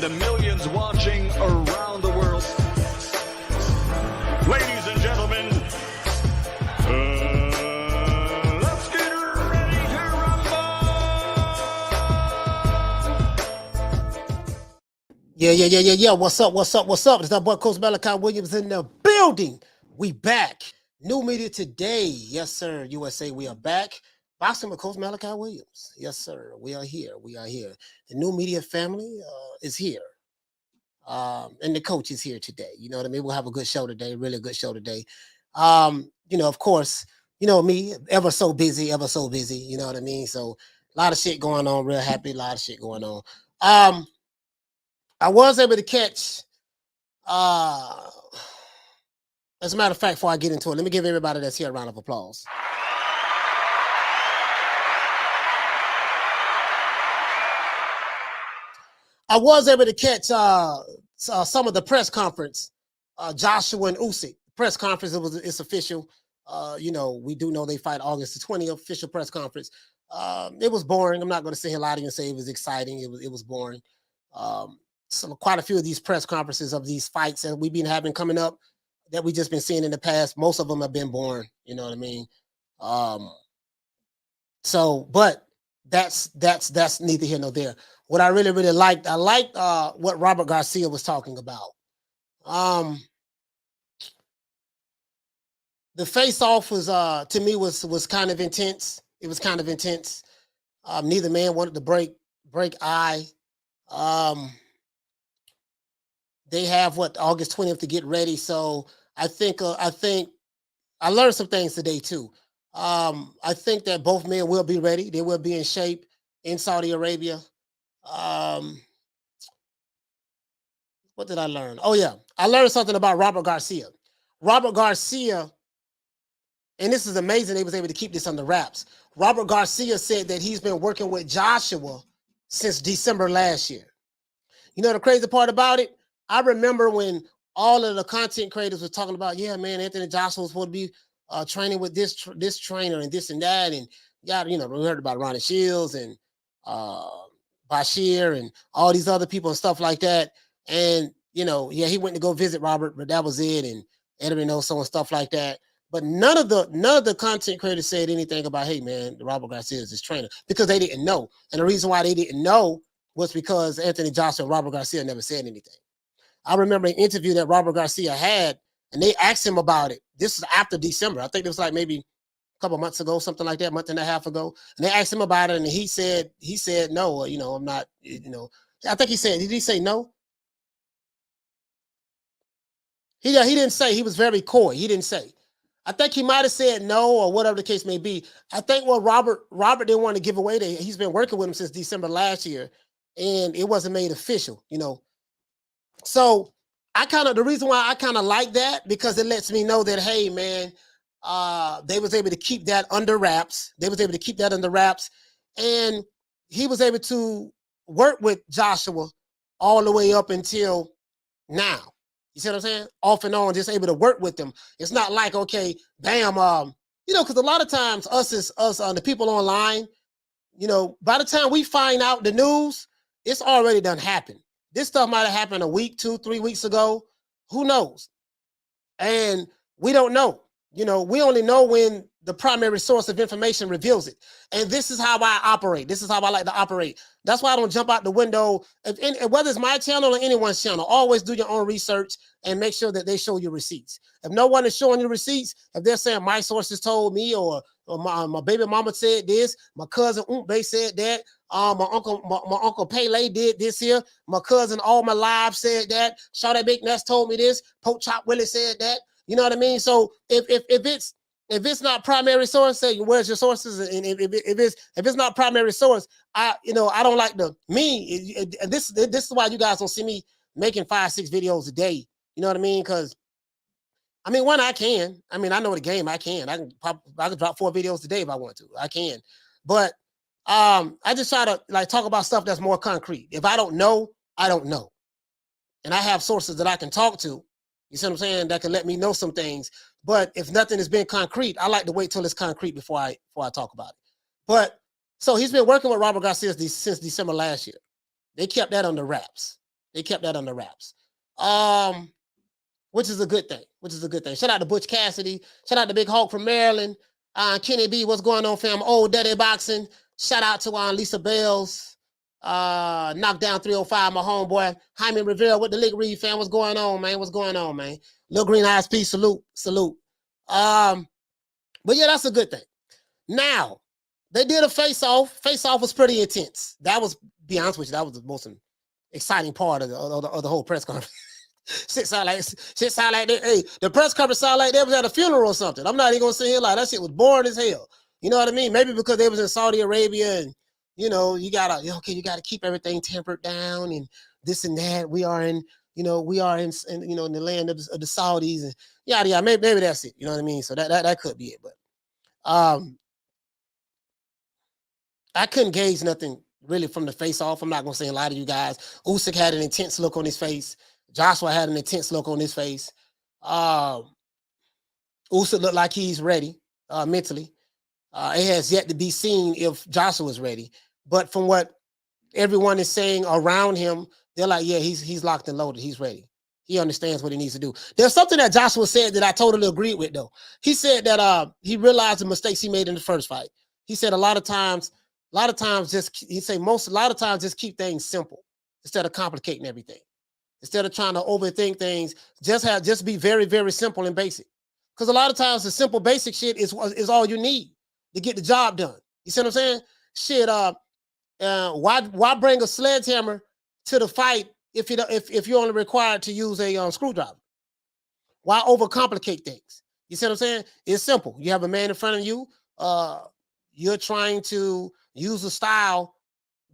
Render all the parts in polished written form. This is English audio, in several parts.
and the millions watching around the world. Ladies and gentlemen, let's get ready to rumble! Yeah. What's up? It's that boy Coach Malachi Williams in the building. We back. New media today. Yes, sir. USA, we are back. Boxing with Coach Malachi Williams. Yes, sir. We are here. The new media family is here. And the coach is here today. You know what I mean? We'll have a good show today, really good show today. Of course, you know me, ever so busy, you know what I mean? So a lot of shit going on, real happy, a lot of shit going on. I was able to catch, as a matter of fact, before I get into it, let me give everybody that's here a round of applause. I was able to catch some of the press conference, Joshua and Usyk press conference. It's official. We do know they fight August the 20th, official press conference. It was boring. I'm not going to sit here lie to you and say it was exciting. It was boring. So quite a few of these press conferences of these fights that we've been having coming up that we just been seeing in the past, most of them have been boring. You know what I mean? But that's neither here nor there. What I really liked, I liked what Robert Garcia was talking about. The face-off was to me was kind of intense. It was kind of intense. Neither man wanted to break eye. They have August 20th to get ready. So I think I learned some things today too. I think that both men will be ready. They will be in shape in Saudi Arabia. What did I learn? Oh yeah, I learned something about Robert Garcia. Robert Garcia, and this is amazing, they was able to keep this under wraps. Robert Garcia said that he's been working with Joshua since December last year. You know the crazy part about it? I remember when all of the content creators were talking about, yeah, man, Anthony Joshua was supposed to be training with this trainer and this and that, and we heard about Ronnie Shields and Bashir and all these other people and stuff like that. And he went to go visit Robert, but that was it. And Edwin Oso and stuff like that. But none of the content creators said anything about, hey man, Robert Garcia is his trainer, because they didn't know. And the reason why they didn't know was because Anthony Joshua and Robert Garcia never said anything. I remember an interview that Robert Garcia had, and they asked him about it. This is after December. I think it was like maybe a couple months ago, something like that, month and a half ago. And they asked him about it, and he said no. I'm not. I think he said. Did he say no? He didn't say. He was very coy. He didn't say. I think he might have said no, or whatever the case may be. I think what Robert didn't want to give away that he's been working with him since December last year, and it wasn't made official. So the reason why I kind of like that, because it lets me know that, hey man, they was able to keep that under wraps. And he was able to work with Joshua all the way up until now. You see what I'm saying? Off and on, just able to work with them. It's not like, okay, bam, because a lot of times the people online, by the time we find out the news, it's already done happened. This stuff might have happened a week, 2-3 weeks ago. Who knows? And we don't know. We only know when the primary source of information reveals it. And this is how I operate. This is how I like to operate. That's why I don't jump out the window. Whether it's my channel or anyone's channel, always do your own research and make sure that they show you receipts. If no one is showing you receipts, if they're saying my sources told me, or my baby mama said this, my cousin Umbe said that, my uncle Pele did this here, my cousin All My Live said that, Shawty Big Nuts told me this, Poke Chop Willie said that. You know what I mean? So if it's not primary source, say where's your sources, and if it's not primary source, I don't like this is why you guys don't see me making 5-6 videos a day. You know what I mean? Because one, I can. I know the game. I can drop 4 videos a day if I want to. I can. But I just try to talk about stuff that's more concrete. If I don't know, I don't know. And I have sources that I can talk to. You see what I'm saying? That can let me know some things. But if nothing has been concrete, I like to wait till it's concrete before I talk about it. But so he's been working with Robert Garcia since December last year. They kept that under wraps. They kept that under wraps. Which is a good thing. Which is a good thing. Shout out to Butch Cassidy. Shout out to Big Hawk from Maryland. Kenny B, what's going on, fam? Old Daddy Boxing. Shout out to Lisa Bells. Knockdown 305, my homeboy. Jaime Rivera with the Lick Reed, fam. What's going on, man? What's going on, man? Lil Green Eyes Peace, salute. But yeah, that's a good thing. Now, they did a face-off. Face-off was pretty intense. That was, be honest with you, that was the most exciting part of the whole press conference. Shit sound like that. Hey, the press conference sound like they was at a funeral or something. I'm not even gonna sit here like that shit was boring as hell. You know what I mean? Maybe because they was in Saudi Arabia and you gotta keep everything tempered down and this and that. We are in in the land of the Saudis and yada yada. Maybe that's it. You know what I mean? So that could be it. But I couldn't gauge nothing really from the face off. I'm not gonna say a lot of you guys. Usyk had an intense look on his face. Joshua had an intense look on his face. Usyk looked like he's ready mentally. It has yet to be seen if Joshua's ready. But from what everyone is saying around him, they're like, yeah, he's locked and loaded. He's ready. He understands what he needs to do. There's something that Joshua said that I totally agreed with, though. He said that he realized the mistakes he made in the first fight. He said a lot of times just keep things simple instead of complicating everything. Instead of trying to overthink things, just be very, very simple and basic. Because a lot of times the simple, basic shit is all you need to get the job done. You see what I'm saying? Shit, why bring a sledgehammer to the fight if you're only required to use a screwdriver? Why overcomplicate things? You see what I'm saying? It's simple. You have a man in front of you. You're trying to use a style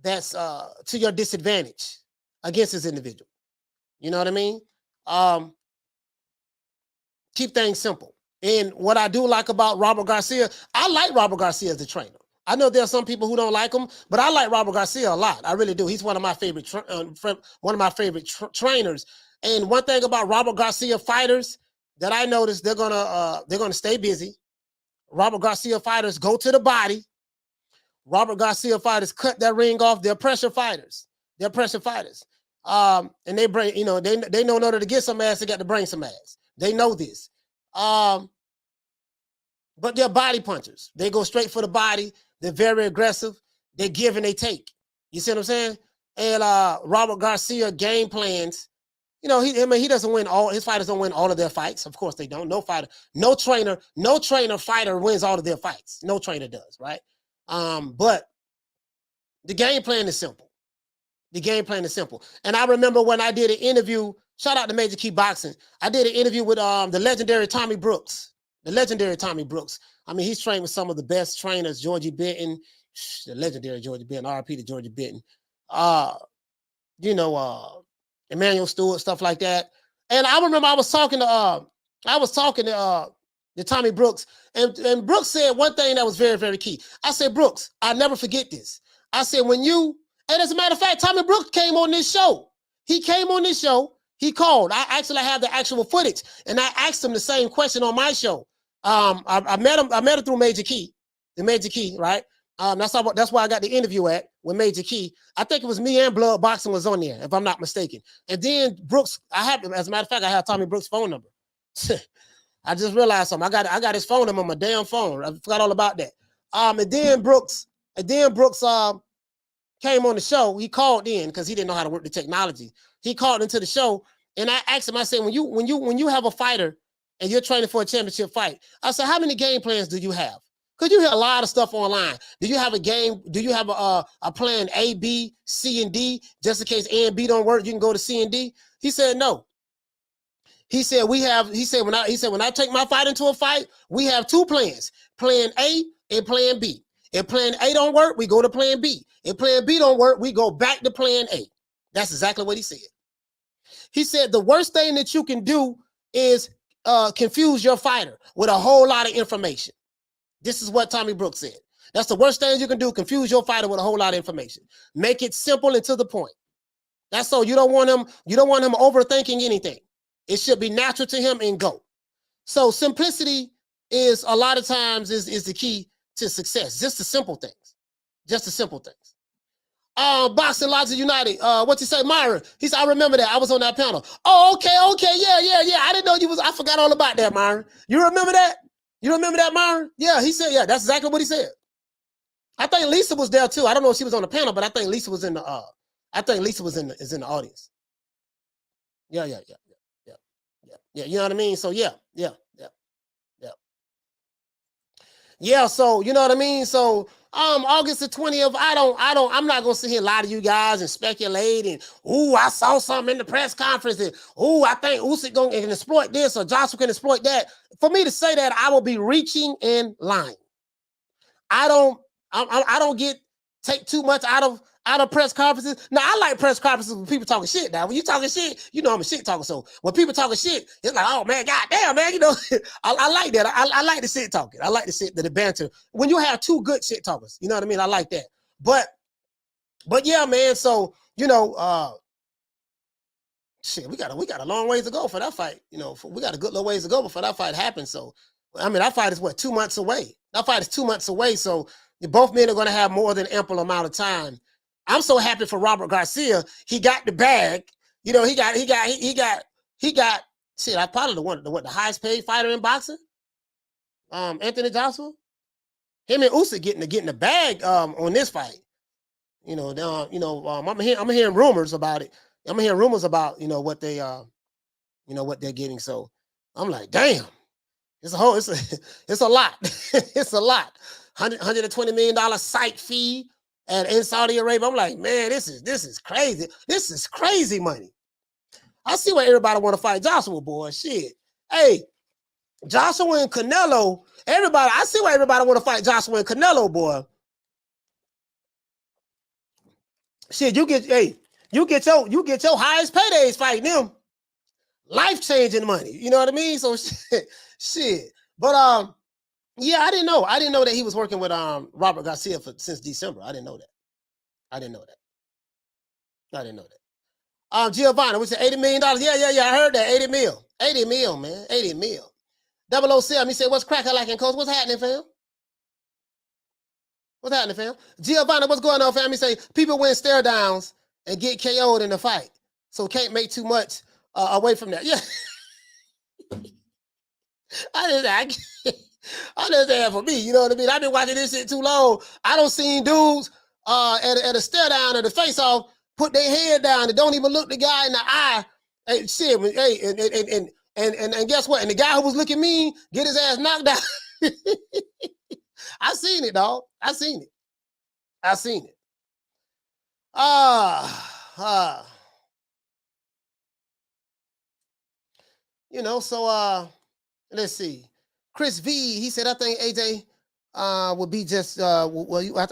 that's to your disadvantage against this individual. You know what I mean? Keep things simple. And what I do like about Robert Garcia, I like Robert Garcia as a trainer. I know there are some people who don't like him, but I like Robert Garcia a lot. I really do. He's one of my favorite trainers. And one thing about Robert Garcia fighters that I noticed, they're gonna stay busy. Robert Garcia fighters go to the body. Robert Garcia fighters cut that ring off. They're pressure fighters. And they bring, they know in order to get some ass, they got to bring some ass. They know this. But they're body punchers. They go straight for the body. They're very aggressive. They give and they take. You see what I'm saying? And Robert Garcia game plans, he doesn't win his fighters don't win all of their fights. Of course they don't. No trainer fighter wins all of their fights. No trainer does, right? But the game plan is simple. And I remember when I did an interview, shout out to Major Key Boxing. I did an interview with the legendary Tommy Brooks. I mean, he's trained with some of the best trainers, Georgie Benton, the legendary Georgie Benton, RP to Georgie Benton. Emmanuel Stewart, stuff like that. And I remember I was talking to Tommy Brooks, and Brooks said one thing that was very, very key. I said, Brooks, I'll never forget this. I said, and as a matter of fact, Tommy Brooks came on this show. He called. I actually have the actual footage, and I asked him the same question on my show. I met him through Major Key, right? That's why I got the interview with Major Key. I think it was me and Blood Boxing was on there, if I'm not mistaken. And then Brooks, as a matter of fact, I have Tommy Brooks' phone number. I just realized something. I got his phone number on my damn phone. I forgot all about that. And then Brooks came on the show. He called in because he didn't know how to work the technology. He called into the show, and I asked him. I said, when you have a fighter and you're training for a championship fight, I said, how many game plans do you have? Because you hear a lot of stuff online. Do you have a game? Do you have a plan A, B, C, and D just in case A and B don't work? You can go to C and D. He said no. He said when I take my fight into a fight, we have two plans: Plan A and Plan B. If Plan A don't work, we go to Plan B. If Plan B don't work, we go back to Plan A. That's exactly what he said. He said the worst thing that you can do is confuse your fighter with a whole lot of information. This is what Tommy Brooks said. That's the worst thing you can do, confuse your fighter with a whole lot of information. Make it simple and to the point. That's so you don't want him overthinking anything. It should be natural to him and go. So simplicity is a lot of times is the key to success. Just the simple things. Boxing Logic United. What you say, Myron? He said, I remember that. I was on that panel. Oh, okay. Yeah. I didn't know you was. I forgot all about that, Myron. You remember that? You remember that, Myron? Yeah, he said, yeah, that's exactly what he said. I think Lisa was there too. I don't know if she was on the panel, but I think Lisa was in the I think Lisa was in the audience. Yeah. You know what I mean? So yeah. Yeah, so you know what I mean? So August the 20th, I'm not gonna sit here and lie to you guys and speculate and I saw something in the press conference and I think Usyk can exploit this or Joshua can exploit that. For me to say that, I will be reaching in line. I don't take too much out of press conferences. Now, I like press conferences when people talking shit. Now, when you talking shit, you know I'm a shit talker. So when people talking shit, it's like, oh man, goddamn, man, you know, I like that. I like the shit talking. I like the banter. When you have two good shit talkers, you know what I mean? I like that. But yeah, man. So you know, shit, we got a long ways to go for that fight. You know, we got a good little ways to go before that fight happens. So, I mean, that fight is what, 2 months away. That fight is 2 months away. So both men are going to have more than ample amount of time. I'm so happy for Robert Garcia. He got the bag. You know, he got. Shit, I probably the highest paid fighter in boxing. Anthony Joshua. Him and Usyk getting the bag on this fight. You know, now I'm hearing rumors about it. I'm hearing rumors about what they what they're getting. So I'm like, damn, it's a lot. It's a lot. $120 million site fee in Saudi Arabia. I'm like, man, this is crazy. This is crazy money. I see why everybody want to fight Joshua, boy. Shit. Hey, Joshua and Canelo. I see why everybody want to fight Joshua and Canelo, boy. Shit, you get your highest paydays fighting them. Life-changing money. You know what I mean? So shit. But yeah, I didn't know that he was working with Robert Garcia since December. I didn't know that. Giovanni, we said $80 million. Yeah. I heard that. 80 mil. 80 mil, man. 80 mil. 007, he said, what's cracking like in coach? What's happening, fam? What's happening, fam? Giovanni, what's going on, fam? He say, people win stare downs and get KO'd in the fight. So can't make too much away from that. Yeah. I just say for me, you know what I mean? I've been watching this shit too long. I don't seen dudes at a stare down or the face off put their head down and don't even look the guy in the eye. Hey, shit, hey, and guess what? And the guy who was looking mean get his ass knocked out. I seen it, dog. I seen it. You know, so let's see. Chris V, he said, I think AJ would be just I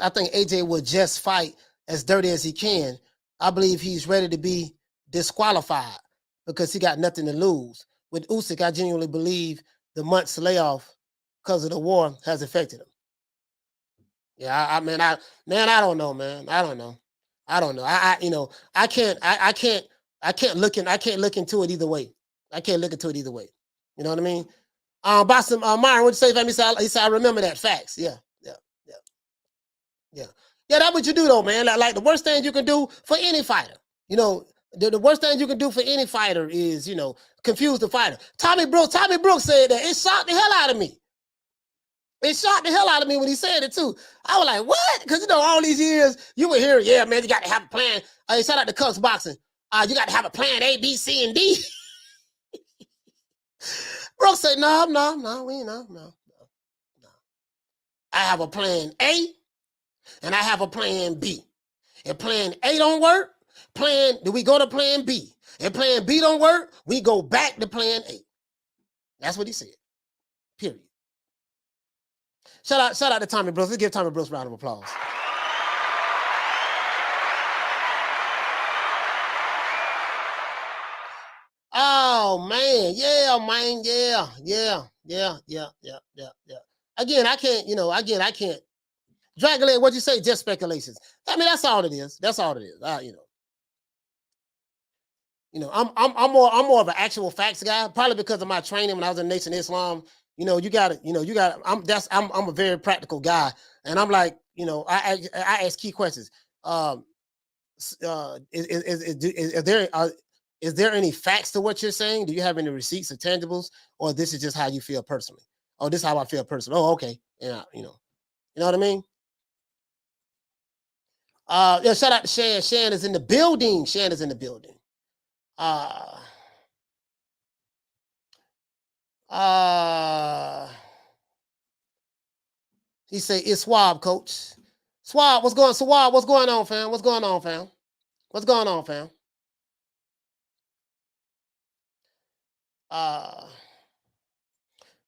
think AJ would just fight as dirty as he can. I believe he's ready to be disqualified because he got nothing to lose. With Usyk, I genuinely believe the month's layoff because of the war has affected him. Yeah, I don't know, man. I don't know. I can't look into it either way. I can't look into it either way. You know what I mean? Boston, Myron, what'd you say, fam? He said, I remember that. Facts. Yeah. That's what you do, though, man. Like the worst thing you can do for any fighter, you know, the worst thing you can do for any fighter is, confuse the fighter. Tommy Brooks said that. It shocked the hell out of me. It shocked the hell out of me when he said it, too. I was like, what? Because, all these years, you were hearing, yeah, man, you got to have a plan. Shout out to Cubs Boxing. You got to have a plan A, B, C, and D. Brooks said, no. I have a plan A, and I have a plan B. If plan A don't work, we go to plan B. If plan B don't work, we go back to plan A. That's what he said. Period. Shout out to Tommy Brooks. Let's give Tommy Brooks a round of applause. Oh man, yeah, man, yeah. Again, I can't. Dragon, what'd you say? Just speculations. I mean, that's all it is. I'm more of an actual facts guy, probably because of my training when I was in Nation of Islam. I'm a very practical guy, and I'm like, I ask key questions. Is there any facts to what you're saying? Do you have any receipts or tangibles, or this is just how you feel personally? Oh, this is how I feel personally. Oh, okay. Yeah, you know what I mean? Yeah, shout out to Shan. Shan is in the building. Shan is in the building. He say it's Swab, coach. Swab, what's going on, fam? What's going on, fam? What's going on, fam?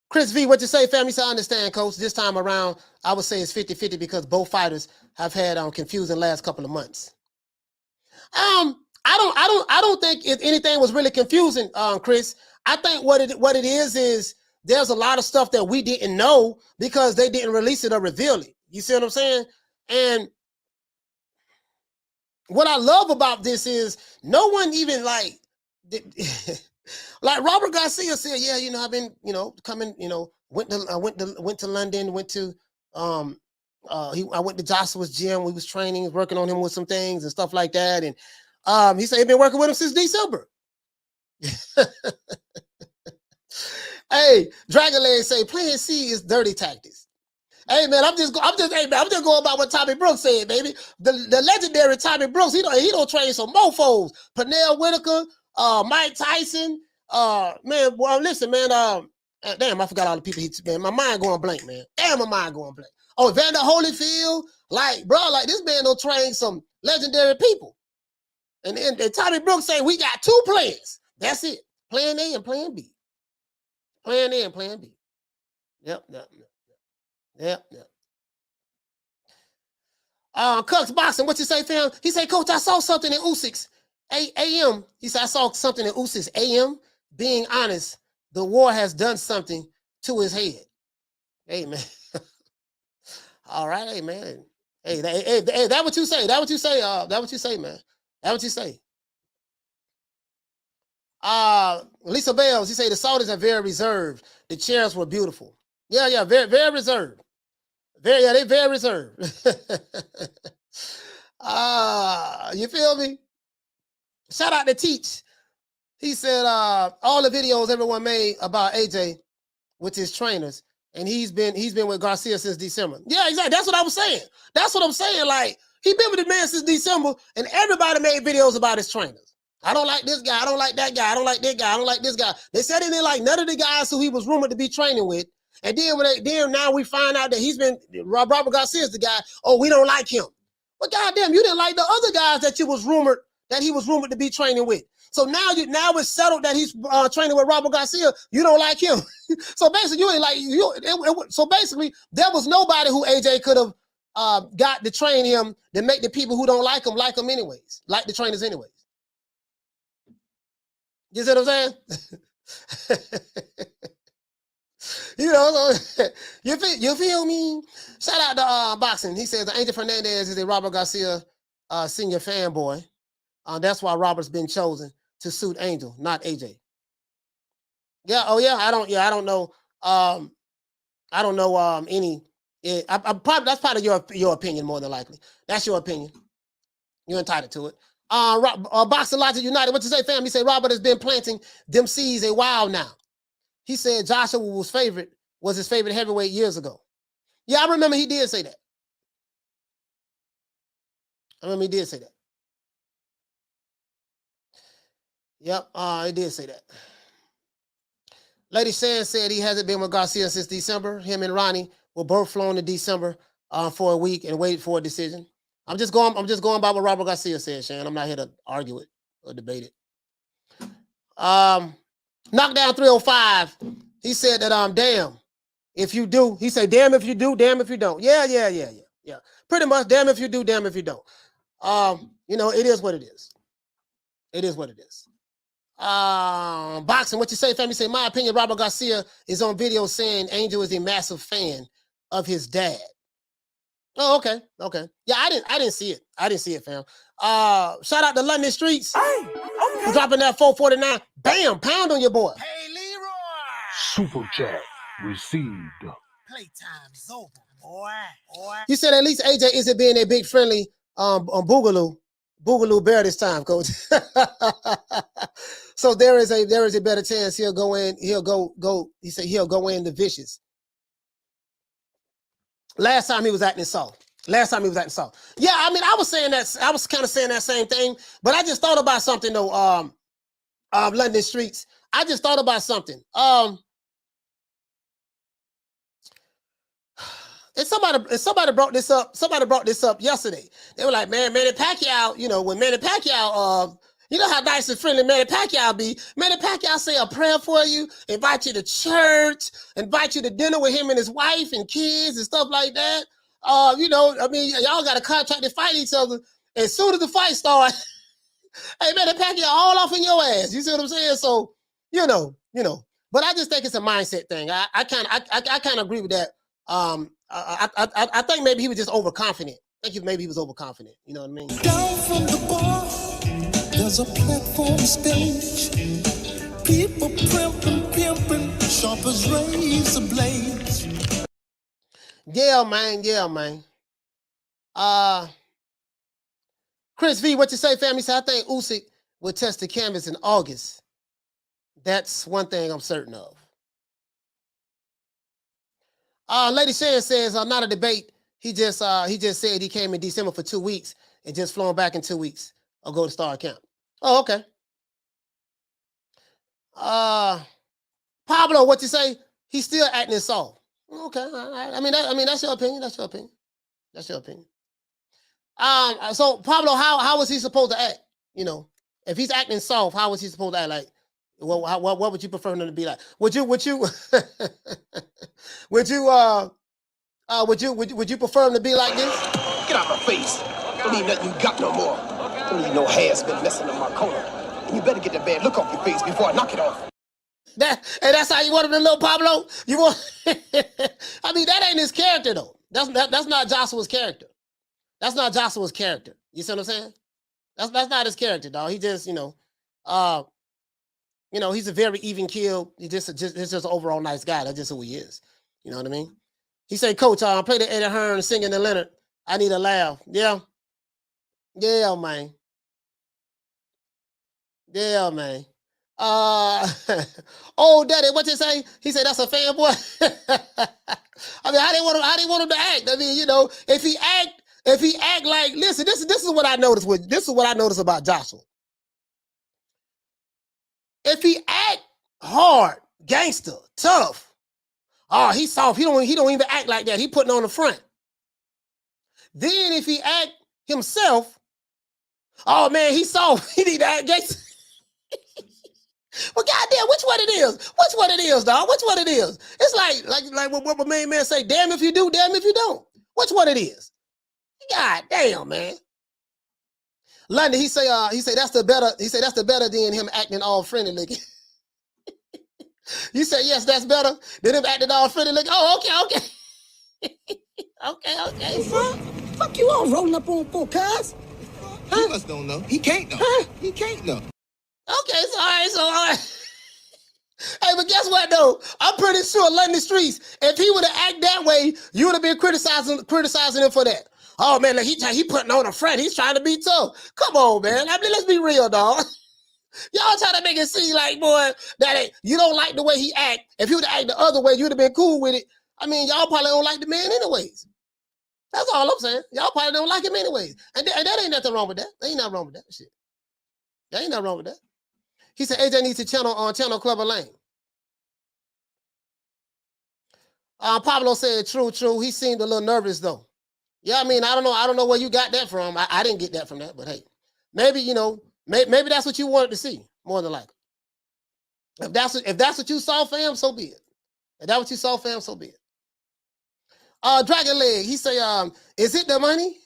Chris V, what you say, fam? He said, I understand, coach. This time around, I would say it's 50-50 because both fighters have had confusing last couple of months. I don't think anything was really confusing, Chris. I think what it is there's a lot of stuff that we didn't know because they didn't release it or reveal it. You see what I'm saying? And what I love about this is no one even like Robert Garcia said, yeah, you know, I've been, you know, coming, you know, went to London, went to I went to Joshua's gym. We was training, working on him with some things and stuff like that. And he said he'd been working with him since December. Hey, Dragonland say playing C is dirty tactics. Hey man, I'm just going by what Tommy Brooks said, baby. The legendary Tommy Brooks, he don't train some mofos. Pernell Whitaker, Mike Tyson, man, well, listen, man, damn, I forgot all the people man. My mind going blank, man. Damn, my mind going blank. Oh, Vander Holyfield, like, bro, like this man don't train some legendary people. And Tommy Brooks say we got two plans. That's it. Plan A and plan B. Plan A and plan B. Yep. Cux Boxing, what you say, fam? He said, Coach, I saw something in Usyk's AM. He said, I saw something in Usyk's AM. Being honest, the war has done something to his head. Hey, man. All right, hey, man. Hey, that what you say? That what you say? That what you say, man? That what you say? Lisa Bells, he say the Saudis are very reserved. The chairs were beautiful. Yeah, very, very reserved. They very reserved. You feel me? Shout out to Teach. He said all the videos everyone made about AJ with his trainers, and he's been with Garcia since December. Yeah, exactly. That's what I was saying. That's what I'm saying. Like, he been with the man since December, and everybody made videos about his trainers. I don't like this guy. I don't like that guy. I don't like that guy. I don't like this guy. They said he didn't like none of the guys who he was rumored to be training with. And then now we find out that Robert Garcia is the guy. Oh, we don't like him. But goddamn, you didn't like the other guys that he was rumored to be training with. So now it's settled that he's training with Robert Garcia. You don't like him. So basically, you ain't like you. So basically, there was nobody who AJ could have got to train him to make the people who don't like him anyways, like the trainers anyways. You see what I'm saying? You know, you feel me? Shout out to Boxing. He says Angel Fernandez is a Robert Garcia senior fanboy. That's why Robert's been chosen to suit Angel, not AJ. Yeah. Oh yeah. I don't know. I don't know any. That's part of your opinion more than likely. That's your opinion. You're entitled to it. Boxing Logic United. What you say, fam? He said Robert has been planting them seeds a while now. He said Joshua was his favorite heavyweight years ago. Yeah, I remember he did say that. Yep, he did say that. Lady Shan said he hasn't been with Garcia since December. Him and Ronnie were both flown to December for a week and waited for a decision. I'm just going by what Robert Garcia said, Shan. I'm not here to argue it or debate it. Knockdown 305. He said that damn if you do. He said damn if you do, damn if you don't. Yeah. Pretty much damn if you do, damn if you don't. You know, it is what it is. It is what it is. Boxing, what you say, family? Say my opinion. Robert Garcia is on video saying Angel is a massive fan of his dad. Oh, okay. Yeah, I didn't see it. Fam. Shout out to London Streets. Hey, okay. Dropping that 449. Bam, pound on your boy. Hey, Leroy. Super chat received. Playtime's over, boy. You said at least AJ isn't being a big friendly on Boogaloo. Boogaloo Bear this time, coach. So there is a better chance he'll go in. He'll go. He said he'll go in the vicious. Last time he was acting soft. Yeah, I mean, I was saying that. I was kind of saying that same thing, but I just thought about something though. London streets. I just thought about something. And somebody brought this up. Somebody brought this up yesterday. They were like, man, Manny Pacquiao, you know, when Manny Pacquiao, you know how nice and friendly Manny Pacquiao be. Manny Pacquiao say a prayer for you, invite you to church, invite you to dinner with him and his wife and kids and stuff like that. You know, I mean, y'all got a contract to fight each other. As soon as the fight starts, hey, Manny Pacquiao all off in your ass. You see what I'm saying? So, you know. But I just think it's a mindset thing. I kind of agree with that. I think maybe he was just overconfident. Maybe he was overconfident. You know what I mean? Down from the bar, there's a platform stage. People pimping, sharp as razor blades. Yeah, man. Chris V, what you say, family? So I think Usyk will test the canvas in August. That's one thing I'm certain of. Lady Shan says, not a debate. He just said he came in December for 2 weeks and just flown back in 2 weeks or go to Star Camp. Oh, okay. Pablo, what you say? He's still acting soft. Okay. I mean, that's your opinion. So Pablo, how was he supposed to act? You know, if he's acting soft, how was he supposed to act? Like, what would you prefer him to be like? Would you would you prefer him to be like this? Get out my face. Don't need nothing you got no more. Don't need no hair's been messing up my corner. And you better get that bad look off your face before I knock it off. That's how you want him to look, Pablo? You want? I mean, that ain't his character though. That's not Joshua's character. That's not Joshua's character. You see what I'm saying? That's not his character, dog. He just, he's a very even keel. He's just an overall nice guy. That's just who he is. You know what I mean? He said, Coach, play the Eddie Hearn singing the Leonard. I need a laugh. Yeah, man. Oh, Daddy, what you say? He said that's a fanboy. I mean, how they want him to act? I mean, if he act like, listen, this is what I noticed about Joshua. If he act hard, gangster, tough, he's soft. He don't even act like that. He putting on the front. Then if he act himself, oh man, he's soft. He need to act gangster. Well, goddamn, which one it is, dog? Which one it is? It's like what my main man say, damn if you do, damn if you don't. Which one it is? God damn, man. London, he say that's the better than him acting all friendly looking. You say yes, that's better than him acting all friendly looking. Oh, okay. Okay. Fuck you all rolling up on four cars. He must don't know. He can't know. Huh? He can't know. Okay, so all right. Hey, but guess what though? I'm pretty sure London streets, if he would have acted that way, you would have been criticizing him for that. Oh man, like he putting on a front. He's trying to be tough. Come on, man. I mean, let's be real, dog. Y'all trying to make it seem like, boy, that you don't like the way he act. If he would have acted the other way, you'd have been cool with it. I mean, y'all probably don't like the man anyways. That's all I'm saying. Y'all probably don't like him anyways. And that ain't nothing wrong with that. There ain't nothing wrong with that shit. There ain't nothing wrong with that. He said AJ needs to channel Clubber Lane. Pablo said true. He seemed a little nervous though. Yeah, I mean, I don't know where you got that from. I didn't get that from that, but hey, maybe maybe that's what you wanted to see, more than likely. If that's what you saw, fam, so be it. If that's what you saw, fam, so be it. Dragon Leg, he say, is it the money?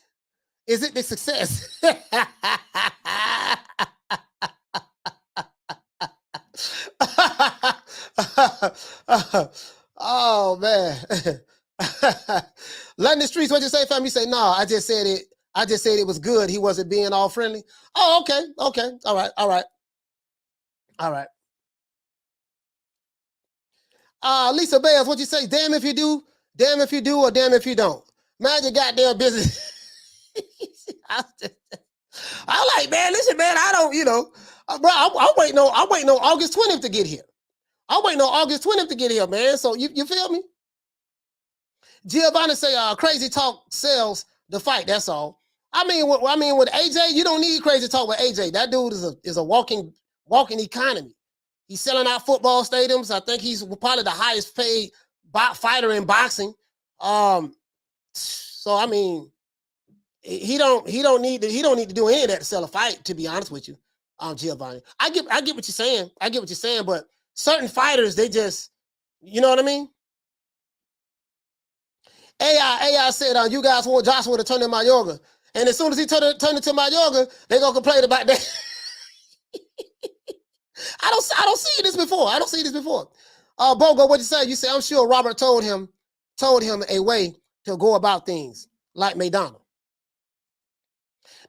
Is it the success? Oh man. London streets, what you say, fam? You say, no, I just said it was good. He wasn't being all friendly. Oh, okay. All right. Lisa Bales, what you say? Damn if you do, or damn if you don't. Mind your goddamn business. All fight, man. Listen, man, I don't, bro, I'm waiting on August 20th to get here. I'm waiting on August 20th to get here, man. So you feel me? Giovanni say, crazy talk sells the fight. That's all. I mean, with AJ, you don't need crazy talk with AJ. That dude is a walking economy. He's selling out football stadiums. I think he's probably the highest paid fighter in boxing. So I mean, he don't need to do any of that to sell a fight. To be honest with you, Giovanni, I get what you're saying. I get what you're saying, but certain fighters, they just, you know what I mean. AI said, you guys want Joshua to turn in my yoga. And as soon as he turn into my yoga, they gonna complain about that. I don't see this before. Bogo, what you say? You say, I'm sure Robert told him a way to go about things like Maidana.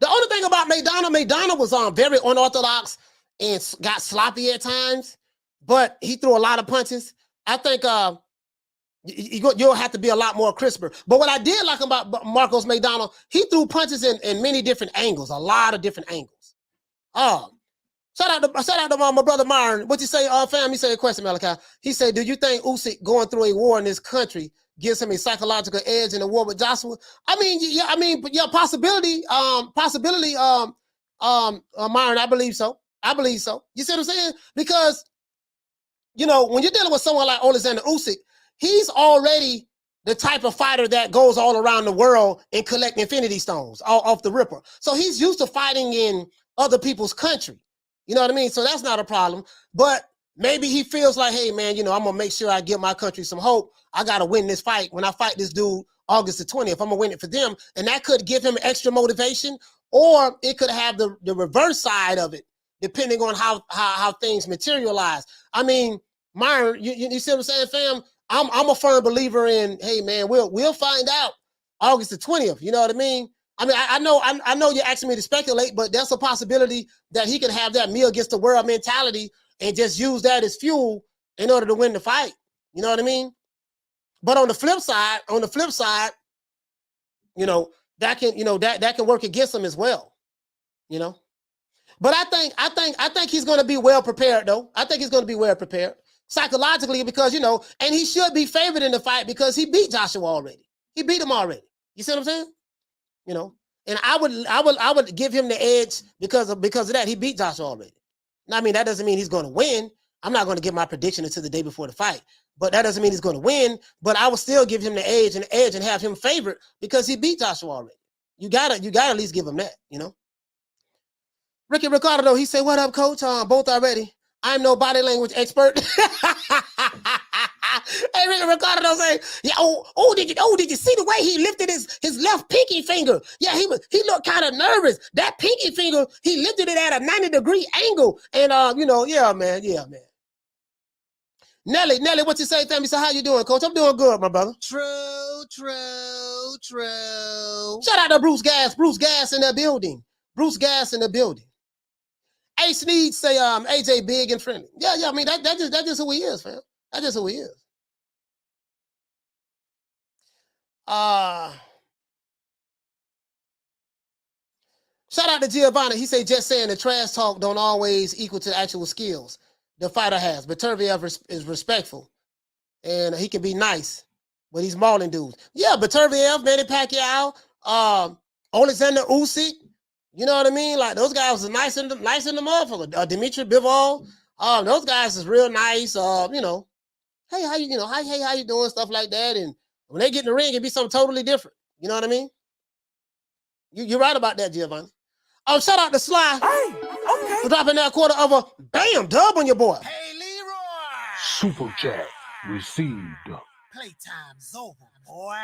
The only thing about Maidana was very unorthodox and got sloppy at times, but he threw a lot of punches. I think you'll have to be a lot more crisper. But what I did like about Marcos Maidana, he threw punches in many different angles, a lot of different angles. Shout out to my brother Myron. What you say, fam? He said a question, Malachi. He said, do you think Usyk going through a war in this country gives him a psychological edge in the war with Joshua? I mean, possibility, Myron, I believe so. You see what I'm saying? Because, when you're dealing with someone like Oleksandr Usyk, he's already the type of fighter that goes all around the world and collect infinity stones off the ripper. So he's used to fighting in other people's country. You know what I mean? So that's not a problem. But maybe he feels like, hey, man, I'm going to make sure I give my country some hope. I got to win this fight. When I fight this dude August the 20th, I'm going to win it for them. And that could give him extra motivation, or it could have the reverse side of it, depending on how things materialize. I mean, Myron, you see what I'm saying, fam? I'm a firm believer in, hey, man, we'll find out August the 20th. You know what I mean? I mean, I know you're asking me to speculate, but that's a possibility that he can have that me against the world mentality and just use that as fuel in order to win the fight. You know what I mean? But on the flip side, that can work against him as well. But I think he's going to be well prepared, though. I think he's going to be well prepared psychologically because, and he should be favored in the fight because he beat Joshua already. He beat him already. You see what I'm saying? And I would give him the edge because of that. He beat Joshua already. Now, I mean, that doesn't mean he's going to win. I'm not going to give my prediction until the day before the fight, but that doesn't mean he's going to win. But I will still give him the edge and have him favored because he beat Joshua already. You gotta at least give him that, Ricky Ricardo, though, he said, "What up, coach? Both already. I'm no body language expert." Hey, Ricky Ricardo say, "Yeah, did you see the way he lifted his left pinky finger? Yeah, he looked kind of nervous. That pinky finger, he lifted it at a 90-degree angle, and yeah, man. Nelly, what you say, family? So how you doing, coach? I'm doing good, my brother. True. Shout out to Bruce Gas in the building. Ace Needs say, AJ big and friendly. Yeah. I mean, that's just who he is, fam. That's just who he is. Shout out to Giovanni. He say, just saying the trash talk don't always equal to actual skills the fighter has. But Turviev is respectful, and he can be nice, but he's mauling dudes. Yeah, but Turviev, Manny Pacquiao, Oleksandr Usyk, you know what I mean? Like, those guys are nice in the motherfucker. Dimitri Bivol, those guys is real nice. Hey, how you doing? Stuff like that. And when they get in the ring, it'd be something totally different. You know what I mean? You're right about that, Giovanni. Shout out to Sly. Hey, okay. For dropping that quarter of a bam dub on your boy. Hey, Leroy. Super chat received. Playtime's over, boy.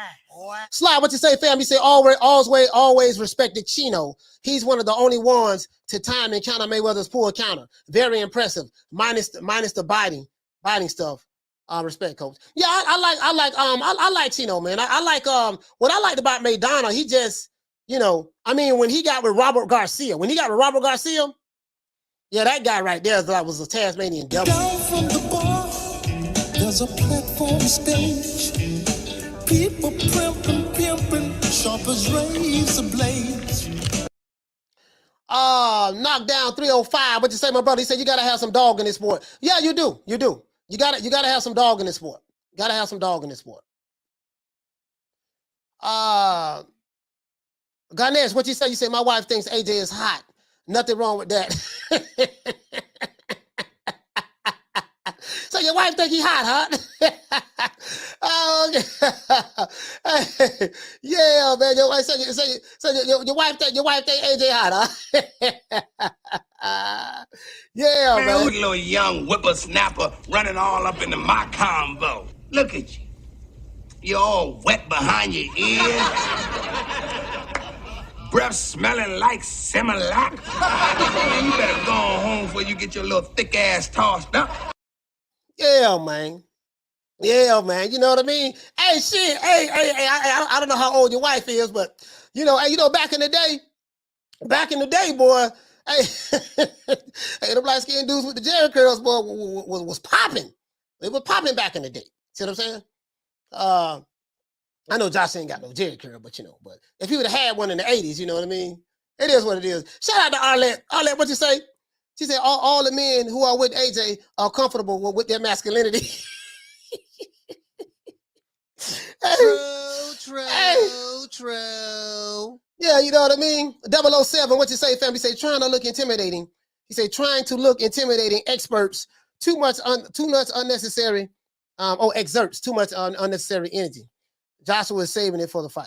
Sly, what you say, fam? You say always respected Chino. He's one of the only ones to time and counter Mayweather's pull counter. Very impressive. Minus the biting stuff. Respect, coach. Yeah, I like Chino, man. I like what I liked about Maidana. He just, I mean, when he got with Robert Garcia, yeah, that guy right there was a Tasmanian devil. Down from the bar, there's a platform stage. People pimping, sharp as razor blades. Knock down 305. What you say, my brother? He said you gotta have some dog in this sport. Yeah, you do. You do. You gotta have some dog in this sport. Gotta have some dog in this sport. Ganesh, what you say? You say my wife thinks AJ is hot. Nothing wrong with that. So your wife think he hot, huh? Oh, okay. Yeah, man. Your wife your wife think AJ hot, huh? Yeah, Man, man. who's a little young whippersnapper running all up into my combo? Look at you. You're all wet behind your ears. Breath smelling like Similac. Man, you better go on home before you get your little thick ass tossed up. Yeah, man. Yeah, man. You know what I mean? Hey, shit. Hey, I don't know how old your wife is, but back in the day, boy. Hey, hey, the black skinned dudes with the Jerry curls, boy, was popping. They were popping back in the day. See what I'm saying? I know Josh ain't got no Jerry curl, but if he would have had one in the 80s, you know what I mean? It is what it is. Shout out to Arlette. Arlette, what you say? She said all the men who are with AJ are comfortable with their masculinity. True. Yeah, you know what I mean? 007, what you say, fam? He say trying to look intimidating. He say trying to look intimidating. Experts too much unnecessary. Exerts too much unnecessary energy. Joshua is saving it for the fight.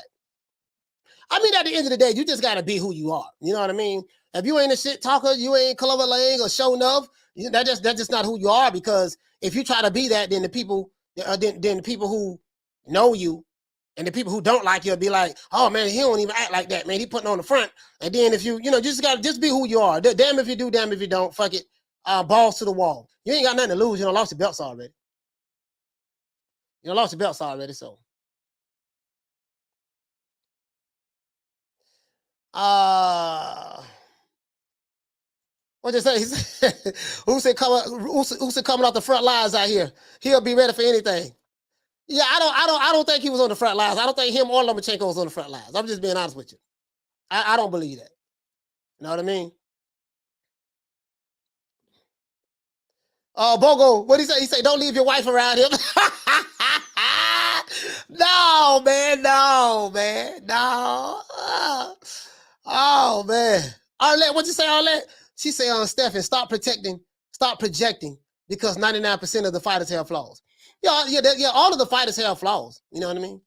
I mean, at the end of the day, you just gotta be who you are. You know what I mean? If you ain't a shit talker, you ain't Clover Lang or show enough. That's just not who you are. Because if you try to be that, then the people who know you and the people who don't like you will be like, oh man, he don't even act like that, man. He putting on the front. And then if you just gotta just be who you are. Damn if you do, damn if you don't. Fuck it. Balls to the wall. You ain't got nothing to lose. You lost your belts already. So. What you say? Usyk coming off the front lines out here. He'll be ready for anything. Yeah, I don't think he was on the front lines. I don't think him or Lomachenko was on the front lines. I'm just being honest with you. I don't believe that. You know what I mean? Bogo, what he say? He say, don't leave your wife around him. No, man. No. Oh, man. Arlette, what you say, Arlette? She say, Stephen, stop projecting, because 99% of the fighters have flaws. Yeah, all of the fighters have flaws. You know what I mean?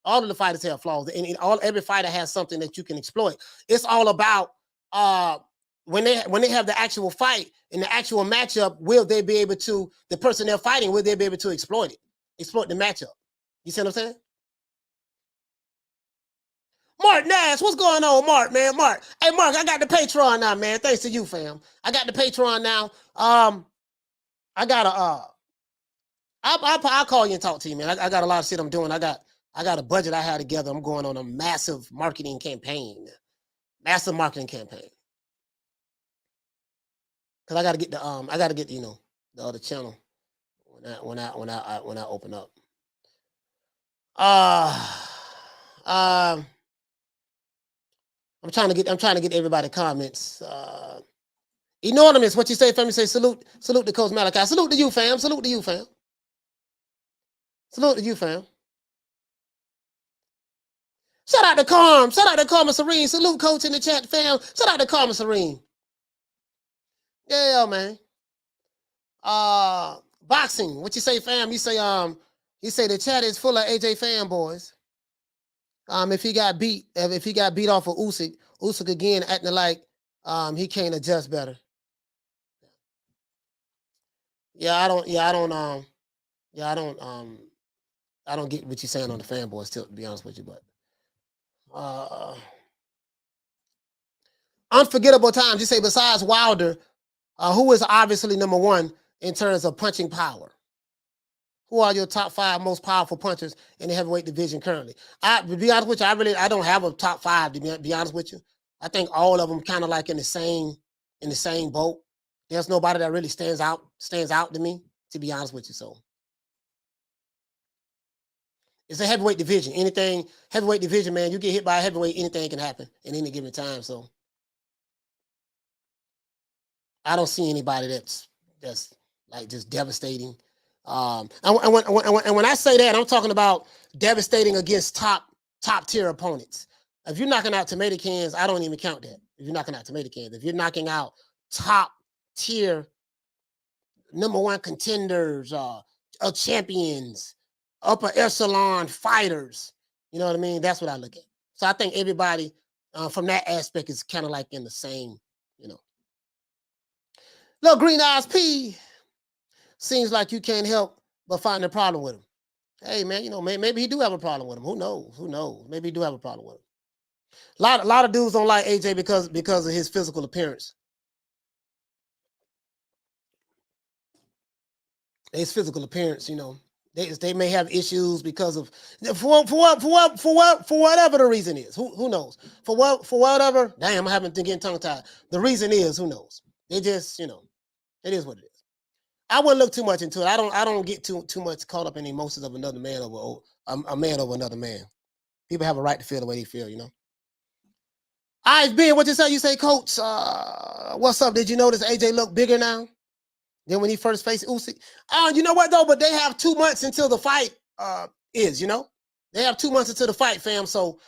All of the fighters have flaws. And every fighter has something that you can exploit. It's all about when they have the actual fight in the actual matchup, the person they're fighting, will they be able to exploit the matchup? You see what I'm saying? Mark Nash, what's going on, Mark, man? Mark. Hey, Mark, I got the Patreon now, man. Thanks to you, fam. I got the Patreon now. I got I'll call you and talk to you, man. I got a lot of shit I'm doing. I got a budget I had together. I'm going on a massive marketing campaign. Because I gotta get the the other channel when I open up. I'm trying to get everybody comments. Enormous, what you say, fam? You say salute to Coach Malachi. Salute to you, fam. Salute to you, fam. Shout out to Carm. Shout out to Carmen Serene. Salute, Coach, in the chat, fam. Shout out to Carmen Serene. Yeah, man. Boxing. What you say, fam? You say the chat is full of AJ fanboys. If he got beat off of Usyk again acting like he can't adjust better. I don't get what you're saying on the fanboys, to be honest with you, but unforgettable times. You say besides Wilder, who is obviously number one in terms of punching power? Who are your top 5 most powerful punchers in the heavyweight division currently? To be honest with you, I don't have a top 5, to be honest with you. I think all of them kind of like in the same boat. There's nobody that really stands out to me, to be honest with you. So it's a heavyweight division. Heavyweight division, man, you get hit by a heavyweight, anything can happen at any given time. So I don't see anybody that's like just devastating. And when I say that, I'm talking about devastating against top tier opponents. If you're knocking out tomato cans, I don't even count that. If you're knocking out tomato cans, if you're knocking out top tier, #1 contenders, champions, upper echelon fighters, you know what I mean? That's what I look at. So I think everybody from that aspect is kind of like in the same, you know. Little Green Eyes P, seems like you can't help but find a problem with him. Hey man, you know, maybe he do have a problem with him. Who knows? Who knows? Maybe he do have a problem with him. A lot of dudes don't like AJ because of his physical appearance. His physical appearance, you know, they may have issues because of for whatever the reason is. Who knows? For whatever. Damn, I haven't been getting tongue tied. The reason is, who knows? They just, you know, it is what it is. I wouldn't look too much into it. I don't get too much caught up in the emotions of another man over a man over another man. People have a right to feel the way they feel, you know. All right, Ben, what you say? You say, Coach, what's up? Did you notice AJ look bigger now than when he first faced Usyk? You know what, though? But they have 2 months until the fight is, you know? They have 2 months until the fight, fam. So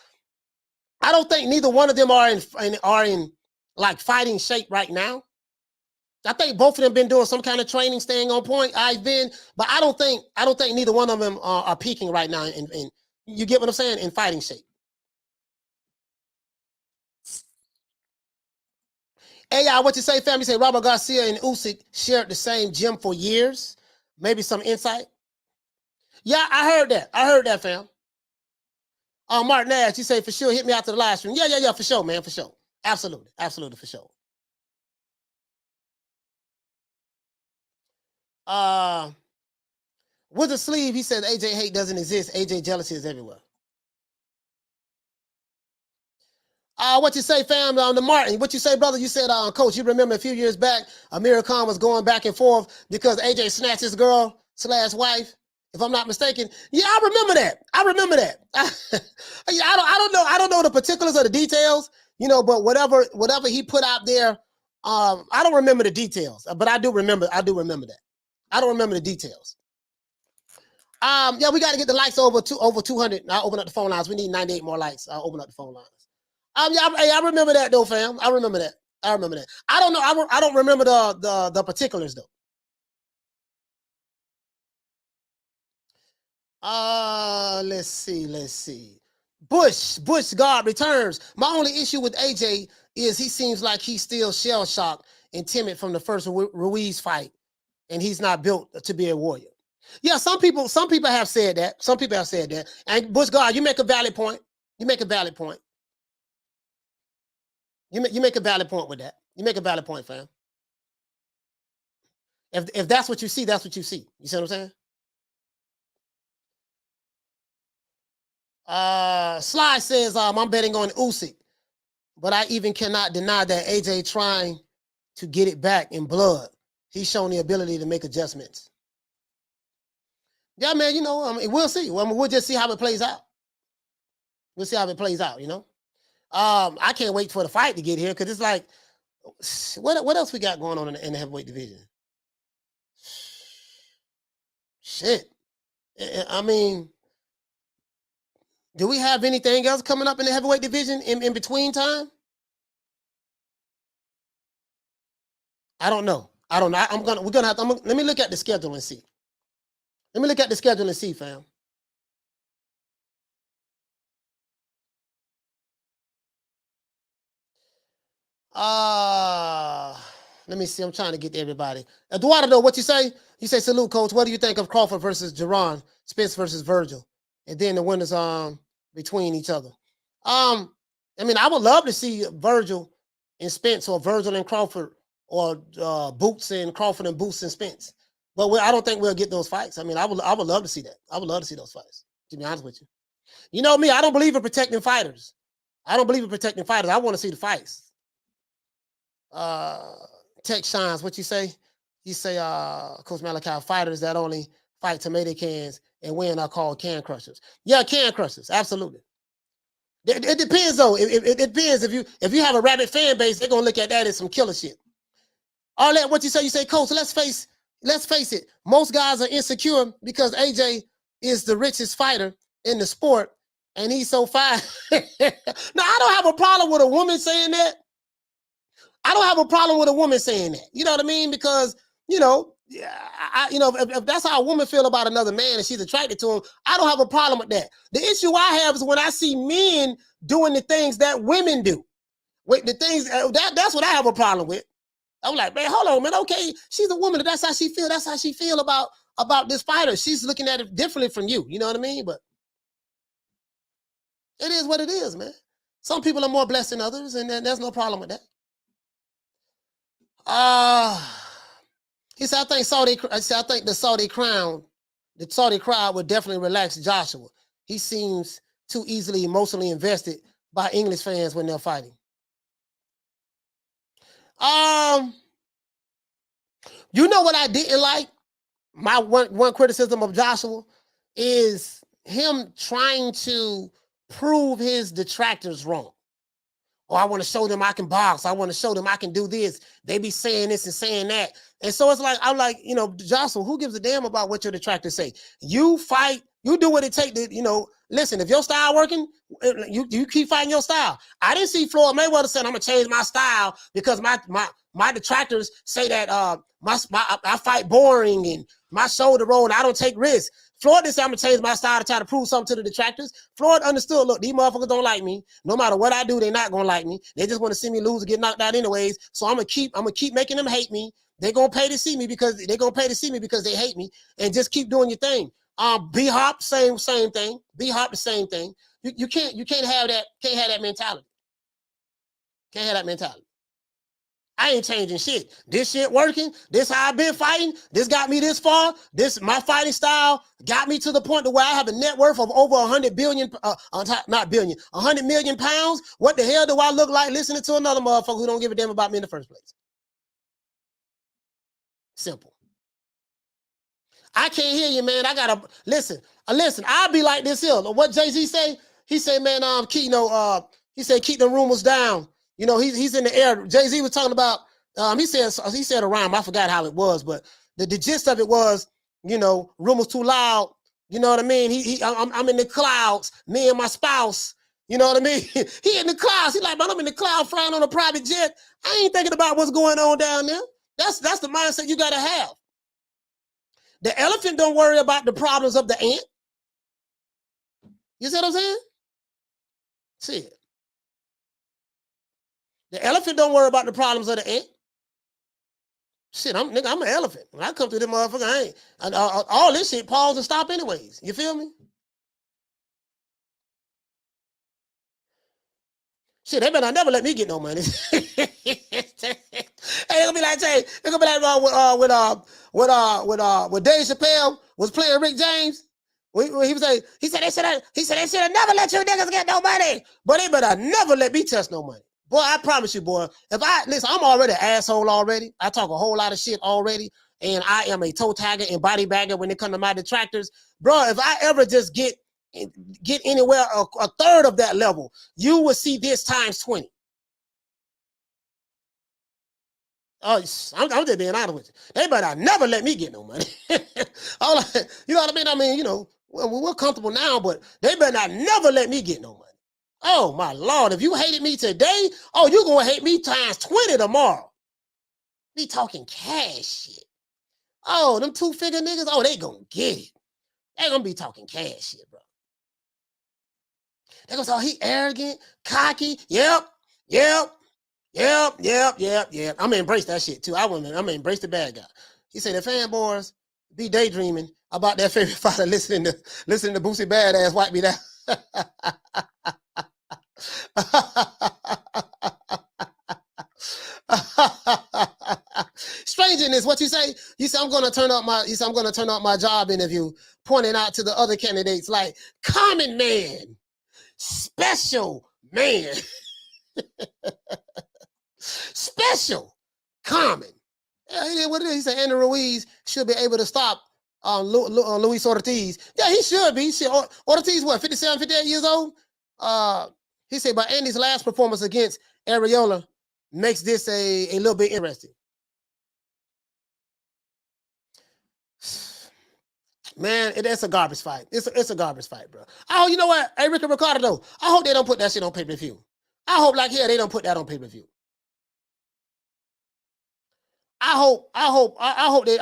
I don't think neither one of them are in like fighting shape right now. I think both of them been doing some kind of training, staying on point. But I don't think neither one of them are peaking right now. And you get what I'm saying? In fighting shape. AI, what you say, fam? You say Robert Garcia and Usyk shared the same gym for years. Maybe some insight. Yeah, I heard that, fam. Mark Nash, you say for sure, hit me out to the live stream. Yeah, for sure, man, for sure. Absolutely, for sure. With the sleeve, he says AJ hate doesn't exist. AJ jealousy is everywhere. What you say, fam? On the Martin, what you say, brother? You said, Coach, you remember a few years back, Amir Khan was going back and forth because AJ snatched his girl / wife, if I'm not mistaken. Yeah, I remember that. I don't know the particulars of the details, you know, but whatever he put out there, I don't remember the details, but I do remember that. I don't remember the details. Yeah, we got to get the likes over 200. I'll open up the phone lines. We need 98 more likes. I'll open up the phone lines. Yeah, I remember that though, fam. I remember that. I don't know. I don't remember the particulars though. Let's see. Bush guard returns. My only issue with AJ is he seems like he's still shell shocked and timid from the first Ruiz fight, and he's not built to be a warrior. Yeah, some people have said that. And Bush guard, you make a valid point. You make a valid point with that. You make a valid point, fam. If that's what you see, that's what you see. You see what I'm saying? Sly says, I'm betting on Usyk, but I even cannot deny that AJ trying to get it back in blood. He's shown the ability to make adjustments. Yeah, man, you know, I mean, we'll see. We'll just see how it plays out. We'll see how it plays out, you know. I can't wait for the fight to get here because it's like, what else we got going on in the heavyweight division? Shit. I mean, do we have anything else coming up in the heavyweight division in between time? I don't know. We're gonna have to, let me look at the schedule and see. Fam. Let me see. I'm trying to get to everybody. Eduardo, what you say? You say, salute, coach. What do you think of Crawford versus Jerron, Spence versus Virgil, and then the winners between each other? I mean, I would love to see Virgil and Spence, or Virgil and Crawford, or Boots and Crawford and Boots and Spence. But I don't think we'll get those fights. I mean, I would love to see that. I would love to see those fights, to be honest with you. You know me, I don't believe in protecting fighters. I want to see the fights. Tech Shines, what you say? You say, Coach Malachi, fighters that only fight tomato cans and win are called can crushers. Yeah, can crushers, absolutely. It depends though. It depends. If you have a rabid fan base, they're gonna look at that as some killer shit. All that, what you say, Coach, let's face it. Most guys are insecure because AJ is the richest fighter in the sport and he's so fine. Now, I don't have a problem with a woman saying that. I don't have a problem with a woman saying that. You know what I mean? Because, you know, if that's how a woman feel about another man and she's attracted to him, I don't have a problem with that. The issue I have is when I see men doing the things that women do. With the things that's what I have a problem with. I'm like, man, hold on, man. Okay, she's a woman. That's how she feel. That's how she feel about this fighter. She's looking at it differently from you. You know what I mean? But it is what it is, man. Some people are more blessed than others, and there's no problem with that. He said, I think the Saudi crowd would definitely relax Joshua. He seems too easily emotionally invested by English fans when they're fighting. You know what I didn't like? My one criticism of Joshua is him trying to prove his detractors wrong. Oh, I want to show them I can box. I want to show them I can do this. They be saying this and saying that. And so it's like, I'm like, you know, Joshua, who gives a damn about what your detractors say? You fight, you do what it takes to, you know, listen, if your style working, you keep fighting your style. I didn't see Floyd Mayweather saying, I'm going to change my style because my detractors say that I fight boring and my shoulder roll and I don't take risks. Floyd didn't say I'm going to change my style to try to prove something to the detractors. Floyd understood, look, these motherfuckers don't like me. No matter what I do, they're not going to like me. They just want to see me lose or get knocked out anyways. So I'm going to keep making them hate me. They're going to pay to see me because they hate me, and just keep doing your thing. B-Hop, same thing. B-Hop, the same thing. You can't have that mentality. Can't have that mentality. I ain't changing shit. This shit working. This how I've been fighting. This got me this far. This my fighting style got me to the point to where I have a net worth of over 100 billion, not billion, 100 million pounds. What the hell do I look like listening to another motherfucker who don't give a damn about me in the first place? Simple. I can't hear you, man. I gotta listen. Listen, I'll be like this here. What Jay-Z say? He said, man, he said, keep the rumors down. You know, he's in the air. Jay-Z was talking about, he said a rhyme. I forgot how it was, but the gist of it was, you know, rumors too loud. You know what I mean? I'm in the clouds, me and my spouse. You know what I mean? He in the clouds. He like, man, I'm in the cloud flying on a private jet. I ain't thinking about what's going on down there. That's the mindset you gotta have. The elephant don't worry about the problems of the ant. You see what I'm saying? See it. The elephant don't worry about the problems of the ant. Shit, I'm an elephant. When I come through this motherfucker, I ain't. All this shit pause and stop anyways. You feel me? Shit, they better never let me get no money. Hey, it's gonna be like Jay. It's gonna be like when Dave Chappelle was playing Rick James. He said they should have never let you niggas get no money, but they better never let me touch no money. Boy, I promise you, boy. Listen, I'm already an asshole already. I talk a whole lot of shit already, and I am a toe tagger and body bagger when it comes to my detractors, bro. If I ever just get anywhere a third of that level, you will see this times 20. Oh, I'm just being honest with you. They better never let me get no money. You know what I mean? I mean, you know, we're comfortable now, but they better not never let me get no money. Oh, my Lord. If you hated me today, oh, you're going to hate me times 20 tomorrow. Be talking cash shit. Oh, them two-figure niggas, oh, they going to get it. They going to be talking cash shit, bro. They going to say, oh, he arrogant, cocky. Yep. I'm going to embrace that shit, too. I'm going to embrace the bad guy. He said the fanboys be daydreaming about their favorite fighter listening to Boosie Badass wipe me down. Strangeness, what you say? You say I'm gonna turn up my job interview, pointing out to the other candidates like common man, special man, special, common. Yeah, what it is? He said Andy Ruiz should be able to stop Luis Ortiz. Yeah, he should be. Ortiz, what, 57, 58 years old? He said, but Andy's last performance against Areola makes this a little bit interesting. Man, it's a garbage fight. It's a garbage fight, bro. Oh, you know what? Hey, Ricky Ricardo, though. I hope they don't put that shit on pay-per-view. I hope like hell they don't put that on pay-per-view. I hope they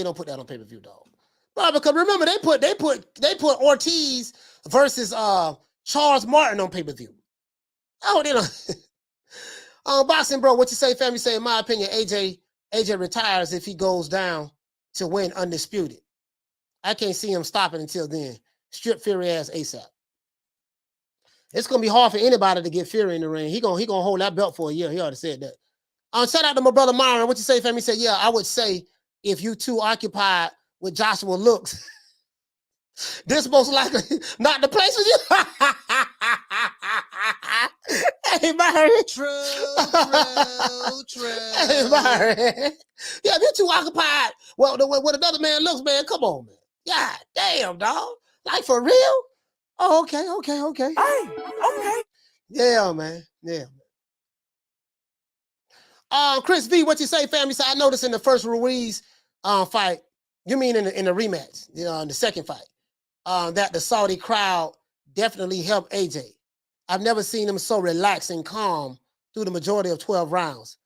don't put that on pay-per-view, dog. Bro, because remember they put Ortiz versus Charles Martin on pay-per-view. I hope they don't. Boxing, bro, what you say, family? Say, in my opinion, AJ retires if he goes down to win undisputed. I can't see him stopping until then. Strip Fury ass ASAP. It's gonna be hard for anybody to get Fury in the ring. He gonna hold that belt for a year. He already said that. Shout out to my brother Myron. What you say, family? He said, yeah, I would say if you two occupied with Joshua looks, this most likely not the place for you. Hey, Myron. True. Hey, Myron. Yeah, if you two occupied, well, what another man looks, man, come on, man. God damn, dog. Like, for real? Oh, okay. Hey, okay. Yeah, man. Yeah. Chris V, what you say, family? So I noticed in the first Ruiz fight, you mean in the rematch, in the second fight, that the Saudi crowd definitely helped AJ. I've never seen him so relaxed and calm through the majority of 12 rounds.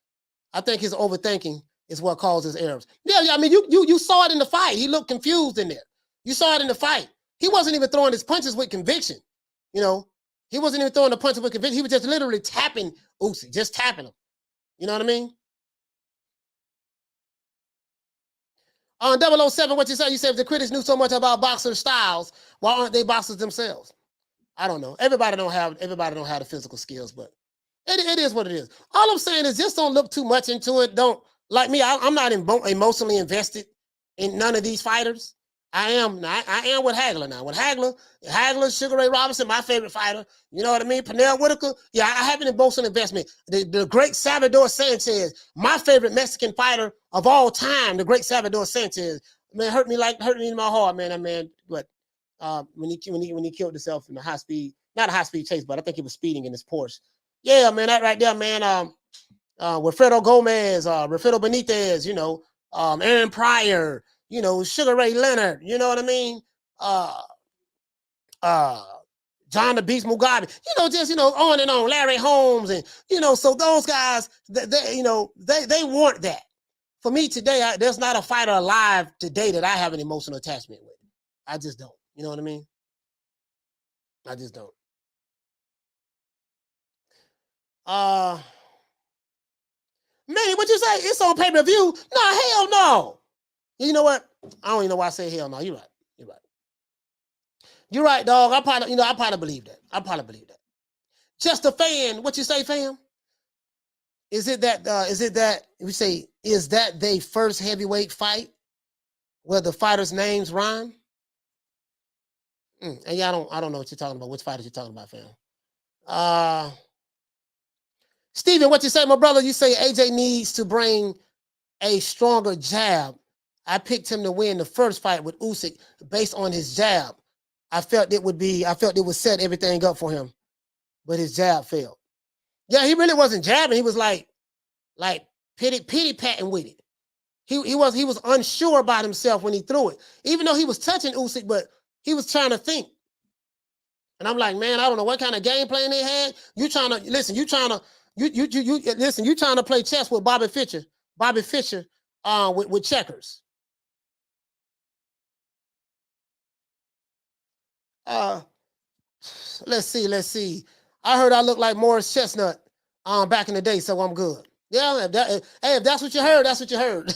I think his overthinking is what causes errors. Yeah, I mean, you saw it in the fight. He looked confused in there. You saw it in the fight. He wasn't even throwing his punches with conviction. He wasn't even throwing the punches with conviction. He was just literally tapping Usyk, just tapping him. You know what I mean? 007, what you say? You said if the critics knew so much about boxer styles, why aren't they boxers themselves? I don't know. Everybody don't have the physical skills, but it is what it is. All I'm saying is just don't look too much into it. Don't, like me, I'm not emotionally invested in none of these fighters. I am with Hagler now. With Hagler, Sugar Ray Robinson, my favorite fighter. You know what I mean? Pernell Whitaker. Yeah, I have an emotional investment. The great Salvador Sanchez, my favorite Mexican fighter of all time. The great Salvador Sanchez. Man, hurt me in my heart, man. That man, when he killed himself in the not a high speed chase, but I think he was speeding in his Porsche. Yeah, man, that right there, man. Wilfredo Gomez, Rafael Benitez, Aaron Pryor. Sugar Ray Leonard, you know what I mean? John the Beast Mugabe, on and on, Larry Holmes, and, so those guys, they want that. For me today, there's not a fighter alive today that I have an emotional attachment with. I just don't. You know what I mean? I just don't. Man, what you say? It's on pay-per-view? No, hell no. You know what? I don't even know why I say hell no. You're right. You're right, dog. I probably believe that. Just a fan. What you say, fam? Is it that we say, is that they first heavyweight fight where the fighters' names rhyme? And yeah, I don't know what you're talking about. Which fighters you're talking about, fam? Steven, what you say, my brother? You say AJ needs to bring a stronger jab. I picked him to win the first fight with Usyk based on his jab. I felt it would set everything up for him, but his jab failed. Yeah, he really wasn't jabbing. He was like pity patting with it. He was unsure about himself when he threw it, even though he was touching Usyk, but he was trying to think. And I'm like, man, I don't know what kind of game plan they had. You trying to listen? You trying to play chess with Bobby Fischer with checkers. Let's see. I heard I look like Morris Chestnut back in the day, so I'm good. Yeah, if that's what you heard, that's what you heard.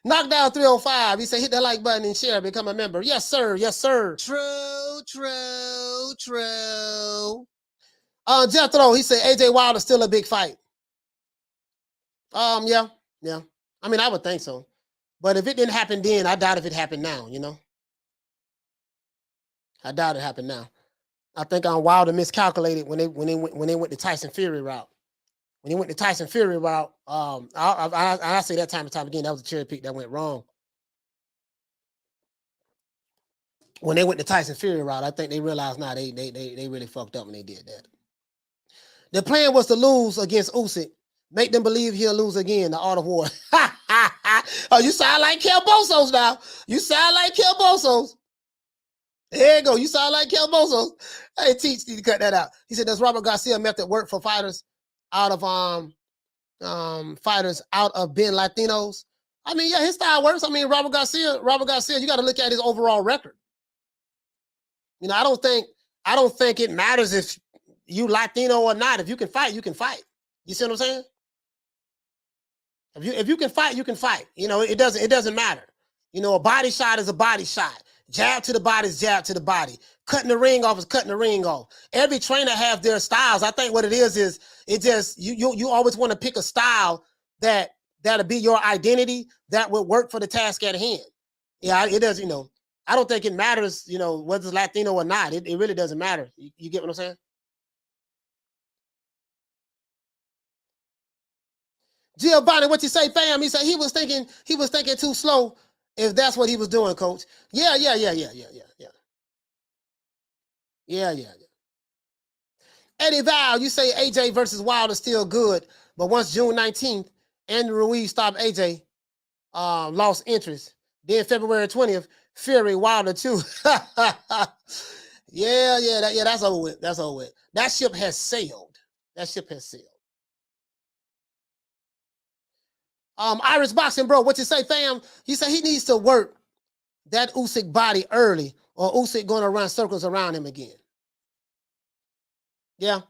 Knockdown 305. He said, hit that like button and share, become a member. Yes, sir. True. Jethro, he said AJ Wilder still a big fight. Yeah. I mean, I would think so. But if it didn't happen then, I doubt if it happened now, I doubt it happened now. I think Wilder miscalculated when they went the Tyson Fury route. When he went the Tyson Fury route, I say that time and time again, that was a cherry pick that went wrong. When they went the Tyson Fury route, I think they realized they really fucked up when they did that. The plan was to lose against Usyk, make them believe he'll lose again. The art of war. Oh, you sound like Kelbosos now. You sound like Kelbosos. There you go. You sound like Kelbosos. Hey, Teach, need to cut that out. He said, does Robert Garcia method work for fighters out of being Latinos? I mean, yeah, his style works. I mean, Robert Garcia, you got to look at his overall record. You know, I don't think it matters if you Latino or not. If you can fight, you can fight. You see what I'm saying? If you can fight, you can fight. You know, it doesn't matter. You know, a body shot is a body shot. Jab to the body is jab to the body. Cutting the ring off is cutting the ring off. Every trainer has their styles. I think what it is it just you always want to pick a style that'll be your identity that will work for the task at hand. Yeah, it does. You know, I don't think it matters. You know, whether it's Latino or not. It really doesn't matter. You get what I'm saying? Giovanni, what you say, fam? He said he was thinking too slow. If that's what he was doing, coach. Yeah. Eddie Val, you say AJ versus Wilder is still good, but once June 19th, Andrew Ruiz stopped AJ, lost interest. Then February 20th, Fury Wilder too. That's over with. That's over with. That ship has sailed. Irish Boxing, bro, what you say, fam? He said he needs to work that Usyk body early, or Usyk going to run circles around him again. Yeah.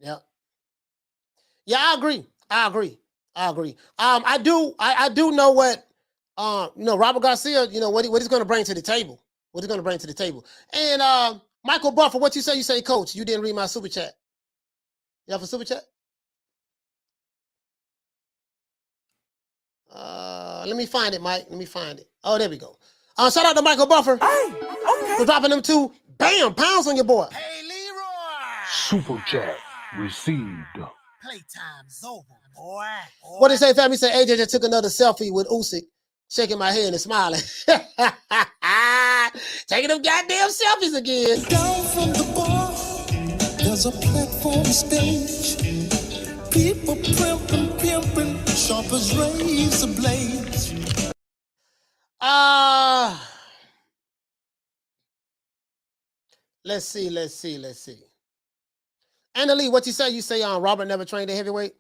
I agree. I do know what Robert Garcia, you know, what he's going to bring to the table. And Michael Buffer, what you say? You say, coach, you didn't read my super chat. You have a super chat? Let me find it, Mike. Oh, there we go. Shout out to Michael Buffer. Hey, okay. For dropping them 2 pounds on your boy. Hey, Leroy. Super chat received. Playtime's over, boy. What did he say, fam? He said AJ just took another selfie with Usyk, shaking my head and smiling. Taking them goddamn selfies again. Down from the bar, there's a platform stage. People pimping, sharp as razor blades. Let's see. Anna Lee, what you say? You say Robert never trained a heavyweight.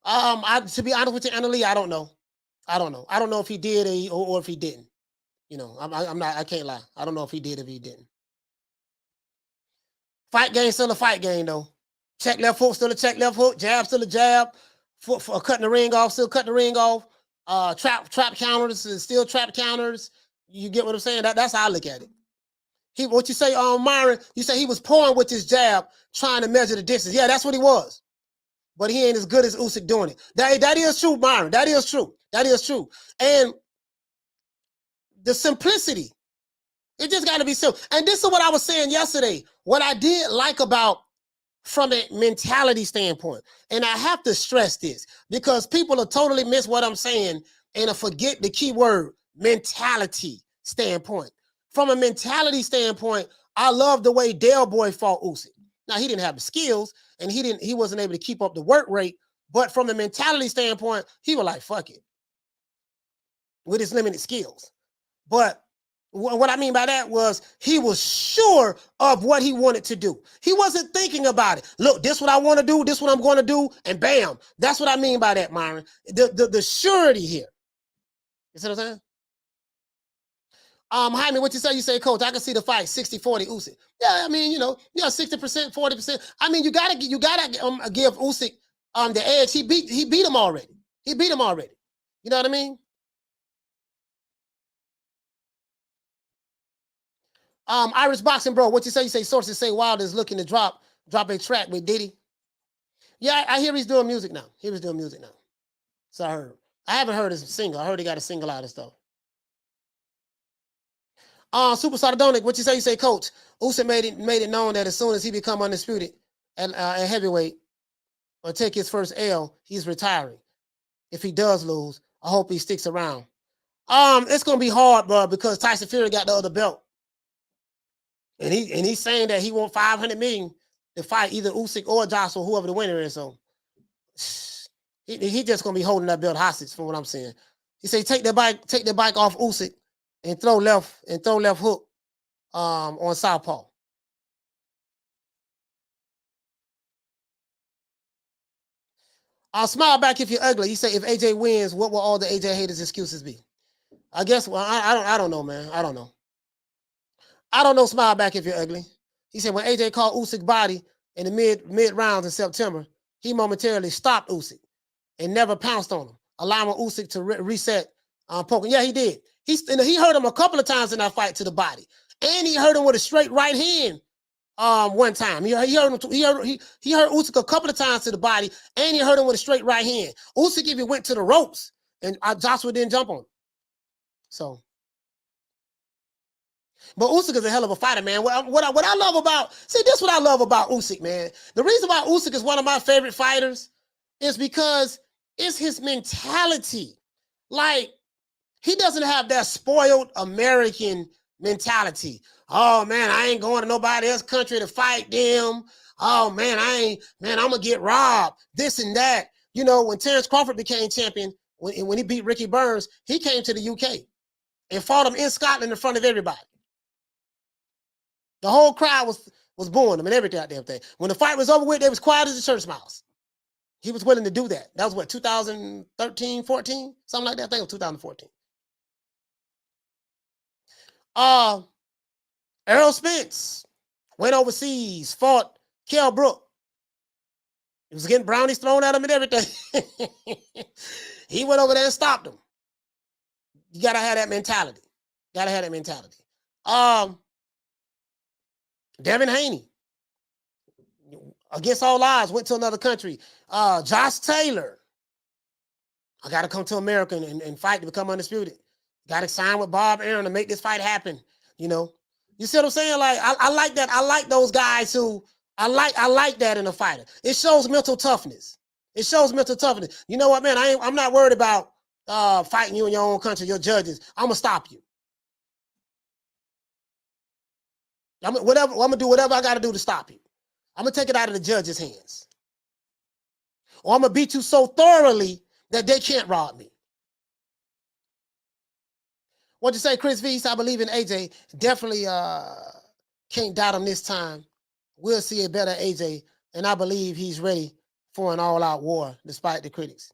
To be honest with you, Anna Lee, I don't know. I don't know if he did or if he didn't. You know, I can't lie. I don't know if he did or if he didn't. Fight game still a fight game though. Check left hook, still a check left hook. Jab, still a jab. For cutting the ring off, still cutting the ring off. Trap counters, still trap counters. You get what I'm saying? That's how I look at it. What you say, Myron? You say he was pouring with his jab, trying to measure the distance. Yeah, that's what he was. But he ain't as good as Usyk doing it. That is true, Myron. That is true. And the simplicity, it just got to be simple. And this is what I was saying yesterday. What I did like about, from a mentality standpoint, and I have to stress this because people will totally miss what I'm saying and forget the key word, mentality standpoint. From a mentality standpoint, I love the way Del Boy fought Usyk. Now, he didn't have the skills, and he wasn't able to keep up the work rate, but from a mentality standpoint, he was like, fuck it, with his limited skills. But what I mean by that was he was sure of what he wanted to do. He wasn't thinking about it. Look, this is what I want to do, this is what I'm going to do, and bam. That's what I mean by that, Myron. The surety here. You see what I'm saying? Jaime, what you say? You say, coach, I can see the fight 60-40 Usyk. Yeah, I mean, 60%, 40%. I mean, you gotta give Usyk the edge. He beat him already. You know what I mean? Irish Boxing, bro, what you say? You say sources say Wilder is looking to drop a track with Diddy. Yeah, I hear he's doing music now. So I heard. I haven't heard his single. I heard he got a single out and stuff. Super Sardonic, what you say? You say, coach, Usyk made it known that as soon as he become undisputed at heavyweight or take his first L, he's retiring. If he does lose, I hope he sticks around. It's gonna be hard, bro, because Tyson Fury got the other belt. And he's saying that he want $500 million to fight either Usyk or Joshua, whoever the winner is. So he just gonna be holding that belt hostage, from what I'm saying. He say take the bike off Usyk and throw left hook on southpaw. I'll smile back if you're ugly. He say if AJ wins, what will all the AJ haters' excuses be? I guess I don't know, man. I don't know. I don't know. Smile back if you're ugly. He said when AJ called Usyk body in the mid rounds in September, he momentarily stopped Usyk and never pounced on him, allowing Usyk to reset poking. Yeah, he did. He hurt him a couple of times in that fight to the body, and he hurt him with a straight right hand. One time he hurt Usyk a couple of times to the body, and he hurt him with a straight right hand. Usyk even went to the ropes, and Joshua didn't jump on him. So, but Usyk is a hell of a fighter, man. What I love about this what I love about Usyk, man. The reason why Usyk is one of my favorite fighters is because it's his mentality. Like, he doesn't have that spoiled American mentality. Oh man, I ain't going to nobody else's country to fight them. Oh man, I'm gonna get robbed. This and that. You know, when Terrence Crawford became champion, when he beat Ricky Burns, he came to the UK and fought him in Scotland in front of everybody. The whole crowd was booing him and every goddamn thing. When the fight was over with, they was quiet as a church mouse. He was willing to do that. That was what, 2013, 14? Something like that. I think it was 2014. Errol Spence went overseas, fought Kell Brook. He was getting brownies thrown at him and everything. He went over there and stopped him. You gotta have that mentality. Gotta have that mentality. Devin Haney, against all odds, went to another country. Josh Taylor, I got to come to America and fight to become undisputed. Got to sign with Bob Arum to make this fight happen. You know, you see what I'm saying? Like, I like that. I like those guys who I like that in a fighter. It shows mental toughness. It shows mental toughness. You know what, man? I'm not worried about fighting you in your own country, your judges. I'm gonna stop you. I'm gonna do whatever I got to do to stop you. I'm gonna take it out of the judge's hands, or I'm gonna beat you so thoroughly that they can't rob me. What you say, Chris V? I believe in AJ. Definitely can't doubt him this time. We'll see a better AJ, and I believe he's ready for an all-out war, despite the critics.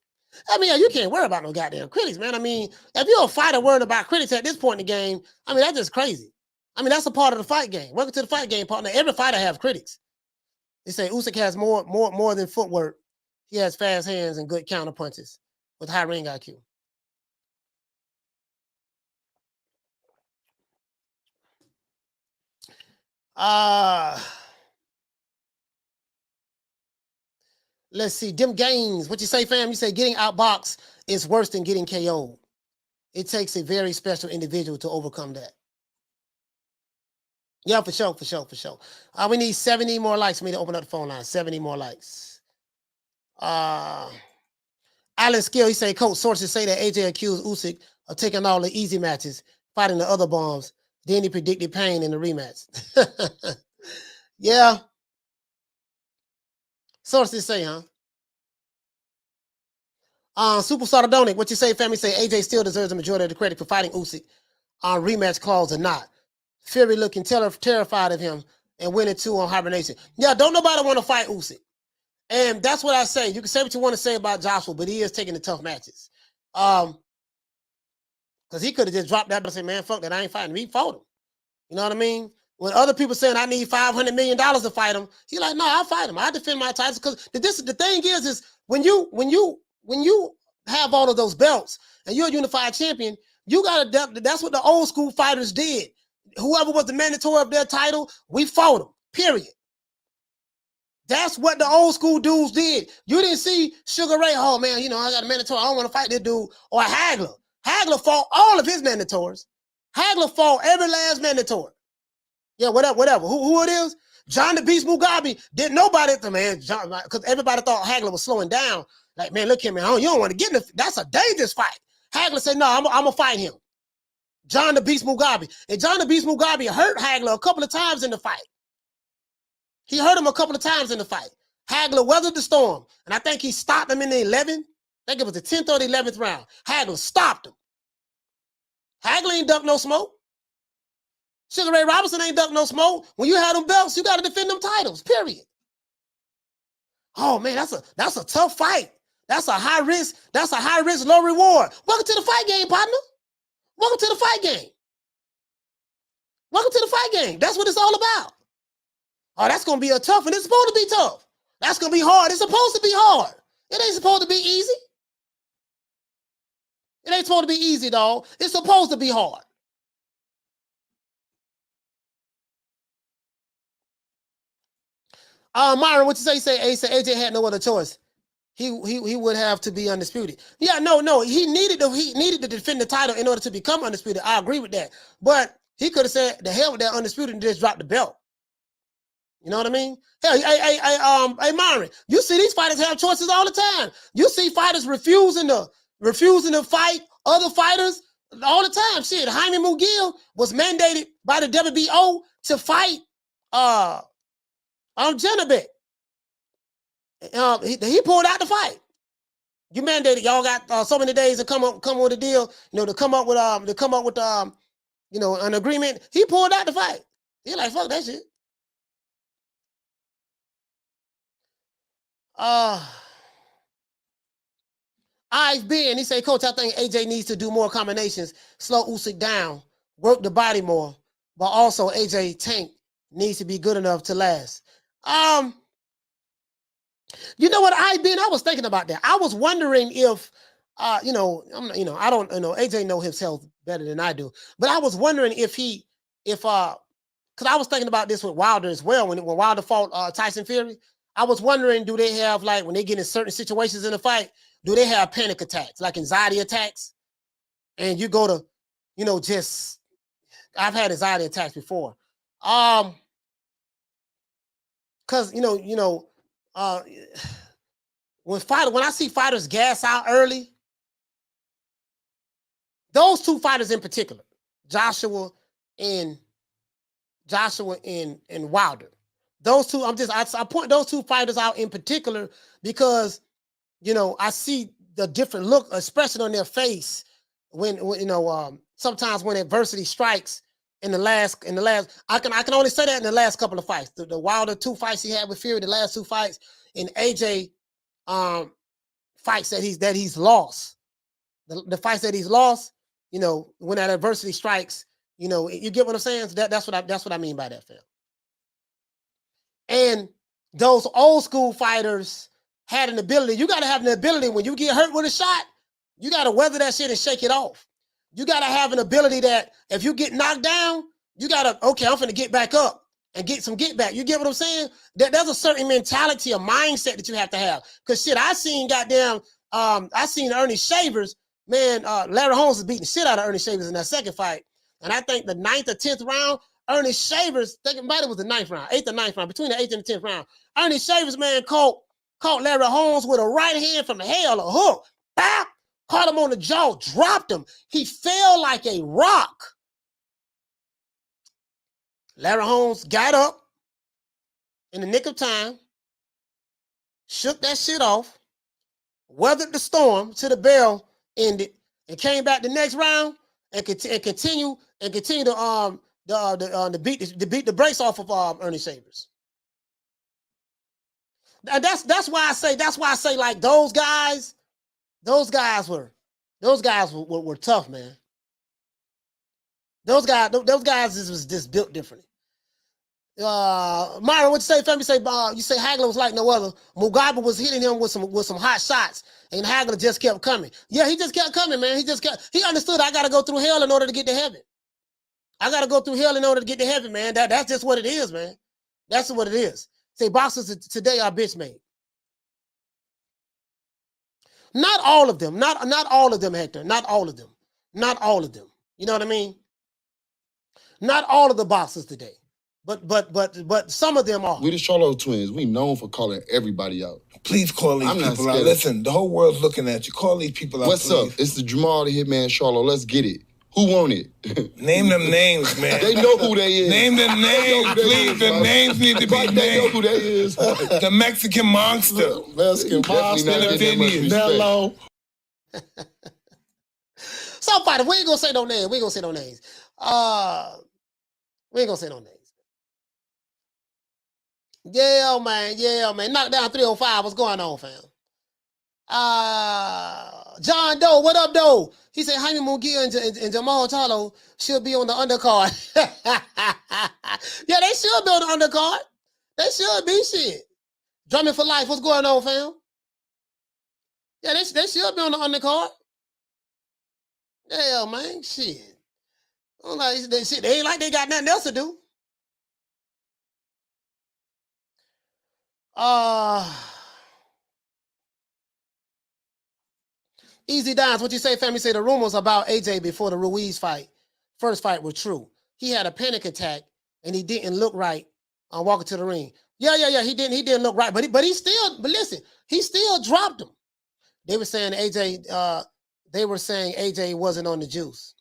I mean, you can't worry about no goddamn critics, man. I mean, if you're a fighter worried about critics at this point in the game, I mean, that's just crazy. I mean, that's a part of the fight game. Welcome to the fight game, partner. Every fighter have critics. They say Usyk has more than footwork. He has fast hands and good counter punches with high ring IQ. Let's see. Them games. What you say, fam? You say getting outboxed is worse than getting KO'd. It takes a very special individual to overcome that. Yeah, for sure. We need 70 more likes for me to open up the phone line. 70 more likes. Alan Skill, he say, Coach, sources say that AJ accused Usyk of taking all the easy matches, fighting the other bombs. Then he predicted pain in the rematch. Yeah. Sources say, huh? Super Sardonic, what you say, family? Say AJ still deserves the majority of the credit for fighting Usyk on rematch clause or not. Fury looking terrified of him and winning 2 on hibernation. Yeah, don't nobody want to fight Usyk. And that's what I say. You can say what you want to say about Joshua, but he is taking the tough matches. Because he could have just dropped that and said, man, fuck that, I ain't fighting him. He fought him. You know what I mean? When other people saying I need $500 million to fight him, he's like, no, I'll fight him. I defend my titles. Because the thing is when you have all of those belts and you're a unified champion, you gotta. That's what the old school fighters did. Whoever was the mandatory of their title, we fought them, period. That's what the old school dudes did. You didn't see Sugar Ray, oh man, you know, I got a mandatory, I don't want to fight this dude. Or Hagler. Hagler fought all of his mandatories. Hagler fought every last mandatory. Yeah, whatever. Who it is? John the Beast Mugabe. Didn't nobody, man, because everybody thought Hagler was slowing down. Like, man, look at me, you don't want to get in that's a dangerous fight. Hagler said, no, I'm going to fight him. John the Beast Mugabe. And John the Beast Mugabe hurt Hagler a couple of times in the fight. He hurt him a couple of times in the fight. Hagler weathered the storm. And I think he stopped him in the 11th. I think it was the 10th or the 11th round. Hagler stopped him. Hagler ain't duck no smoke. Sugar Ray Robinson ain't duck no smoke. When you have them belts, you got to defend them titles, period. Oh, man, that's a tough fight. That's a high risk, low reward. Welcome to the fight game, partner. Welcome to the fight game. Welcome to the fight game. That's what it's all about. Oh, that's going to be a tough one. It's supposed to be tough. That's going to be hard. It's supposed to be hard. It ain't supposed to be easy. It ain't supposed to be easy, dog. It's supposed to be hard. Myron, what you say? He said AJ had no other choice. He would have to be undisputed. Yeah, no. He needed to defend the title in order to become undisputed. I agree with that. But he could have said, the hell with that undisputed and just dropped the belt. You know what I mean? Hell, hey, Myron, you see these fighters have choices all the time. You see fighters refusing to fight other fighters all the time. Shit, Jaime Mugiel was mandated by the WBO to fight Janabek. He pulled out the fight. You mandated, y'all got so many days to come with a deal, to come up with an agreement. He pulled out the fight. He like, fuck that shit. I've been, he said, Coach, I think AJ needs to do more combinations, slow Usyk down, work the body more, but also AJ Tank needs to be good enough to last. You know what, I was thinking about that. I was wondering if, I don't, AJ know his health better than I do, but I was wondering because I was thinking about this with Wilder as well, when Wilder fought Tyson Fury. I was wondering, do they have, like, when they get in certain situations in the fight, do they have panic attacks, like anxiety attacks? And you go to, I've had anxiety attacks before. Because, when I see fighters gas out early, those two fighters in particular, Joshua and Wilder, those two, I point those two fighters out in particular because, I see the different look, expression on their face when sometimes when adversity strikes in the last, I can only say that in the last couple of fights, the Wilder 2 fights he had with Fury, the last 2 fights, and AJ fights that he's lost, the fights that he's lost, when that adversity strikes, you get what I'm saying? So that's what I mean by that, Phil. And those old school fighters had an ability. You got to have an ability when you get hurt with a shot, you got to weather that shit and shake it off. You got to have an ability that if you get knocked down, you got to, okay, I'm finna get back up and get some get back. You get what I'm saying? There's a certain mentality, a mindset that you have to have. Because shit, I seen Ernie Shavers, man, Larry Holmes was beating the shit out of Ernie Shavers in that second fight. And I think the 9th or 10th round, Ernie Shavers, thinking about it was the 9th round, 8th or 9th round, between the 8th and the 10th round. Ernie Shavers, man, caught Larry Holmes with a right hand from hell, a hook. Bam! Caught him on the jaw, dropped him. He fell like a rock. Larry Holmes got up in the nick of time, shook that shit off, weathered the storm till the bell ended, and came back the next round and continue to beat the brakes off of Ernie Shavers. And that's why I say like those guys were tough, man. Those guys was just built differently. Myron, what you say, family? You say Hagler was like no other. Mugabe was hitting him with some hot shots, and Hagler just kept coming. Yeah, he just kept coming, man. He understood I gotta go through hell in order to get to heaven. I gotta go through hell in order to get to heaven, man. That's just what it is, man. That's what it is. Say boxers today are bitch made. Not all of them. Not all of them, Hector. Not all of them. Not all of them. You know what I mean? Not all of the boxers today. But some of them are. We the Charlo twins. We known for calling everybody out. Please call these people out. Listen, the whole world's looking at you. Call these people out, What's please. up? It's the Jamal the Hitman Charlo. Let's get it. Who want it? Name them names, man. They know who they is. Name them names, please. The names need to be named. They know who they is. The Mexican monster. Mexican monster. Nello. Some fighters, we ain't gonna say no names. We ain't gonna say no names. We ain't gonna say no names. Yeah, man. Yeah, man. Knock down 305. What's going on, fam? John Doe, what up, Doe? He said Jaime Munguia and Jamal Charlo should be on the undercard. Yeah, they should be on the undercard. They should be shit. Drumming for life. What's going on, fam? Yeah, they should be on the undercard. Yeah, man. Shit. They ain't like they got nothing else to do. Easy Dines, what you say, family? Say the rumors about AJ before the Ruiz first fight were true. He had a panic attack and he didn't look right on walking to the ring. Yeah. He didn't look right, but listen, he still dropped him. They were saying AJ wasn't on the juice.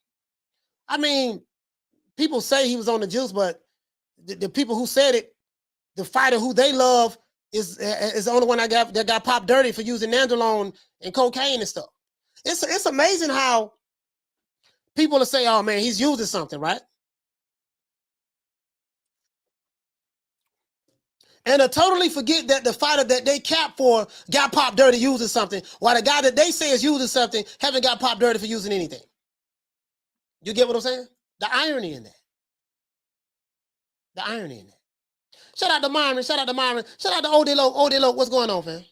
I mean, people say he was on the juice, but the people who said it, the fighter who they love is the only one that got popped dirty for using nandrolone and cocaine and stuff. It's amazing how people will say, "Oh man, he's using something," right? And to totally forget that the fighter that they capped for got popped dirty using something, while the guy that they say is using something haven't got popped dirty for using anything. You get what I'm saying? The irony in that. The irony in that. Shout out to Myron. Shout out to Myron. Shout out to Odilo. Odilo, what's going on, fam?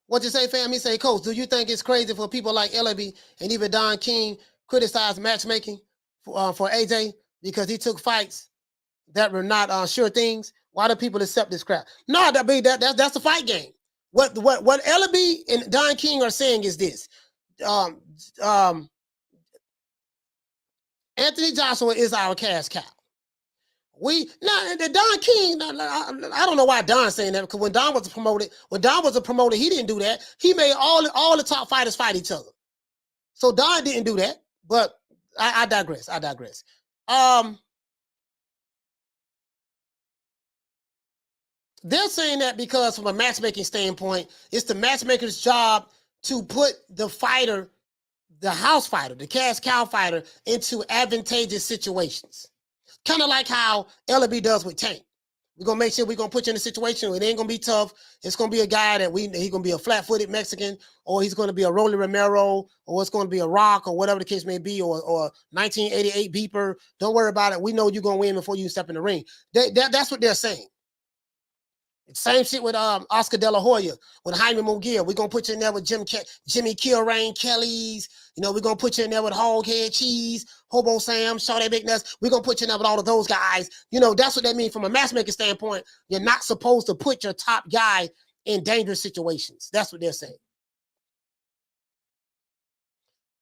What you say, fam? He say, Coach, do you think it's crazy for people like Ellaby and even Don King criticize matchmaking for AJ because he took fights that were not sure things? Why do people accept this crap? No, that's a fight game. What Ellaby and Don King are saying is this. Anthony Joshua is our cash cow. The Don King, I don't know why Don's saying that, because when Don was a promoter, he didn't do that. He made all the top fighters fight each other. So Don didn't do that, but I digress. They're saying that because from a matchmaking standpoint, it's the matchmaker's job to put the fighter, the house fighter, the cash cow fighter, into advantageous situations. Kind of like how Ellaby does with Tank. We're going to make sure we're going to put you in a situation where it ain't going to be tough. It's going to be a guy that he's going to be a flat-footed Mexican, or he's going to be a Rolly Romero, or it's going to be a Rock, or whatever the case may be, or 1988 Beeper. Don't worry about it. We know you're going to win before you step in the ring. That's what they're saying. Same shit with Oscar De La Hoya, with Jaime Munguia. We're going to put you in there with Jimmy Kilrain, Kelly's. We're going to put you in there with Hoghead Cheese, Hobo Sam, Sade Big Nuts. We're going to put you in there with all of those guys. That's what that means from a matchmaking standpoint. You're not supposed to put your top guy in dangerous situations. That's what they're saying.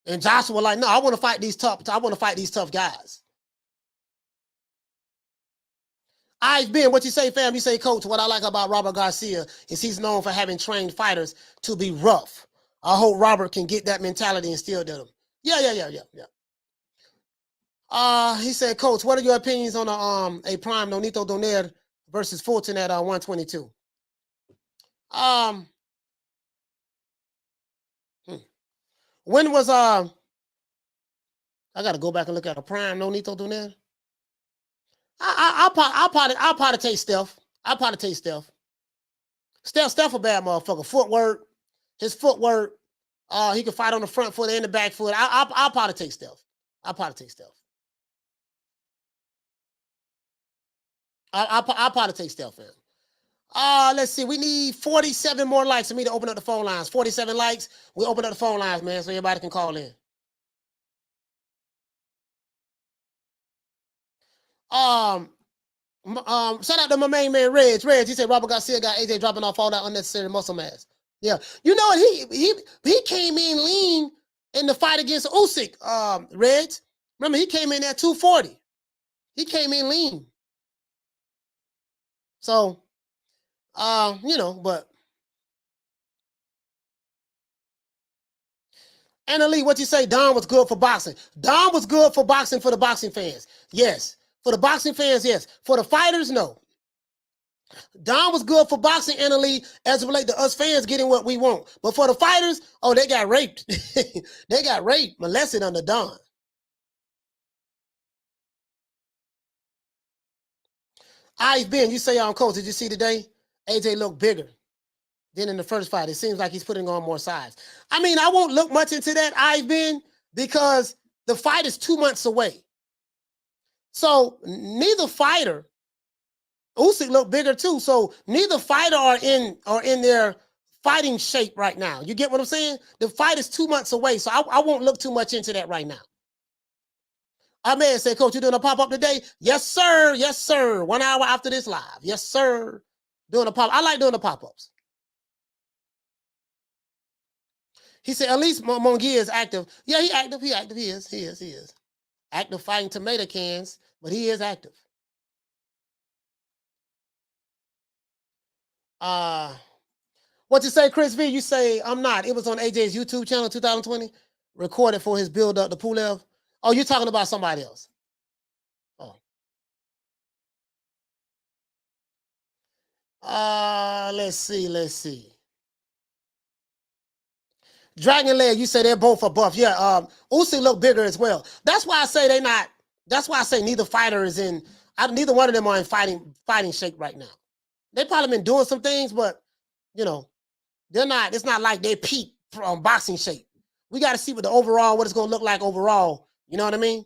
And Joshua like, no, I want to fight these tough guys. I've been, what you say, fam? You say, Coach, what I like about Robert Garcia is he's known for having trained fighters to be rough. I hope Robert can get that mentality instilled in him. Yeah. He said, Coach, what are your opinions on a prime Nonito Donaire versus Fulton at 122? When was I gotta go back and look at a prime Nonito Donaire. I'll probably take Steph. Steph a bad motherfucker. His footwork. He can fight on the front foot and the back foot. I'll probably take Steph. I'll probably take Steph, man. Let's see. We need 47 more likes for me to open up the phone lines. 47 likes. We open up the phone lines, man, so everybody can call in. Shout out to my main man, Reg. He said Robert Garcia got AJ dropping off all that unnecessary muscle mass. Yeah. He came in lean in the fight against Usyk, Reg. Remember, he came in at 240. He came in lean. So, but Anna Lee, what you say? Don was good for boxing. Don was good for boxing for the boxing fans. Yes. For the boxing fans, yes. For the fighters, no. Don was good for boxing in the league as it relates to us fans getting what we want. But for the fighters, oh, they got raped. They got raped, molested under Don. I've been, you say coach, did you see today? AJ looked bigger than in the first fight. It seems like he's putting on more size. I mean, I won't look much into that, I've been, because the fight is 2 months away. So neither fighter, Usyk looked bigger too. So neither fighter are in their fighting shape right now. You get what I'm saying? The fight is 2 months away. So I won't look too much into that right now. I may say, Coach, you doing a pop-up today? Yes, sir. Yes, sir. 1 hour after this live. Yes, sir. Doing a pop. I like doing the pop-ups. He said, at least Mongia is active. Yeah, he active. He active. He is. Active fighting tomato cans, but he is active. What you say, Chris V? You say, I'm not. It was on AJ's YouTube channel 2020, recorded for his build-up to Pulev. Oh, you're talking about somebody else. Oh. Let's see. Dragon Leg, you say they're both are buff. Yeah, Usyk look bigger as well. That's why I say they're not. That's why I say neither fighter is in. Neither one of them are in fighting shape right now. They probably been doing some things, but they're not. It's not like they peak from boxing shape. We got to see what it's going to look like overall. You know what I mean?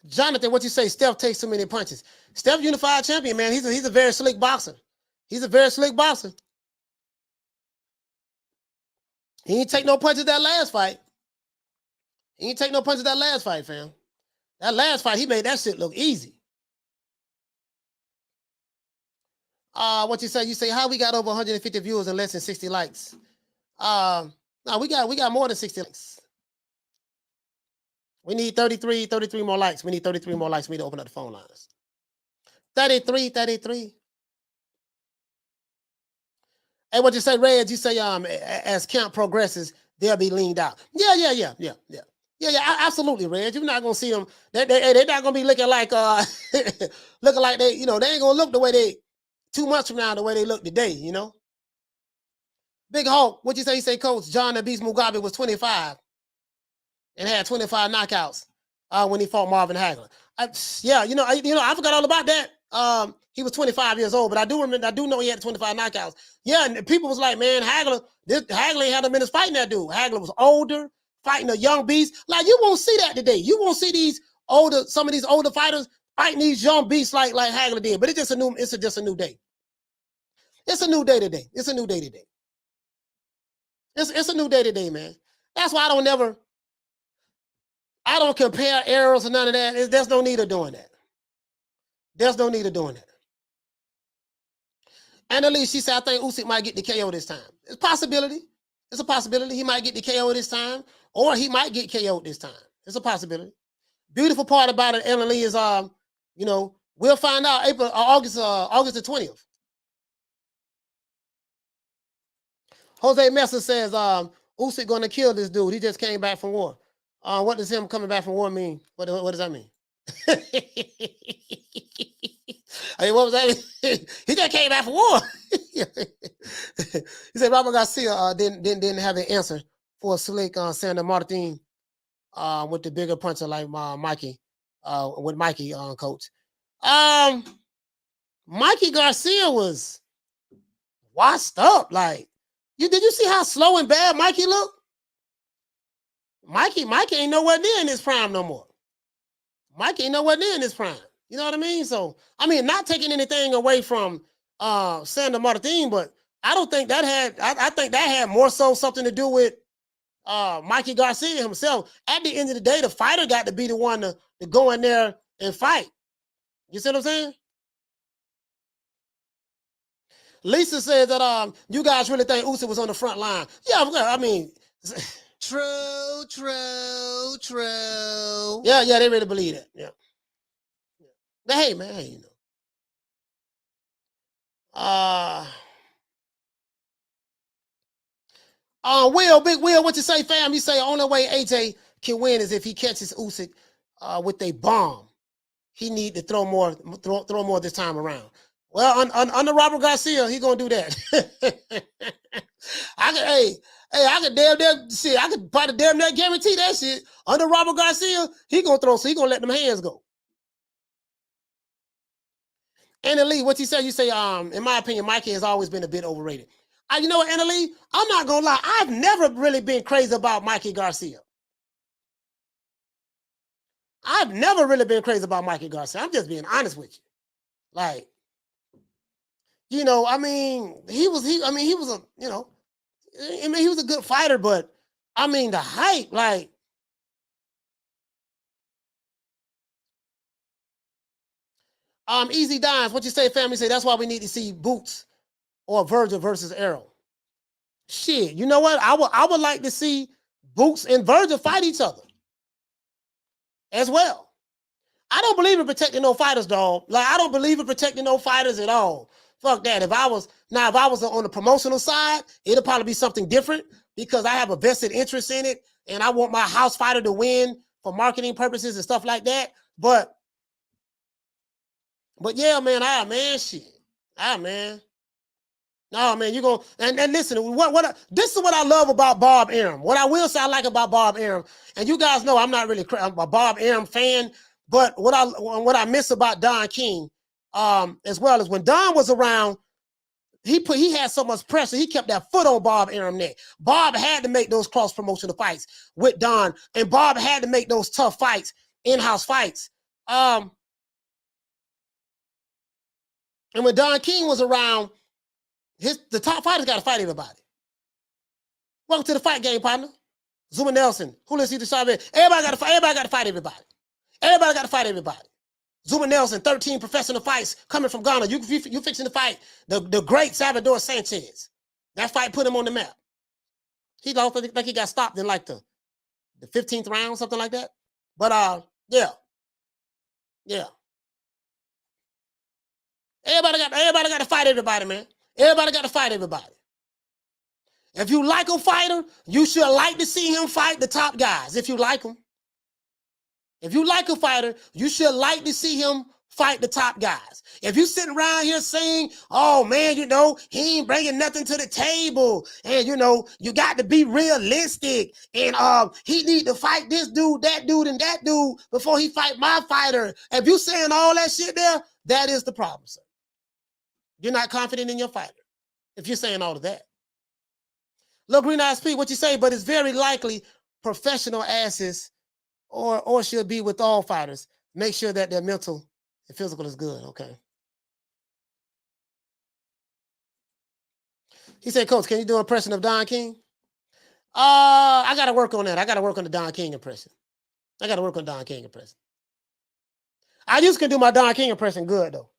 Jonathan, what you say? Steph takes too many punches. Steph unified champion, man. He's a very slick boxer. He's a very slick boxer. He didn't take no punches that last fight. Fam. That last fight, he made that shit look easy. What you say? You say, how we got over 150 viewers and less than 60 likes? No, we got more than 60 likes. We need 33 more likes. We need 33 more likes for me to open up the phone lines. 33. Hey, what you say, Reg? You say, as camp progresses, they'll be leaned out. Yeah, absolutely, Reg. You're not gonna see them. They're not gonna be looking like they ain't gonna look the way they 2 months from now, the way they look today, Big Hulk, what you say? You say, Coach, John the Beast Mugabe was 25 and had 25 knockouts when he fought Marvin Hagler. I forgot all about that. He was 25 years old, but I do know he had 25 knockouts. Yeah, and people was like, man, Hagler ain't had a minute fighting that dude. Hagler was older, fighting a young beast. Like, you won't see that today. You won't see some of these older fighters fighting these young beasts like Hagler did. But it's just a new day. It's a new day today. It's a new day today, man. That's why I don't compare arrows or none of that. There's no need of doing that. And at least she said, I think Usyk might get the KO this time. It's a possibility. He might get the KO this time, or he might get KO'd this time. It's a possibility. Beautiful part about it, Ellen Lee, is we'll find out August the 20th. Jose Messer says, Usyk gonna kill this dude. He just came back from war. What does him coming back from war mean? What does that mean? I mean, what was that? He just came back from war. He said Robert Garcia didn't have an answer for a slick Sandor Martin with the bigger puncher like Mikey, with Mikey coach. Mikey Garcia was washed up. Like, did you see how slow and bad Mikey looked? Mikey ain't nowhere near in his prime no more. Mikey ain't nowhere near in his prime. You know what I mean? So, I mean, not taking anything away from Sandor Martin, but I don't think that I think that had more so something to do with Mikey Garcia himself. At the end of the day, the fighter got to be the one to go in there and fight. You see what I'm saying? Lisa says that you guys really think Usyk was on the front line. Yeah, I mean, True. Yeah, they really believe that. Yeah. But hey, man, Big Will, what you say, fam? You say only way AJ can win is if he catches Usyk with a bomb. He need to throw more this time around. Well, under Robert Garcia, he gonna do that. I could probably damn near guarantee that shit. Under Robert Garcia, he gonna throw, so he gonna let them hands go. Anna Lee, what you say? You say, in my opinion, Mikey has always been a bit overrated. You know what, Anna Lee? I'm not gonna lie. I've never really been crazy about Mikey Garcia. I've never really been crazy about Mikey Garcia. I'm just being honest with you. Like, you know, I mean, he was a, you know, I mean, he was a good fighter, but I mean, the hype, like, Easy Dimes, what you say, family? Say that's why we need to see Boots or Virgil versus Errol. Shit, you know what? I would like to see Boots and Virgil fight each other as well. I don't believe in protecting no fighters, dog. Like, I don't believe in protecting no fighters at all. Fuck that. If I was on the promotional side, it'll probably be something different because I have a vested interest in it and I want my house fighter to win for marketing purposes and stuff like that. But yeah, man, shit. Man. No, man, you go and listen. This is what I love about Bob Arum. What I will say I like about Bob Arum, and you guys know I'm not really I'm a Bob Arum fan, but what I miss about Don King, as well as when Don was around, he had so much pressure. He kept that foot on Bob Arum neck. Bob had to make those cross promotional fights with Don, and Bob had to make those tough fights, in-house fights. And when Don King was around, the top fighters got to fight everybody. Welcome to the fight game, partner. Zuma Nelson, Julio Cesar Chavez. Everybody got to fight. Everybody got to fight everybody. Everybody got to fight everybody. Zuma Nelson, 13 professional fights coming from Ghana. You fixing to fight the great Salvador Sanchez. That fight put him on the map. He lost, like he got stopped in like the 15th round, something like that. But yeah. Everybody got to fight everybody, man. Everybody got to fight everybody. If you like a fighter, you should like to see him fight the top guys. If you like him. If you like a fighter, you should like to see him fight the top guys. If you sitting around here saying, oh man, you know, he ain't bringing nothing to the table. And you know, you got to be realistic. And he need to fight this dude, and that dude before he fight my fighter. If you saying all that shit there, that is the problem, sir. You're not confident in your fighter if you're saying all of that. Look, Green Eyes P, what you say, but it's very likely professional asses or should be with all fighters. Make sure that their mental and physical is good. Okay. He said, Coach, can you do an impression of Don King? I got to work on that. I got to work on the Don King impression. I just can do my Don King impression good though.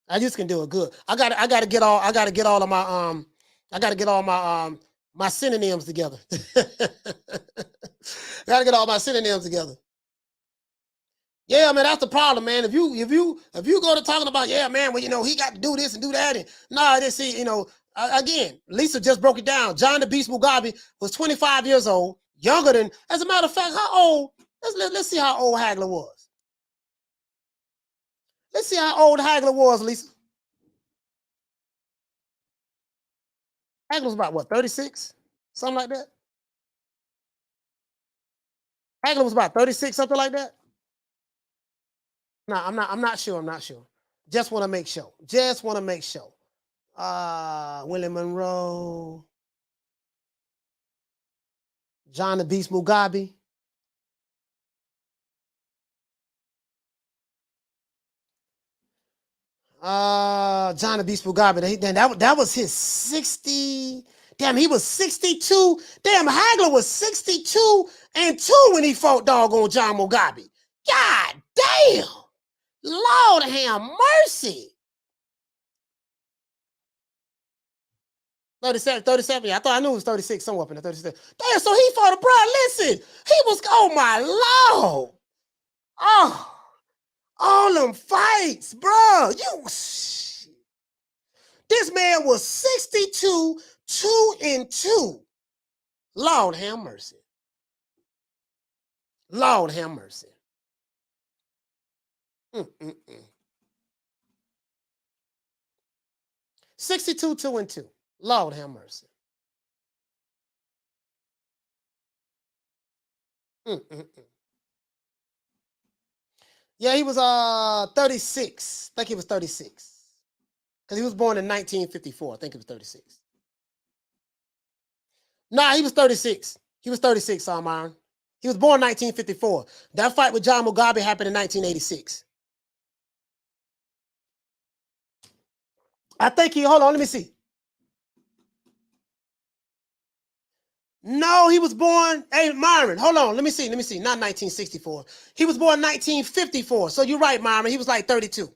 I just can do it good. I got to get all of my synonyms together. Gotta get all my synonyms together. Yeah, man, that's the problem, man. If you go to talking about, yeah, man, well, you know, he got to do this and do that, and no, this, see, you know, again, Lisa just broke it down. John the Beast Mugabe was 25 years old, younger than, as a matter of fact, how old? Let's see how old Hagler was. Let's see how old Hagler was, Lisa. Hagler was about what, 36? Something like that. Hagler was about 36, something like that. No, I'm not sure. Just want to make sure. William Monroe, John the Beast Mugabe. John the Beast Mugabe. That was his 60. Damn, he was 62. Damn, Hagler was 62 and 2 when he fought doggone John Mugabe. God damn. Lord have mercy. 37. Yeah, I thought I knew it was 36, somewhere up in the 37. Damn, so he fought a bro. Listen, he was, oh my Lord. Oh, all them fights, bro. This man was 62, 2 and 2. Lord have mercy. Mm-mm-mm. 62, 2-2. Lord have mercy. Mm-mm-mm. Yeah, he was 36. I think he was 36. Because he was born in 1954. I think he was 36. Nah, he was 36. He was 36, Iron. He was born 1954. That fight with John Mugabe happened in 1986. I think hold on, let me see. No, he was born, hey, Myron, hold on, let me see, not 1964. He was born 1954, so you're right, Myron, he was like 32.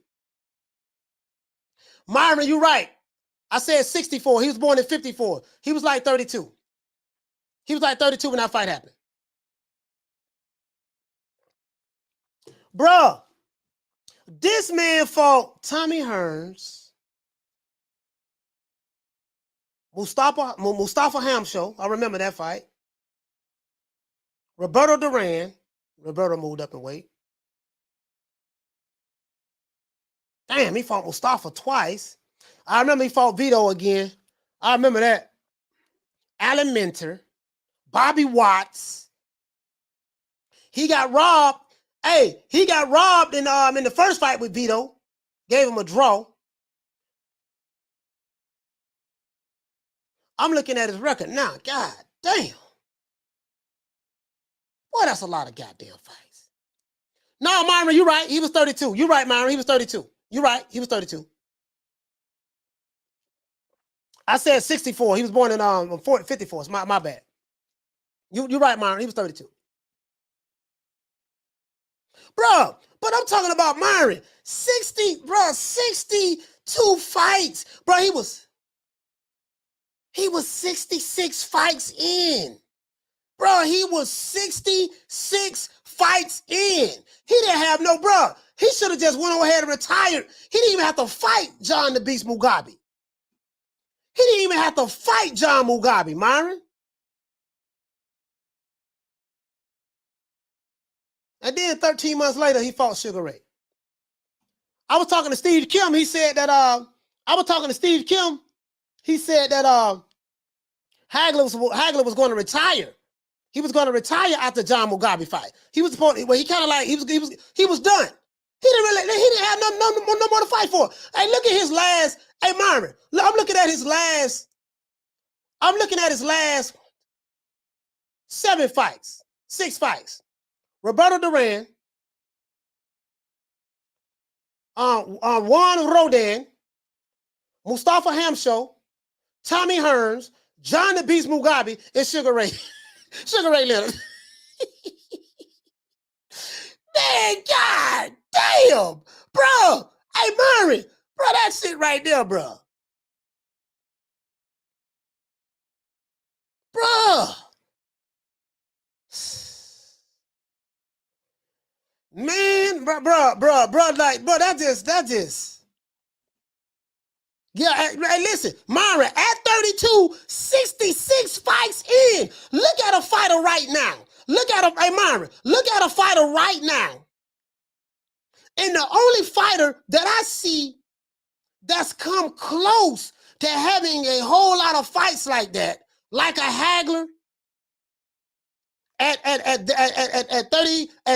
Myron, you're right. I said 64, he was born in 54. He was like 32. He was like 32 when that fight happened. Bruh, this man fought Tommy Hearns, Mustafa Hamsho. I remember that fight. Roberto Duran. Roberto moved up in weight. Damn, he fought Mustafa twice. I remember he fought Vito again. I remember that. Alan Minter. Bobby Watts. He got robbed. Hey, he got robbed in the first fight with Vito. Gave him a draw. I'm looking at his record now. God damn. Boy, that's a lot of goddamn fights. No, Myron, you're right. He was 32. You're right, Myron. He was 32. You're right. He was 32. I said 64. He was born in 54. It's my bad. You're right, Myron. He was 32. Bro, but I'm talking about Myron. 62 fights. Bro, he was 66 fights in. Bro, he was 66 fights in. He didn't have no, bro. He should have just went on ahead and retired. He didn't even have to fight John the Beast Mugabe. He didn't even have to fight John Mugabe, Myron. And then 13 months later, he fought Sugar Ray. I was talking to Steve Kim. He said that Hagler was going to retire. He was going to retire after John Mugabe fight. He was supposed. Well, he kind of like he was done. He didn't have no more to fight for. Hey, look at his last. Hey, Myron, I'm looking at his last 6 fights. Roberto Duran, Juan Rodan, Mustafa Hamsho, Tommy Hearns, John the Beast Mugabe, and Sugar Ray. Sugar Ray Leonard. Man, God damn, bro. Hey, Myron, bro, that's it right there, bro. Bro. Man, bro, like, bro, that just. Yeah, hey, listen, Myron, at 32, 66 fights in. Look at a fighter right now. Hey, Myron, look at a fighter right now. And the only fighter that I see that's come close to having a whole lot of fights like that, like a Hagler, at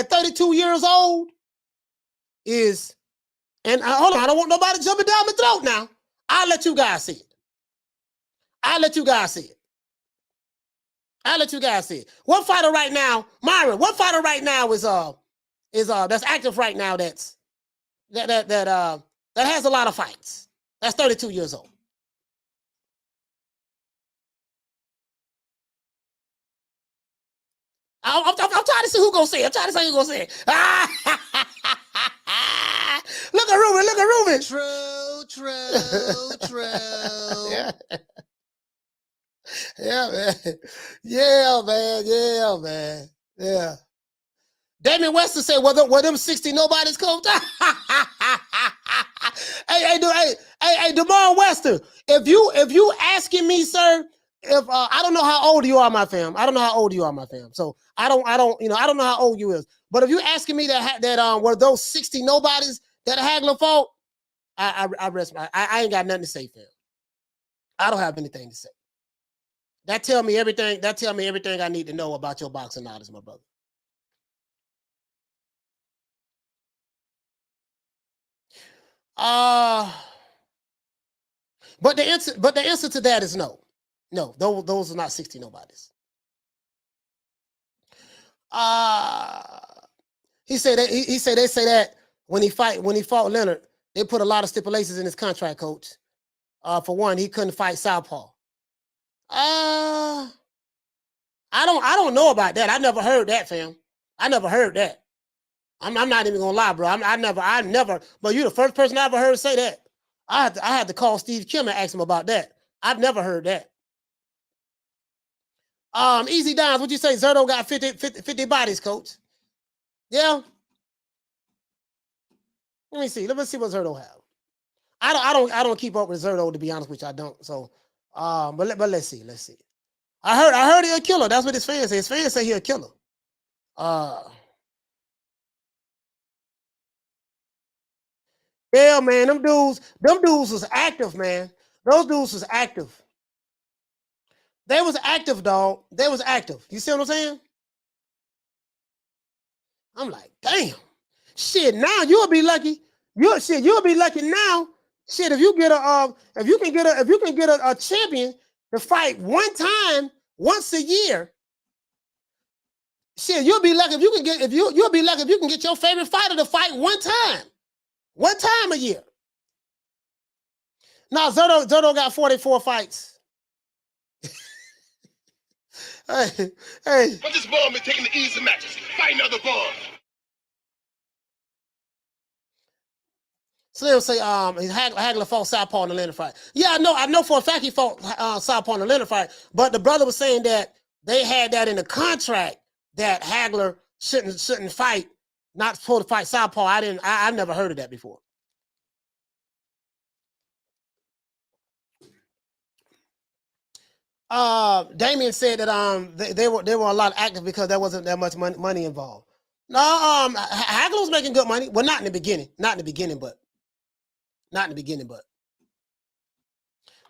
32 years old, is, and hold on, I don't want nobody jumping down my throat now. I'll let you guys see it. What fighter right now, Myron? What fighter right now is that's active right now that has a lot of fights? That's 32 years old. I'm trying to see who gonna say it. Look at Ruben. True. Yeah, man. Yeah. Damien Webster said, well, them 60 nobody's coach. Hey, DeMar Webster, if you asking me, sir, if I don't know how old you are, my fam. I don't know how old you are, my fam. So I don't know how old you is. But if you asking me that were those 60 nobodies that Hagler fought, I rest my I ain't got nothing to say, fam. I don't have anything to say. That tell me everything. That tell me everything I need to know about your boxing knowledge, my brother. But the answer to that is no. No, those are not 60 nobodies. He said that he said they say that when he fought Leonard, they put a lot of stipulations in his contract, coach. For one, he couldn't fight southpaw. I don't know about that. I never heard that, fam. I never heard that. I'm not even gonna lie, bro. I never. But you're the first person I ever heard say that. I had to call Steve Kim and ask him about that. I've never heard that. Easy Downs, what'd you say? Zerto got 50 bodies, coach. Yeah. Let me see what Zerto have. I don't keep up with Zerto, to be honest with you. I don't. So, but let's see. I heard he a killer. That's what his fans say. His fans say he a killer. Yeah, man, them dudes was active, man. Those dudes was active. They was active, dog. They was active. You see what I'm saying? I'm like, damn. Shit, now you'll be lucky. You'll be lucky now. Shit, if you can get a champion to fight one time once a year. Shit, you'll be lucky if you can get your favorite fighter to fight one time a year. Now Zerto got 44 fights. hey. But this bum is taking the easy matches, fighting other bums. Slim say Hagler fought southpaw in the Leonard fight. Yeah, I know for a fact he fought southpaw in the Leonard fight, but the brother was saying that they had that in the contract that Hagler shouldn't fight, not supposed to fight southpaw. I never heard of that before. Damien said that they were a lot active because there wasn't that much money involved. No, Hagler was making good money. Well, not in the beginning, but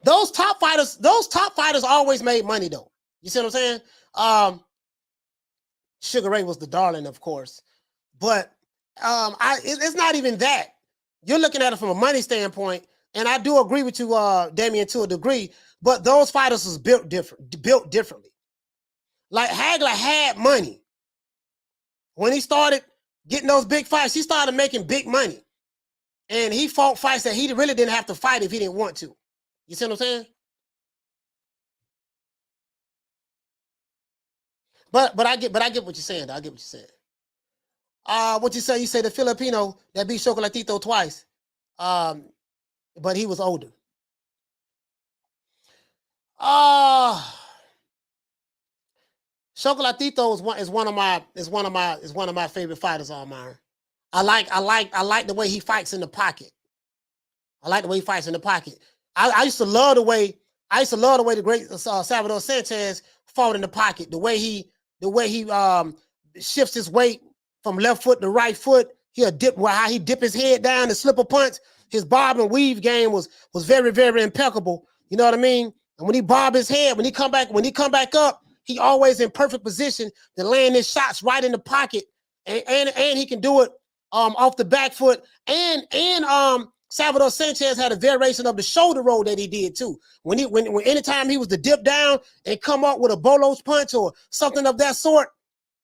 those top fighters always made money though. You see what I'm saying? Sugar Ray was the darling, of course, but it's not even that. You're looking at it from a money standpoint, and I do agree with you, Damien, to a degree. But those fighters was built differently. Like Hagler had money when he started getting those big fights. He started making big money, and he fought fights that he really didn't have to fight if he didn't want to. You see what I'm saying? But I get what you're saying. I get what you're saying. What you say? You say the Filipino that beat Chocolatito twice, but he was older. Chocolatito is one of my favorite fighters on mine. I like the way he fights in the pocket. I used to love the way the great Salvador Sanchez fought in the pocket. The way he shifts his weight from left foot to right foot. He'll dip how he dip his head down and slip a punch. His bob and weave game was very, very impeccable. You know what I mean? And when he bob his head, when he come back up, he always in perfect position to land his shots right in the pocket. And he can do it off the back foot. And Salvador Sanchez had a variation of the shoulder roll that he did too. When anytime he was to dip down and come up with a bolos punch or something of that sort,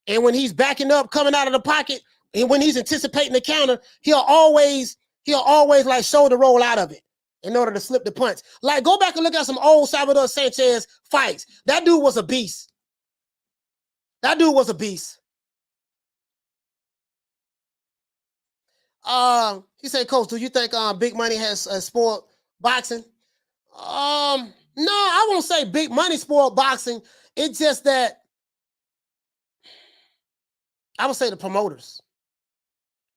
and when he's backing up, coming out of the pocket, and when he's anticipating the counter, he'll always like shoulder roll out of it in order to slip the punch. Like, go back and look at some old Salvador Sanchez fights. That dude was a beast. He said, Coach, do you think big money has spoiled boxing? No, I won't say big money spoiled boxing. It's just that I would say the promoters.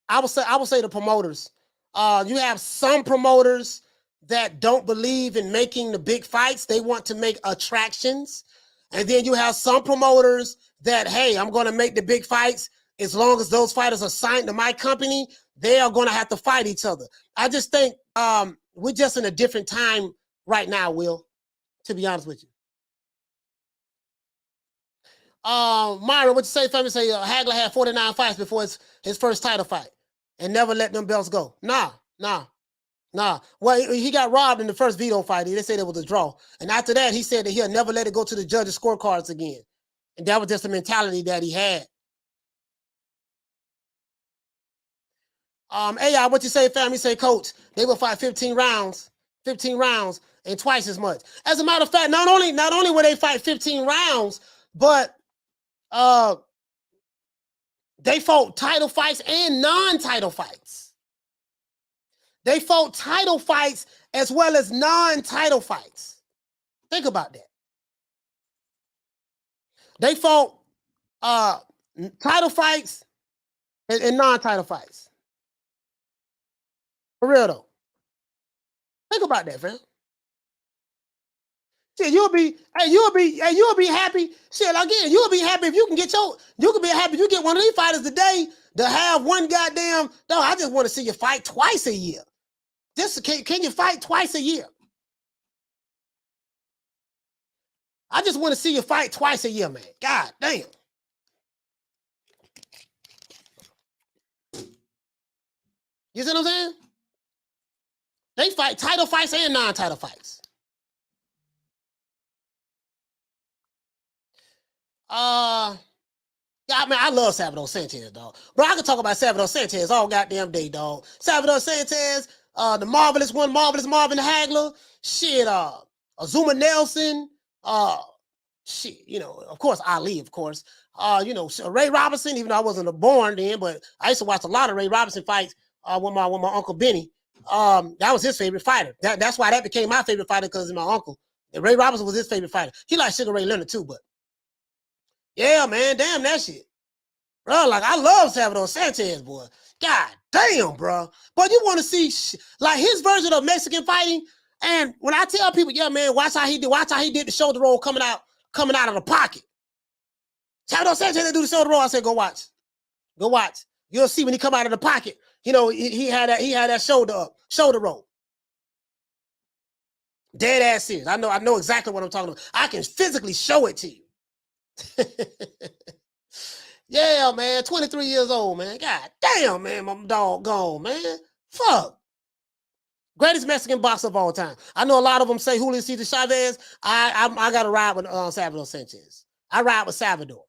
I would say the promoters. You have some promoters that don't believe in making the big fights. They want to make attractions. And then you have some promoters that, hey, I'm going to make the big fights. As long as those fighters are signed to my company, they are going to have to fight each other. I just think we're just in a different time right now, Will, to be honest with you. Myra, what you say, family? Say Hagler had 49 fights before his first title fight and never let them belts go. Nah. Well, he got robbed in the first veto fight. They said it was a draw. And after that, he said that he'll never let it go to the judges' scorecards again. And that was just the mentality that he had. AI, what you say, family? Say, coach, they will fight 15 rounds and twice as much. As a matter of fact, not only will they fight 15 rounds, but they fought title fights and non-title fights. They fought title fights as well as non-title fights. Think about that. They fought title fights and non-title fights. For real though. Think about that, fam. Shit, you'll be happy. Shit, again, you'll be happy if you can get be happy if you get one of these fighters today to have one goddamn. No, I just want to see you fight twice a year. Can you fight twice a year? I just want to see you fight twice a year, man. God damn. You see what I'm saying? They fight title fights and non-title fights. Yeah, man, I love Salvador Sanchez, dog. Bro, I can talk about Salvador Sanchez all goddamn day, dog. Salvador Sanchez, the marvelous Marvin Hagler, shit, Azuma Nelson, shit, you know, of course, Ali, of course. You know, Ray Robinson, even though I wasn't born then, but I used to watch a lot of Ray Robinson fights with my Uncle Benny. That was his favorite fighter. That's why that became my favorite fighter, because of my uncle. And Ray Robinson was his favorite fighter. He liked Sugar Ray Leonard too, but yeah, man, damn that shit. Bro, like, I love Salvador Sanchez, boy. God damn, bro. But you want to see, like, his version of Mexican fighting. And when I tell people, yeah, man, watch how he did the shoulder roll coming out of the pocket. Salvador Sanchez didn't do the shoulder roll. I said, go watch. You'll see when he come out of the pocket. You know, he had that shoulder roll. Dead ass serious. I know exactly what I'm talking about. I can physically show it to you. Yeah, man, 23 years old, man. God damn, man, my dog gone, man. Fuck. Greatest Mexican boxer of all time. I know a lot of them say Julio Cesar Chavez. I got to ride with Salvador Sanchez. I ride with Salvador.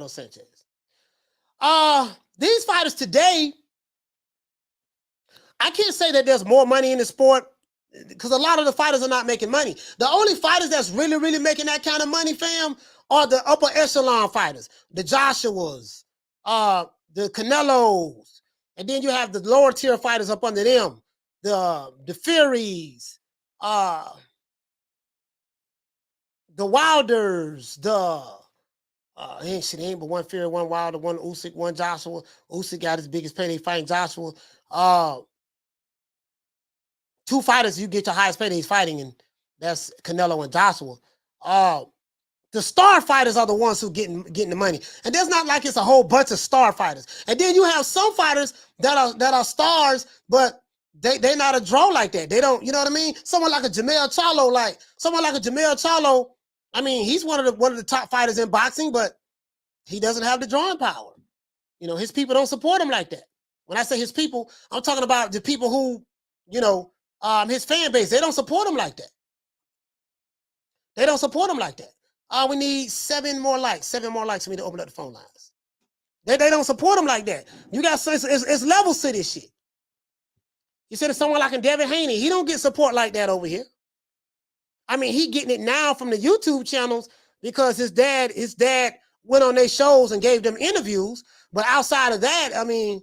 Sanchez. These fighters today, I can't say that there's more money in the sport, because a lot of the fighters are not making money. The only fighters that's really, really making that kind of money, fam, are the upper echelon fighters. The Joshuas, the Canelos, and then you have the lower tier fighters up under them. The Furies, the Wilders, ain't but one Fury, one Wilder, one Usyk, one Joshua. Usyk got his biggest payday fighting Joshua. Two fighters you get your highest paydays fighting, and that's Canelo and Joshua. The star fighters are the ones who getting the money, and there's not like it's a whole bunch of star fighters. And then you have some fighters that are stars, but they're not a draw like that. They don't, you know what I mean? Someone like a Jamel Charlo, I mean, he's one of the top fighters in boxing, but he doesn't have the drawing power. You know, his people don't support him like that. When I say his people, I'm talking about the people who, you know, his fan base. They don't support him like that. We need 7 more likes for me to open up the phone lines. They don't support him like that. You got, it's levels to this shit. You said it's someone like a Devin Haney. He don't get support like that over here. I mean, he getting it now from the YouTube channels because his dad went on their shows and gave them interviews. But outside of that, I mean,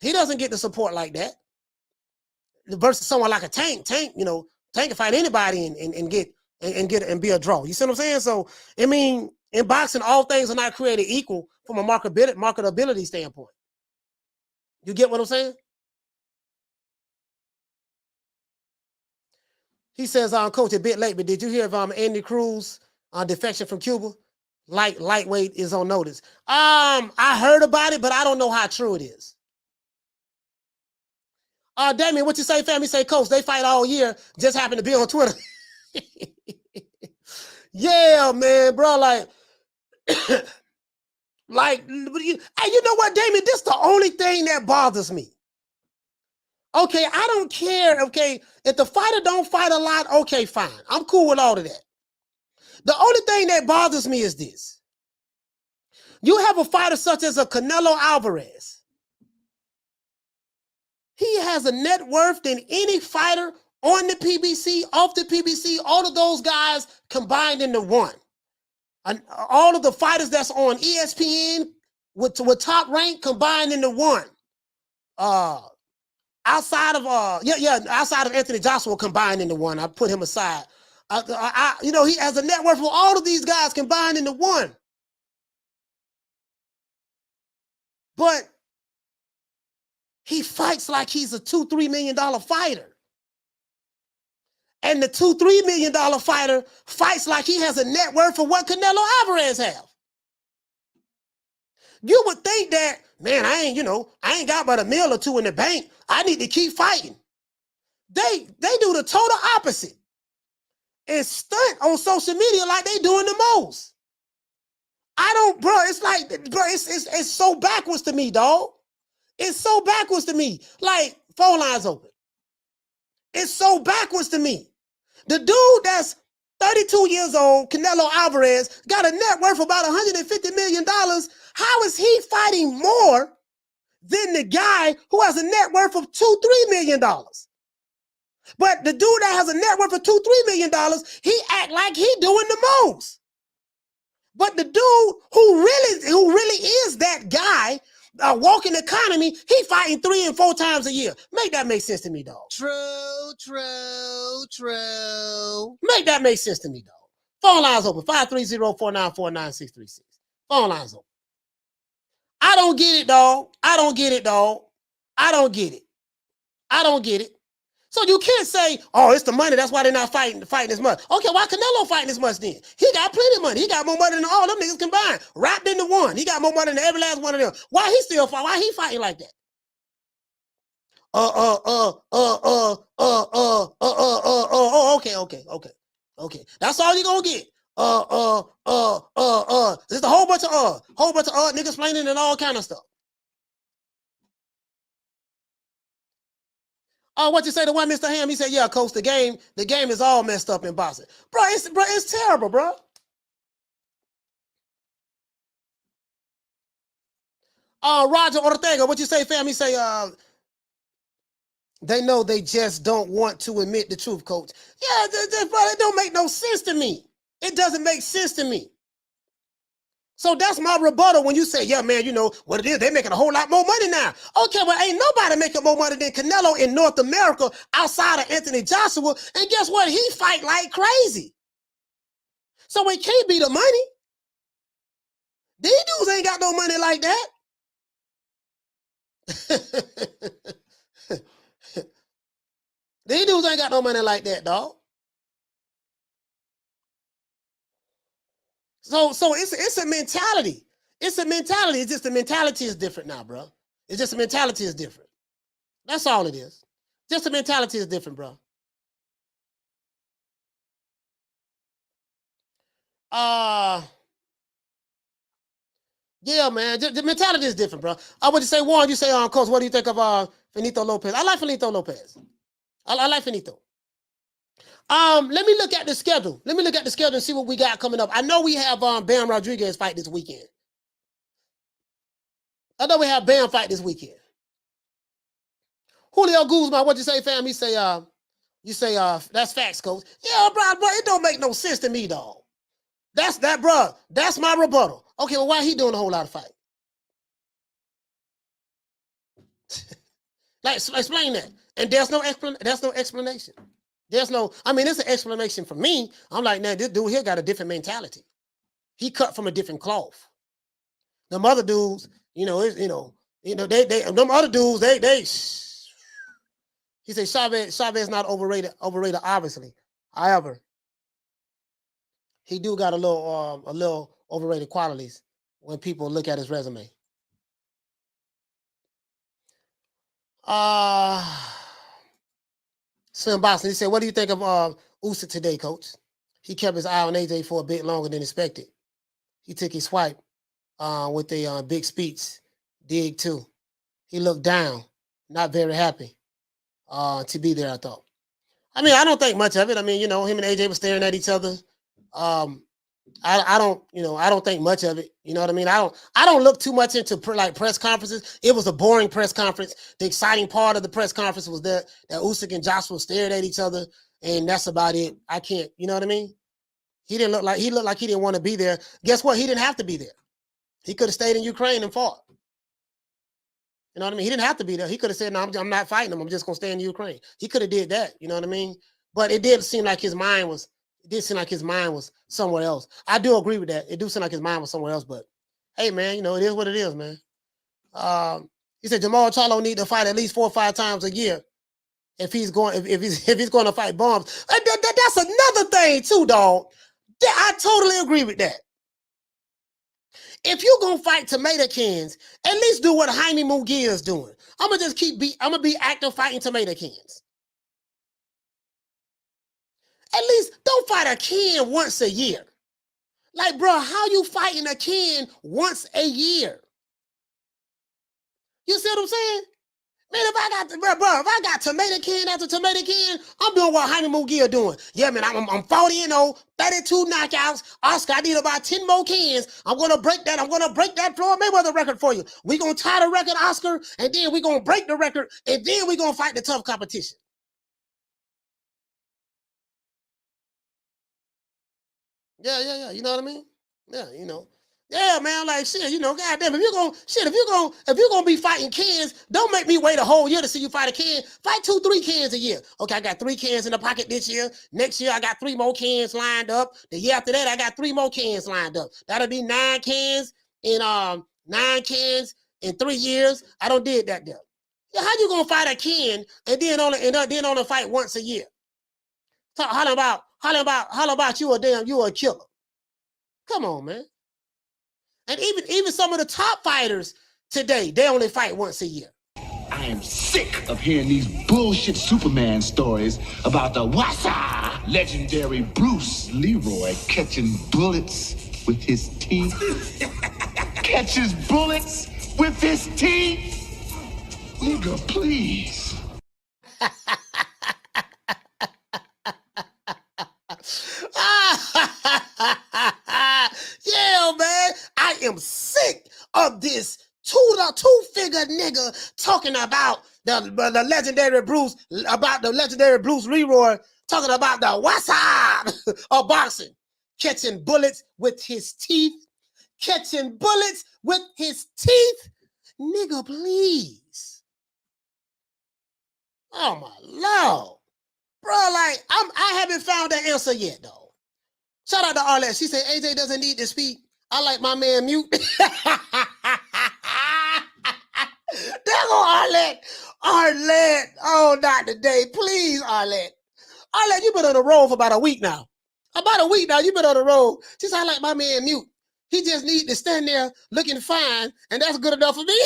he doesn't get the support like that. Versus someone like a Tank, you know, Tank can fight anybody and be a draw. You see what I'm saying? So, I mean, in boxing, all things are not created equal from a marketability standpoint. You get what I'm saying? He says, Coach, a bit late, but did you hear of Andy Cruz defection from Cuba? Lightweight is on notice. I heard about it, but I don't know how true it is. Damien, what you say, fam? He say, Coach, they fight all year. Just happened to be on Twitter. Yeah, man, bro. Like, hey, you know what, Damien? This is the only thing that bothers me. Okay, I don't care. Okay, if the fighter don't fight a lot, okay, fine. I'm cool with all of that. The only thing that bothers me is this. You have a fighter such as a Canelo Alvarez. He has a net worth than any fighter on the PBC, off the PBC, all of those guys combined into one. And all of the fighters that's on ESPN with top rank combined into one. Outside of outside of Anthony Joshua combined into one. I put him aside. He has a net worth of all of these guys combined into one. But he fights like he's a $2-3 million fighter. And the $2-3 million fighter fights like he has a net worth of what Canelo Alvarez have. You would think that, man, I ain't got but $1 million or $2 million in the bank. I need to keep fighting. They do the total opposite and stunt on social media like they doing the most. It's so backwards to me, dog. It's so backwards to me. Like, phone lines open. It's so backwards to me. The dude that's 32 years old, Canelo Alvarez, got a net worth of about $150 million. How is he fighting more than the guy who has a net worth of $2-3 million? But the dude that has a net worth of $2-3 million, he act like he doing the most. But the dude who really is that guy, walking economy, he fighting 3 and 4 times a year. Make that make sense to me, dog. True. Make that make sense to me, dog. Phone lines open, 530-494-9636. Phone lines open. I don't get it, dog. I don't get it. So you can't say, oh, it's the money. That's why they're not fighting this much. Okay, why Canelo fighting this much then? He got plenty of money. He got more money than all them niggas combined, wrapped into one. He got more money than every last one of them. Why he still fight? Why he fighting like that? Okay. That's all you gonna get. There's a whole bunch of niggas explaining and all kind of stuff. What you say to one Mr. Ham? He said, yeah, Coach, the game is all messed up in boxing. Bro, it's terrible, bro. Roger Ortega, what you say, fam? He say, they know they just don't want to admit the truth, Coach. Yeah, bro, it don't make no sense to me. It doesn't make sense to me. So that's my rebuttal when you say, yeah, man, you know what it is. They're making a whole lot more money now. Okay, well, ain't nobody making more money than Canelo in North America outside of Anthony Joshua. And guess what? He fight like crazy. So it can't be the money. These dudes ain't got no money like that. These dudes ain't got no money like that, dog. So it's a mentality. It's a mentality. It's just the mentality is different now, bro. It's just the mentality is different. That's all it is. Just the mentality is different, bro. Yeah, man. The mentality is different, bro. I would say, Warren, you say, Coach, what do you think of Finito Lopez? I like Finito Lopez. I like Finito. Let me look at the schedule. Let me look at the schedule and see what we got coming up. I know we have Bam Rodriguez fight this weekend. Julio Guzman, what you say, fam? You say that's facts, Coach. Yeah, bro, it don't make no sense to me, dog. That's my rebuttal. Okay, well, why he doing a whole lot of fight? Like, explain that. And there's no explanation. It's an explanation for me. I'm like, man, this dude here got a different mentality. He cut from a different cloth. Them other dudes, them other dudes, he said Chavez not overrated, obviously. However, he do got a little overrated qualities when people look at his resume. Slim Boston, he said, what do you think of Usyk today, coach? He kept his eye on AJ for a bit longer than expected. He took his swipe with a big speech, dig too. He looked down, not very happy to be there, I thought. I mean, I don't think much of it. I mean, him and AJ were staring at each other. I don't think much of it. You know what I mean? I don't look too much into press conferences. It was a boring press conference. The exciting part of the press conference was that Usyk and Joshua stared at each other, and that's about it. I can't, you know what I mean? He looked like he didn't want to be there. Guess what? He didn't have to be there. He could have stayed in Ukraine and fought. You know what I mean? He didn't have to be there. He could have said, no, I'm not fighting him. I'm just going to stay in Ukraine. He could have did that. You know what I mean? But it did seem like his mind was somewhere else. I do agree with that. It do seem like his mind was somewhere else, but hey, man, it is what it is, man. He said Jamal Charlo need to fight at least 4 or 5 times a year if he's going to fight bombs. That's another thing too, dog. I totally agree with that. If you're gonna fight tomato cans, at least do what Jaime Munguia is doing. I'm gonna be active fighting tomato cans. At least don't fight a can once a year. Like, bro, how you fighting a can once a year? You see what I'm saying? Man, if I got tomato can after tomato can, I'm doing what Jaime Munguia doing. Yeah, man, I'm 40-0, 32 knockouts. Oscar, I need about 10 more cans. I'm gonna break that Floyd Mayweather record for you. We're gonna tie the record, Oscar, and then we're gonna break the record, and then we're gonna fight the tough competition. Yeah. You know what I mean? Yeah, Yeah, man, like shit, goddamn, if you're gonna be fighting cans, don't make me wait a whole year to see you fight a can. Fight 2-3 cans a year. Okay, I got 3 cans in the pocket this year. Next year, I got 3 more cans lined up. The year after that, I got 3 more cans lined up. That'll be 9 cans in 3 years. I don't did that there. Yeah, how you gonna fight a can and then only fight once a year? So how about you a killer? Come on, man. And even some of the top fighters today, they only fight once a year. I am sick of hearing these bullshit Superman stories about the Wassa legendary Bruce Leroy catching bullets with his teeth. Catches bullets with his teeth? Nigga, please. Yeah, man. I am sick of this two-figure nigga talking about the legendary Bruce Leroy, talking about the what's of boxing, catching bullets with his teeth, nigga, please. Oh my Lord, bro, like I haven't found that answer yet, though. Shout out to Arlette. She said AJ doesn't need to speak. I like my man mute. There go Arlette. Arlette. Oh, not today. Please, Arlette. Arlette, you've been on the road for about a week now. You've been on the road. She said, I like my man mute. He just need to stand there looking fine, and that's good enough for me.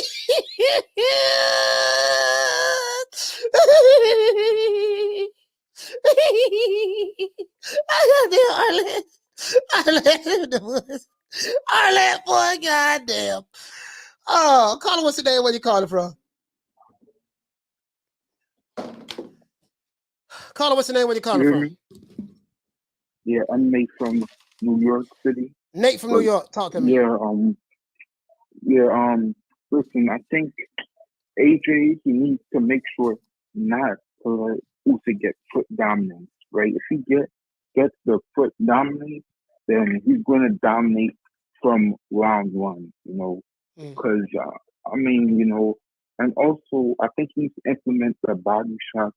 I got Arlette, boy, goddamn. Oh, caller, what's the name? Where you calling from? Caller, what's the name? Where you calling from? Yeah, I'm Nate from New York City. Nate from New York, talk to me. Listen, I think AJ, he needs to make sure not to let Usyk get foot dominance, right? If he gets the foot dominance, then he's going to dominate from round 1, because, and also I think he needs to implement the body shots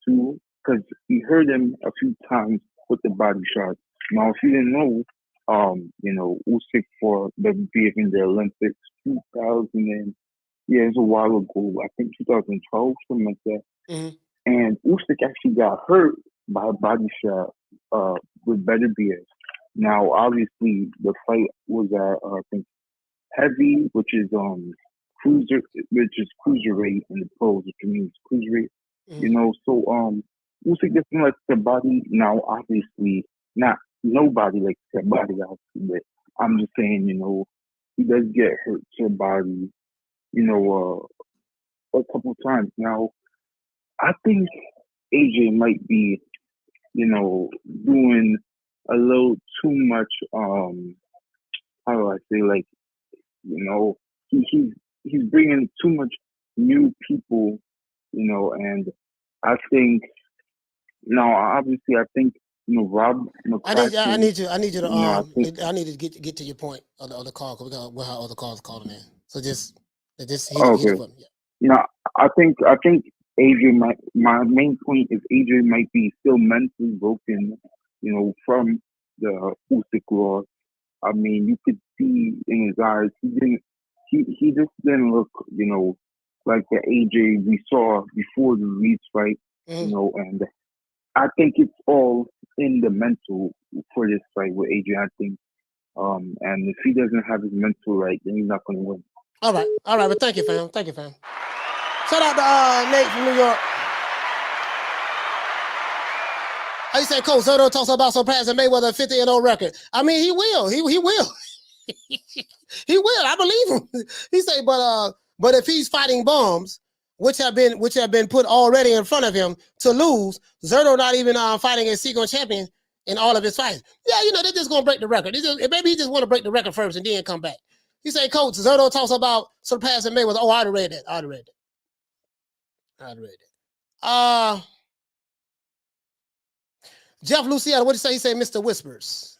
too, because he hurt him a few times with the body shots. Now, if you didn't know, Usyk for WBF in the Olympics 2000 it was a while ago, I think 2012, something like that. Mm-hmm. And Usyk actually got hurt by a body shot with better beers. Now, obviously, the fight was I think heavy, which is cruiserweight in the pros, which means cruiserweight. Mhm. You know, so Usyk doesn't like the body. Now, obviously, not nobody likes their body, obviously, but I'm just saying, you know, he does get hurt to the body, you know, a couple times. Now, I think AJ might be, you know, doing a little too much. How do I say, like, you know, he's bringing too much new people, you know, and I think now obviously I think, you know, Rob McCracken. I need you to you know, I need to get to your point of the call because we'll have other calls calling in. So just hit the okay. button. Yeah. Now I think AJ might. My main point is AJ might be still mentally broken, you know, from the Usyk loss. I mean, you could see in his eyes he just didn't look, you know, like the AJ we saw before the Reeds fight, Mhm. you know, and I think it's all in the mental for this fight with AJ. I think, and if he doesn't have his mental right, then he's not going to win. All right, but thank you, fam. Shout out to Nate from New York. How you say, Coach Soto talks about surpassing Mayweather 50-0 record. I mean, he will. He will. He will. I believe him. He say, but if he's fighting bums, which have been put already in front of him to lose, Zerto not even fighting a Seagon champion in all of his fights. Yeah, you know, they're just gonna break the record. Maybe he just want to break the record first and then come back. He say, Coach Zerto talks about surpassing Mayweather. Oh, I'd have read that. Jeff Luciano, what did he say? He said, Mr. Whispers.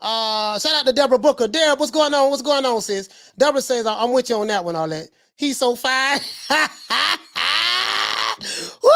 Shout out to Deborah Booker. Deborah, what's going on? What's going on, sis? Deborah says, I'm with you on that one, all that. He's so fine. Woo!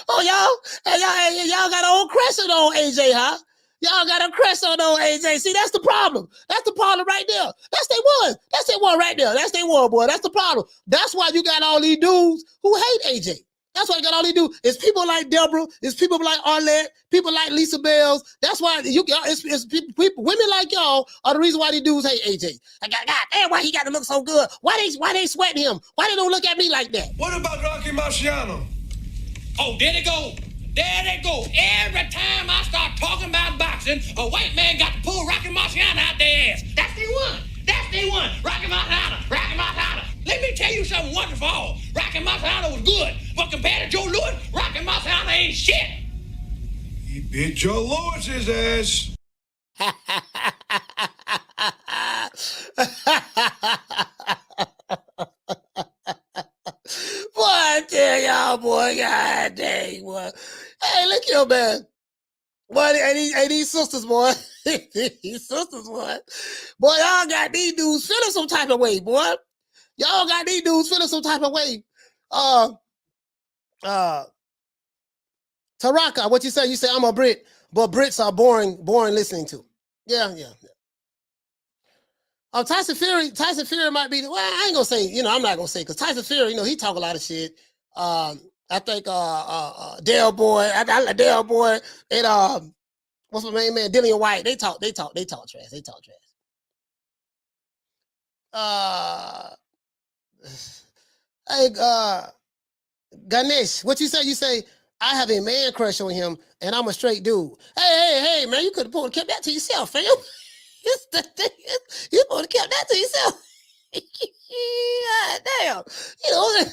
Oh, y'all got an old crush on AJ, huh? Y'all got a crush on AJ. See, that's the problem. That's the problem right there. That's their one. That's their one right there. That's their one, boy. That's the problem. That's why you got all these dudes who hate AJ. That's why you got all these dudes. It's people like Deborah. It's people like Arlette. People like Lisa Bells. That's why it's people, women like y'all are the reason why these dudes hate AJ. God damn, why he got to look so good? Why they sweating him? Why they don't look at me like that? What about Rocky Marciano? Oh, there they go. There they go. Every time I start talking about boxing, a white man got to pull Rocky Marciano out their ass. That's the one. That's the one. Rocky Marciano. Rocky Marciano. Let me tell you something wonderful. Rocky Marciano was good, but compared to Joe Louis, Rocky Marciano ain't shit. He beat Joe Louis's ass. Boy, I tell y'all, boy, god dang, boy. Hey, look here, man. Boy, these sisters, boy. These sisters, boy. Boy, y'all got these dudes feeling some type of way, boy. Y'all got these dudes feeling some type of way. Taraka, what you say? You say I'm a Brit, but Brits are boring listening to. Yeah. Tyson Fury might be. Well, I ain't gonna say. You know, I'm not gonna say because Tyson Fury, you know, he talk a lot of shit. I think Dale Boy, Dale Boy, and what's my main man, Dillian White. They talk trash. Hey, Ganesh, what you say? You say I have a man crush on him, and I'm a straight dude. Hey, man, you could have kept that to yourself, fam. You supposed to kept that to yourself. God damn. You know.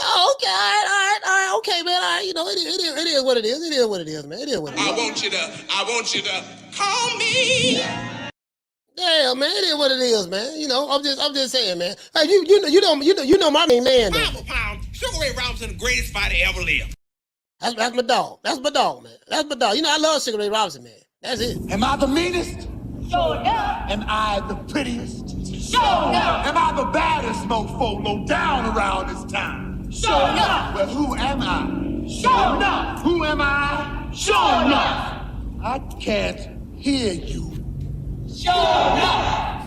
Oh, okay, all right, okay, man. All right, you know, it is what it is. It is what it is, man. It is what it is. I want you to call me. Damn, man, it is what it is, man. You know, I'm just saying, man. Hey, you know my main man. Pound for pound, Sugar Ray Robinson, the greatest fighter ever lived. That's my dog. That's my dog, man. That's my dog. You know, I love Sugar Ray Robinson, man. That's it. Am I the meanest? Sure enough. Am I the prettiest? Sure enough. Am I the baddest mofo low down around this town? Sure enough. Well, who am I? Sure enough. Who am I? Sure enough. I can't hear you. Sure enough.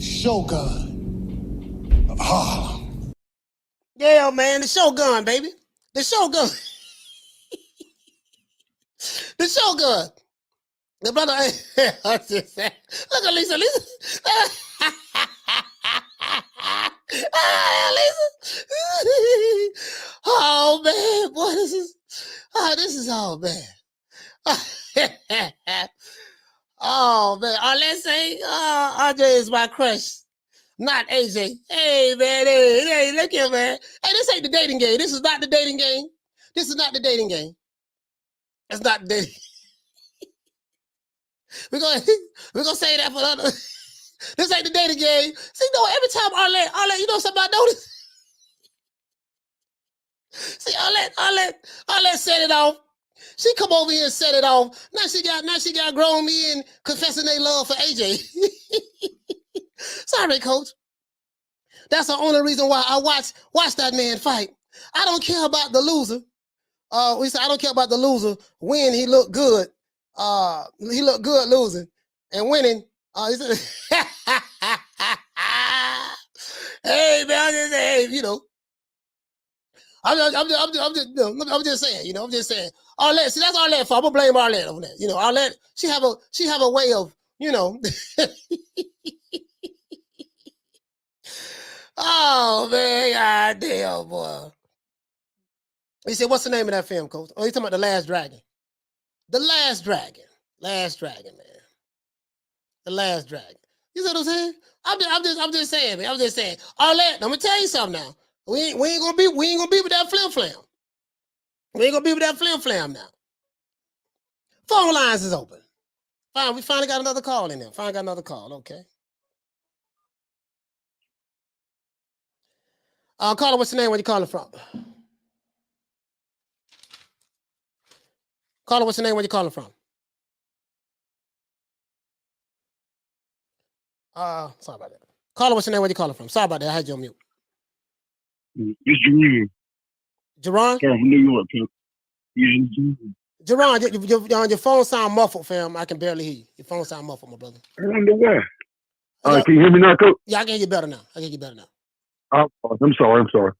Shogun of Harlem. Yeah, man, the Shogun, baby. The Shogun. The Shogun. The brother, I just said, look at Lisa. Lisa. Lisa. Oh, man. Boy, this is all bad. Oh, man. Let's say RJ is my crush. Not AJ. Hey, man. Hey, look here, man. Hey, this ain't the dating game. This is not the dating game. This is not the dating game. It's not the dating. We're gonna say that for the other. This ain't the dating game. See, no, every time Arlette, you know something I noticed? See, Arlette set it off. She come over here and set it off. Now she got grown men confessing their love for AJ. Sorry, coach. That's the only reason why I watch that man fight. I don't care about the loser. We said I don't care about the loser when he looked good. He looked good losing and winning. He said, "Hey man, I'm just saying, you know, I'm just saying, you know, I'm just saying. Arlette, see, that's Arlette's fault. I'm gonna blame Arlette on that. You know, Arlette, she have a way of, you know." Oh man, god damn, boy. He said, "What's the name of that film, coach?" Oh, he's talking about The Last Dragon. The Last Dragon. Last Dragon, man. The Last Dragon. You see what I'm saying? I'm just saying, man. I'm just saying. Arlette, I'm gonna tell you something now. We ain't gonna be with that flim flam. We ain't gonna be with that flim flam now. Phone lines is open. Fine, we finally got another call in there. Finally got another call. Okay. Caller, what's your name? Where you calling from? Caller, what's your name? Where you calling from? Sorry about that. Caller, what's your name? Where you calling from? Sorry about that. I had you on mute. It's Jerron. Jerron? From New York, too. Jerron, your phone sound muffled, fam. I can barely hear you. Your phone sound muffled, my brother. I wonder why. Can you hear me now, Coach? Yeah, I can hear you better now. Oh, I'm sorry.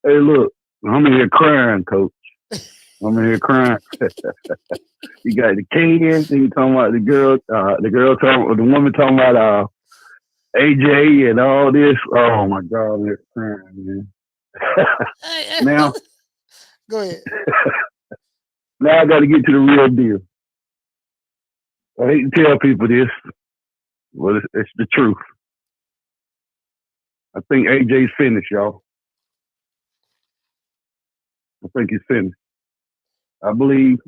Hey, look, I'm in here crying, Coach. I'm in here crying. You got the kids, and you talking about the girl the woman talking about AJ and all this. Oh my God, I'm here crying, man. Now, go ahead. Now I got to get to the real deal. I hate to tell people this, but it's the truth. I think AJ's finished, y'all. I think he's finished. I believe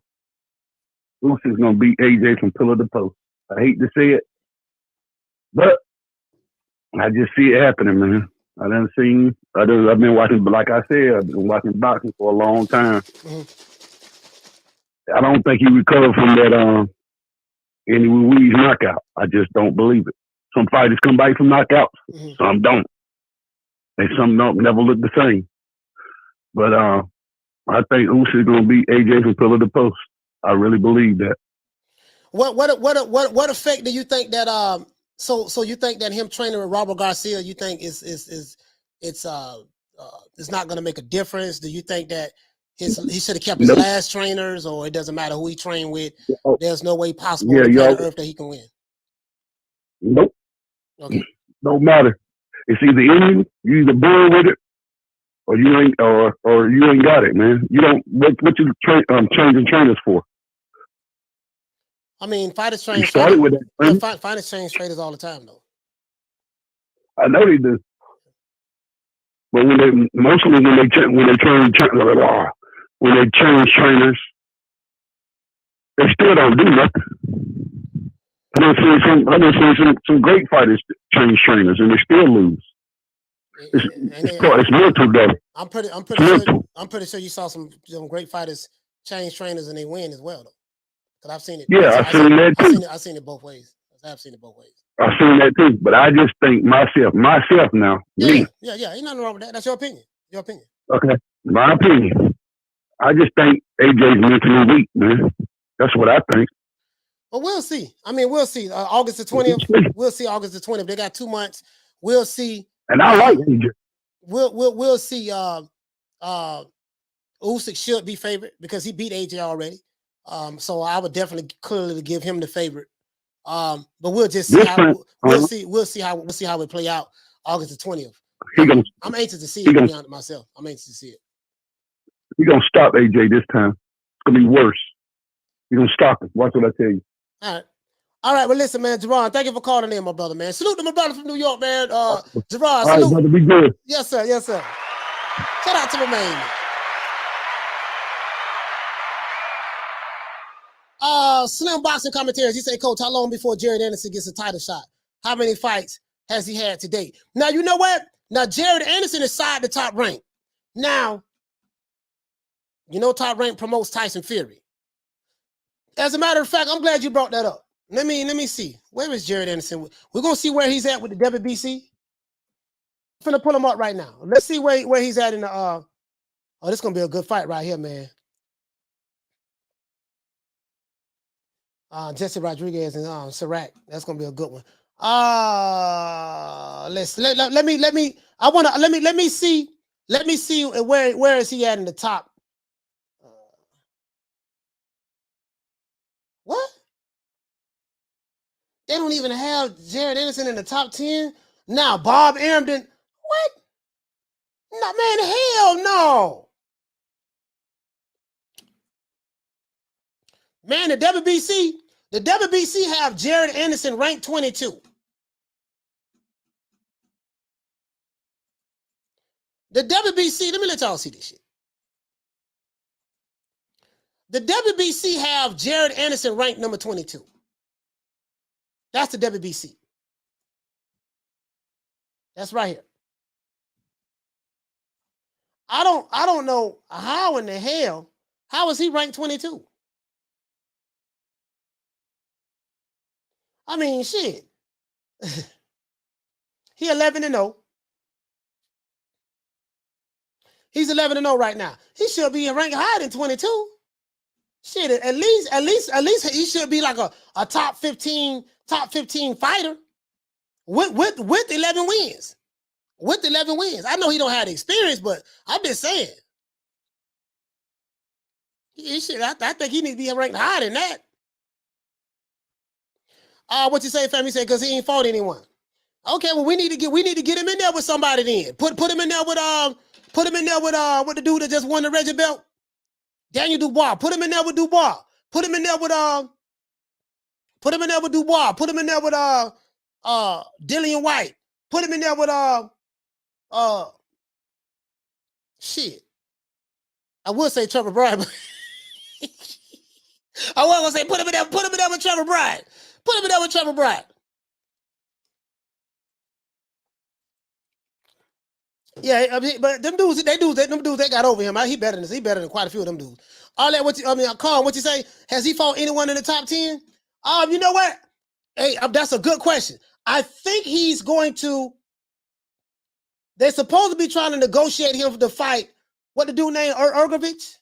Usyk's gonna beat AJ from pillar to post. I hate to say it, but I just see it happening, man. I've been watching, but like I said, I've been watching boxing for a long time. I don't think he recovered from that Andy Ruiz knockout. I just don't believe it. Some fighters come back from knockouts, some don't. And some don't never look the same. But I think Usyk's gonna beat AJ from pillar to post. I really believe that. What effect do you think that so you think that him training with Robert Garcia, you think it's not gonna make a difference? Do you think that he should have kept his last trainers, or it doesn't matter who he trained with? There's no way possible on planet Earth that he can win. Nope. Okay. Don't matter. It's either in you either born with it, or you ain't, or you ain't got it, man. You don't. What you changing trainers for? I mean, fighters train. You started with that. Fighters change trainers all the time, though. I know they do, but when they change trainers, they still don't do nothing. I done seen some great fighters change trainers and they still lose. It's mental, though. I'm pretty sure you saw some great fighters change trainers and they win as well, though. Because I've seen it. Yeah, I've seen that too. I've seen it both ways. I've seen it both ways. I've seen that too, but I just think myself now. Yeah. Ain't nothing wrong with that. That's your opinion. Okay, my opinion. I just think AJ's mentally weak, man. That's what I think. Well, we'll see. I mean, we'll see. August the 20th. We'll see August the 20th. They got 2 months. We'll see. And I like AJ. we'll see. Usyk should be favorite because he beat AJ already. So I would definitely clearly give him the favorite. But we'll just see how we'll see how it play out August the 20th. I'm anxious to see it. To be honest myself, I'm anxious to see it. He's gonna stop AJ this time. It's gonna be worse. He's gonna stop it. Watch what I tell you. All right. Well, listen, man, Jerron, thank you for calling in, my brother, man. Salute to my brother from New York, man. Jerron, all salute. right, brother, be good. Yes, sir. Yes, sir. Shout out to my man. Slim Boxing Commentaries. He said, Coach, how long before Jared Anderson gets a title shot? How many fights has he had to date? Now, you know what? Now, Jared Anderson is side the Top Rank. Now, you know Top Rank promotes Tyson Fury. As a matter of fact, I'm glad you brought that up. Let me see. Where is Jared Anderson? We're going to see where he's at with the WBC. I'm finna pull him up right now. Let's see where he's at in the... Oh, this is going to be a good fight right here, man. Jesse Rodriguez and Sirac. That's gonna be a good one. Let me see where is he at in the top. What? They don't even have Jared Anderson in the top 10. Now Bob Aramden. What? No, man, hell no. Man, the WBC have Jared Anderson ranked 22. The WBC, let me let y'all see this shit. The WBC have Jared Anderson ranked number 22. That's the WBC. That's right here. I don't know how in the hell, how is he ranked 22? I mean, shit. He 11-0. He's 11-0 right now. He should be ranked higher than 22. Shit, at least he should be like a top 15 fighter with 11 wins. With 11 wins. I know he don't have the experience, but I'm just saying. I think he needs to be ranked higher than that. What you say, fam? He said because he ain't fought anyone. Okay, well we need to get him in there with somebody then. Put him in there with the dude that just won the Reggie belt, Daniel Dubois. Put him in there with Dubois. Put him in there with Dubois. Put him in there with Dillian White. Put him in there with shit. I would say Trevor Bryan, but I was gonna say put him in there with Trevor Bryan. Put him in there with Trevor Bryan. Yeah, I mean, but them dudes, they got over him. He better than quite a few of them dudes. All that, Carl, what you say? Has he fought anyone in the top 10? You know what? Hey, that's a good question. I think he's going to. They're supposed to be trying to negotiate him for the fight. What the dude named Urgovich?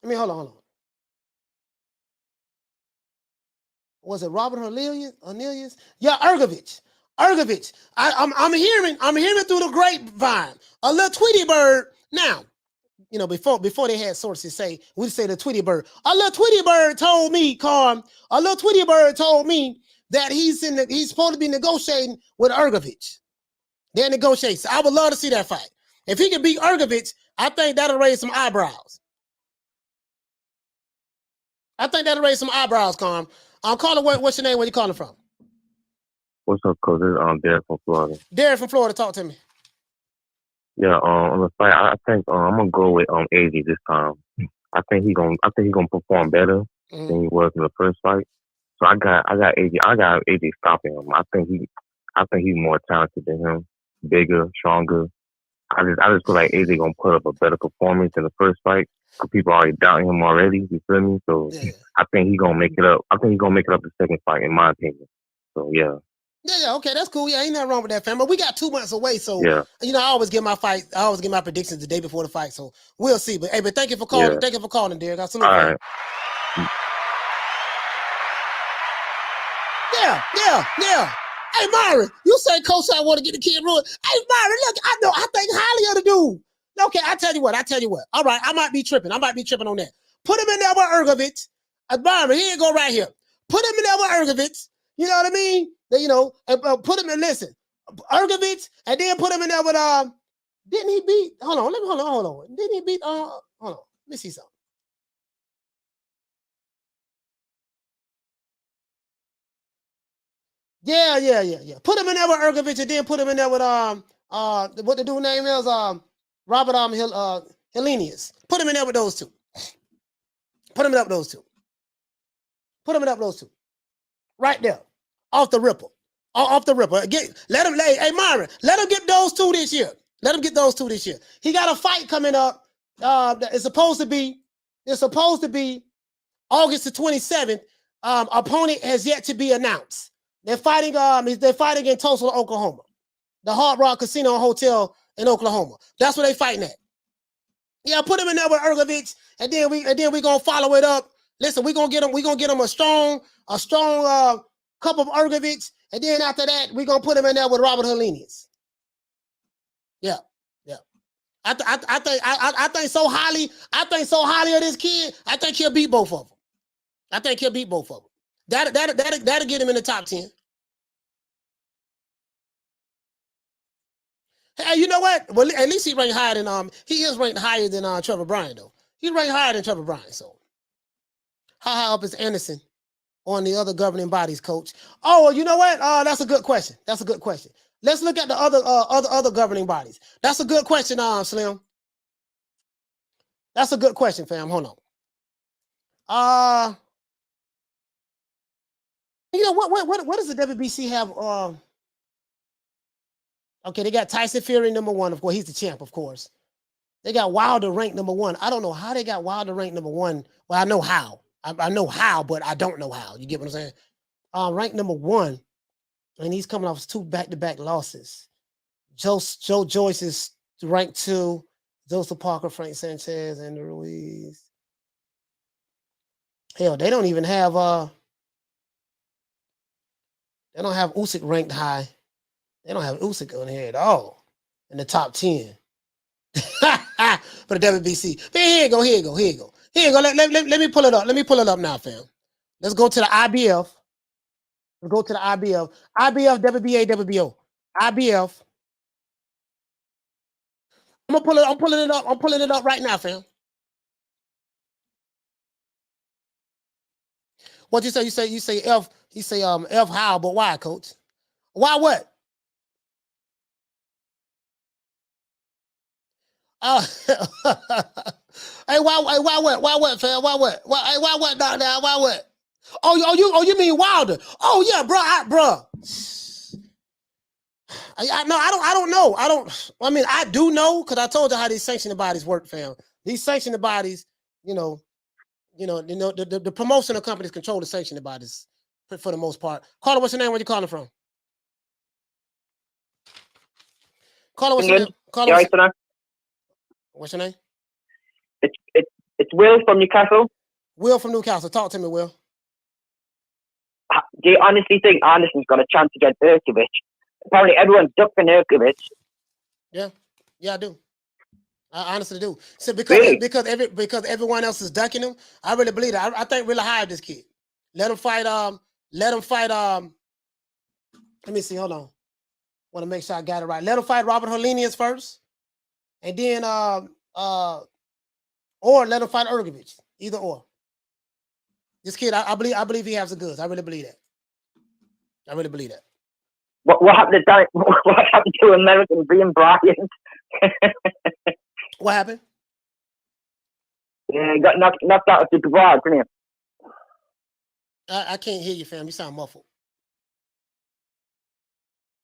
I mean, hold on. Was it Robert Cornelius? Yeah, Urgovich. I'm hearing through the grapevine. A little Tweety bird. Now, you know, before they had sources say, we say the Tweety bird. A little Tweety bird told me, Carm. A little Tweety bird told me that he's supposed to be negotiating with Urgovich. They're negotiating. I would love to see that fight. If he can beat Urgovich, I think that'll raise some eyebrows. Carm. Caller, what's your name? Where you calling from? What's up, Coach? This is Derek from Florida. Derek from Florida, talk to me. Yeah, on the fight, I think I'm gonna go with AJ this time. I think he's gonna perform better than he was in the first fight. So I got AJ. I got AJ stopping him. I think he's more talented than him, bigger, stronger. I just feel like AJ gonna put up a better performance in the first fight. Cause people are already doubting him already. You feel me? So yeah. I think he's gonna make it up. I think he's gonna make it up the second fight, in my opinion. So yeah. Yeah, okay, that's cool. Yeah, ain't nothing wrong with that, fam. But we got 2 months away, so yeah. You know, I always get my predictions the day before the fight. So we'll see. But hey, thank you for calling. Yeah. Thank you for calling, Derek. All right. Yeah. Hey, Myron, you say Coach I want to get the kid ruined. Hey, Myron, look, I think highly of the dude. Okay, I tell you what. All right, I might be tripping on that. Put him in there with Ergovitz. Myron, here you go right here. Put him in there with Ergovitz. You know what I mean? Put him in, listen, Ergovitz, and then put him in there with, didn't he beat, hold on. Didn't he beat, hold on, let me see something. Yeah. Put him in there with Ergovitz, and then put him in there with what the dude name is, Robert Helenius. Put him in there with those two. Right there, off the ripple. Let him lay. Hey, Myron, let him get those two this year. He got a fight coming up. It's supposed to be August the 27th. Opponent has yet to be announced. They're fighting in Tulsa, Oklahoma. The Hard Rock Casino and Hotel in Oklahoma. That's where they fighting at. Yeah, put him in there with Ergovitz, and then we gonna follow it up. Listen, we gonna get him a strong cup of Ergovitz, and then after that, we gonna put him in there with Robert Helenius. Yeah. I think so highly of this kid. I think he'll beat both of them. That'll get him in the top 10. Hey, you know what? Well, at least he ranked higher than he is ranked higher than Trevor Bryan, though. He's ranked higher than Trevor Bryan. So how high up is Anderson on the other governing bodies, coach? Oh, you know what? That's a good question. Let's look at the other governing bodies. That's a good question, Slim. That's a good question, fam. Hold on. You know what does the WBC have? Okay, they got Tyson Fury number 1. Of course, he's the champ. Of course, they got Wilder ranked number 1. I don't know how they got Wilder ranked number 1. Well, I know how. I know how, but I don't know how. You get what I'm saying? Ranked number 1, and he's coming off 2 back-to-back losses. Joe Joyce is ranked 2. Joseph Parker, Frank Sanchez, and Ruiz. Hell, they don't even have they don't have Usyk ranked high. They don't have Usyk on here at all in the top 10 for the WBC. But here you go. Let me pull it up. Let me pull it up now, fam. Let's go to the IBF. IBF, WBA, WBO. IBF. I'm pulling it up. I'm pulling it up right now, fam. What you say? You say F. You say F how, but why, coach? Why what? Hey, why what? Why what, fam? Why what? Why what, doctor? Why what? Oh, you mean Wilder? Oh yeah, bro, I don't know. I mean, I do know because I told you how these sanctioning bodies work, fam. These sanctioning bodies, the promotional companies control the sanctioning bodies for the most part. Caller, what's your name? Where you calling from? Caller, what's your name? Caller, what's your name? It's Will from Newcastle. Will from Newcastle. Talk to me, Will. Do you honestly think Anderson's got a chance against Urkovich? Apparently, everyone's ducking Urkovich. Yeah, I do. I honestly do. So because everyone else is ducking him, I really believe that. I think really high of this kid. Let him fight. Let me see. Hold on. Want to make sure I got it right. Let him fight Robert Helenius first, and then or let him fight Urgovich. Either or. This kid, I believe he has the goods. I really believe that. What happened to American Dream Bryant? What happened? Yeah, he got knocked out of the garage, didn't he? I can't hear you, fam. You sound muffled.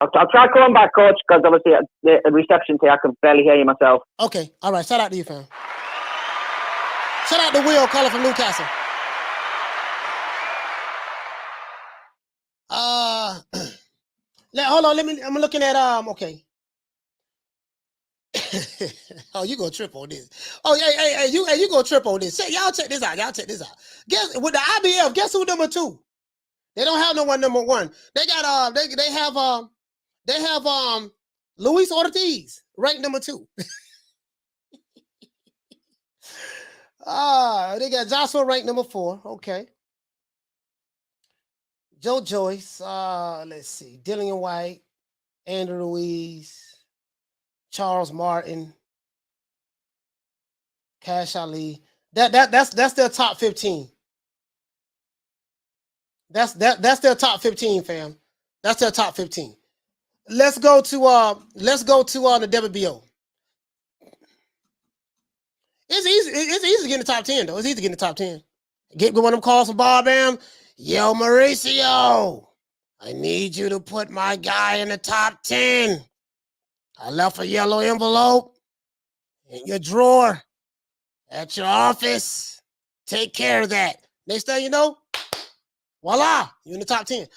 I'll try calling back, coach, because obviously the reception here, I can barely hear you myself. Okay, all right. Shout out to you, fam. Shout out to Will, calling from Newcastle. Hold on. I'm looking at okay. Oh, you gonna trip on this? Oh, hey, you gonna trip on this? Y'all check this out. Guess with the IBF, guess who number 2? They don't have no one number one. They got they have Luis Ortiz ranked number 2. They got Joshua ranked number 4. Okay. Joe Joyce. Let's see. Dillian White, Andrew Ruiz, Charles Martin, Cash Ali. That's their top 15. That's their top 15, fam. That's their top 15. Let's go to the WBO. It's easy to get in the top 10 though. It's easy to get in the top 10. Get one of them calls from Bob Bam. Yo, Mauricio, I need you to put my guy in the top 10. I left a yellow envelope in your drawer at your office. Take care of that. Next thing you know, voila, you're in the top 10.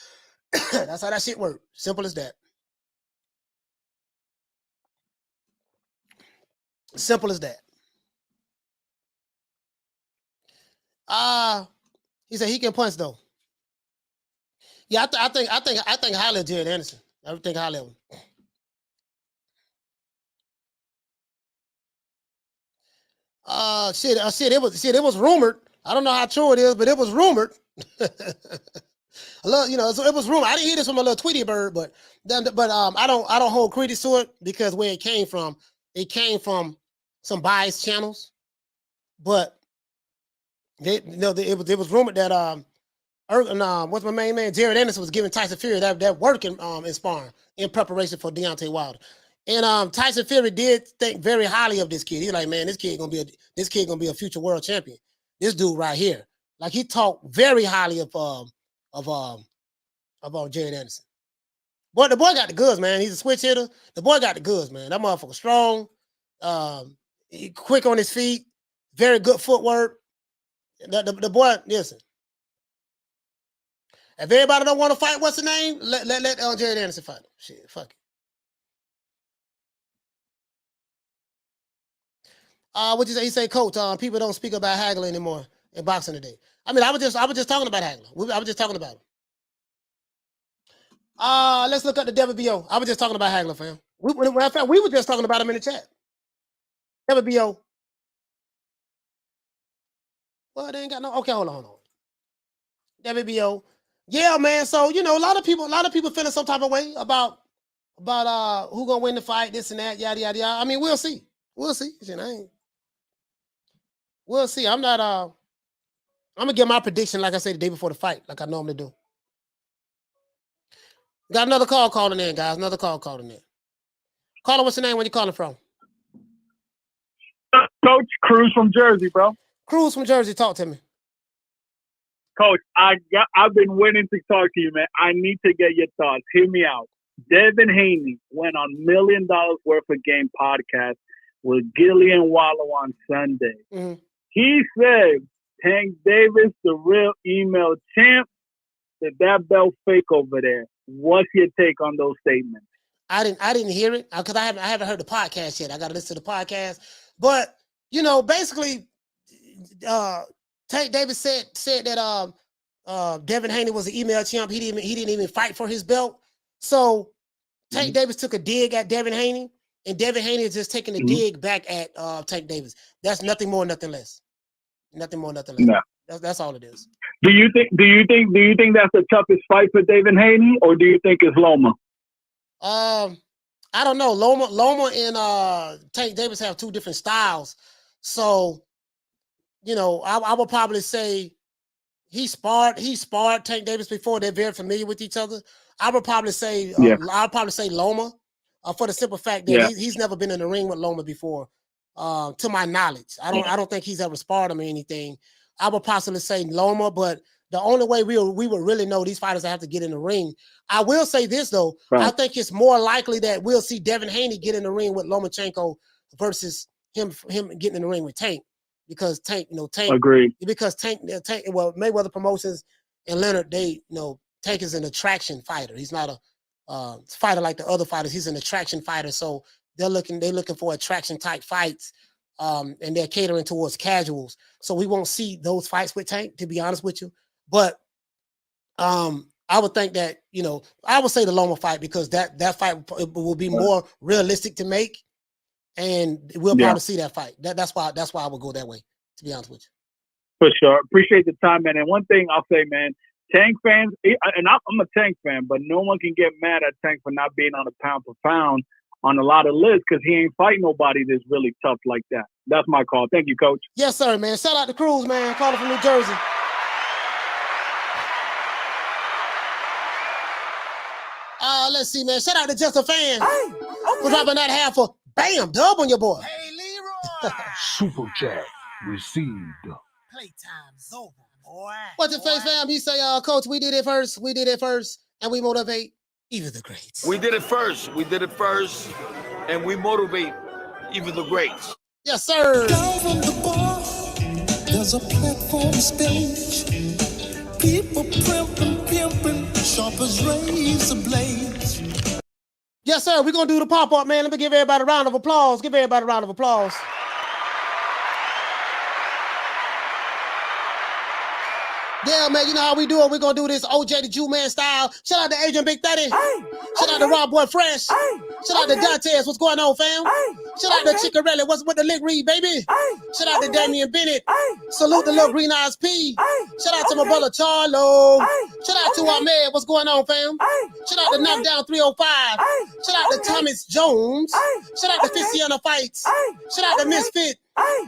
That's how that shit works. Simple as that. Simple as that. He said he can punch though. Yeah, I think highly of Jared Anderson. I think highly of him. It was rumored. I don't know how true it is, but it was rumored. It was rumored. I didn't hear this from a little Tweety bird, but I don't hold credence to it because where it came from some biased channels. But it was rumored that what's my main man Jared Anderson was giving Tyson Fury that work in sparring in preparation for Deontay Wilder. And Tyson Fury did think very highly of this kid. He's like, man, this kid gonna be a future world champion. This dude right here, like he talked very highly of Jared Anderson. Boy, the boy got the goods, man. He's a switch hitter. The boy got the goods, man. That motherfucker strong, he quick on his feet, very good footwork. The boy, listen. If everybody don't want to fight, what's the name? Let Jared Anderson fight him. Shit, fuck it. What you say? He say, Coach, people don't speak about Hagler anymore in boxing today. I mean, I was just talking about Hagler. I was just talking about him. Let's look up the WBO. I was just talking about Hagler, fam. We were just talking about him in the chat. WBO. Well, they ain't got no. Okay, hold on. WBO. Yeah, man. So a lot of people feeling some type of way about who gonna win the fight, this and that, yada yada yada. I mean, we'll see. We'll see. We'll see. I'm gonna get my prediction, like I said, the day before the fight, like I normally do. Got another call calling in, guys. Another call calling in. Caller, what's your name? Where you calling from? Coach Cruz from Jersey, bro. Cruz from Jersey. Talk to me. Coach, I've been waiting to talk to you, man. I need to get your thoughts. Hear me out. Devin Haney went on $1 Million Worth of Game podcast with Gillian Wallow on Sunday. Mm-hmm. He said Tank Davis, the real email champ, that belt fake over there. What's your take on those statements? I didn't hear it because I haven't heard the podcast yet. I got to listen to the podcast. But basically, Tank Davis said that Devin Haney was an email champ. He didn't even fight for his belt. So Tank Davis took a dig at Devin Haney, and Devin Haney is just taking a dig back at Tank Davis. That's nothing more, nothing less. Nothing more, nothing less. No. That's all it is. Do you think that's the toughest fight for Devin Haney, or do you think it's Loma? I don't know. Loma and Tank Davis have two different styles. So, I would probably say he sparred Tank Davis before. They're very familiar with each other. I would probably say Loma, for the simple fact that he's never been in the ring with Loma before, to my knowledge. I don't think he's ever sparred him or anything. I would possibly say Loma, but the only way we would really know these fighters that have to get in the ring. I will say this though, right. I think it's more likely that we'll see Devin Haney get in the ring with Lomachenko versus him getting in the ring with Tank, because Tank, agreed. Because Tank, well, Mayweather Promotions and Leonard, Tank is an attraction fighter. He's not a fighter like the other fighters. He's an attraction fighter. So they're looking for attraction type fights. And they're catering towards casuals. So we won't see those fights with Tank, to be honest with you. But I would think that, you know, I would say the Loma fight because that fight will be more realistic to make, and we'll probably see that fight. That's why I would go that way, to be honest with you. For sure. Appreciate the time, man. And one thing I'll say, man, Tank fans, and I'm a Tank fan, but no one can get mad at Tank for not being on a pound for pound on a lot of lists because he ain't fighting nobody that's really tough like that. That's my call. Thank you, Coach. Yes, sir, man. Shout out to Cruz, man. Calling from New Jersey. Let's see, man. Shout out to Just a Fan for dropping that half a bam dub on your boy. Hey, Leroy. Super chat received. Playtime's over, boy. What's your face, fam? He say, Coach, we did it first, and we motivate even the greats. We did it first, and we motivate even the greats. Yes, sir. Down from the bar, there's a platform stage. People pimping, sharp as razor blades. Yes, sir. We're going to do the pop-up, man. Let me give everybody a round of applause. Yeah, man, you know how we do it. We're going to do this OJ the Jew Man style. Shout out to Adrian Big 30. Shout out to Rob Boy Fresh. Shout out to Dantes. What's going on, fam? Shout out to Chickarelli. What's with the lick read, baby? Shout out to Damian Bennett. Salute the little Green Eyes P. Shout out to my brother Charlo. Shout out to Ahmed. What's going on, fam? Shout out to Knockdown 305. Shout out to Thomas Jones. Shout out to Fissiana Fights. Shout out to Misfit.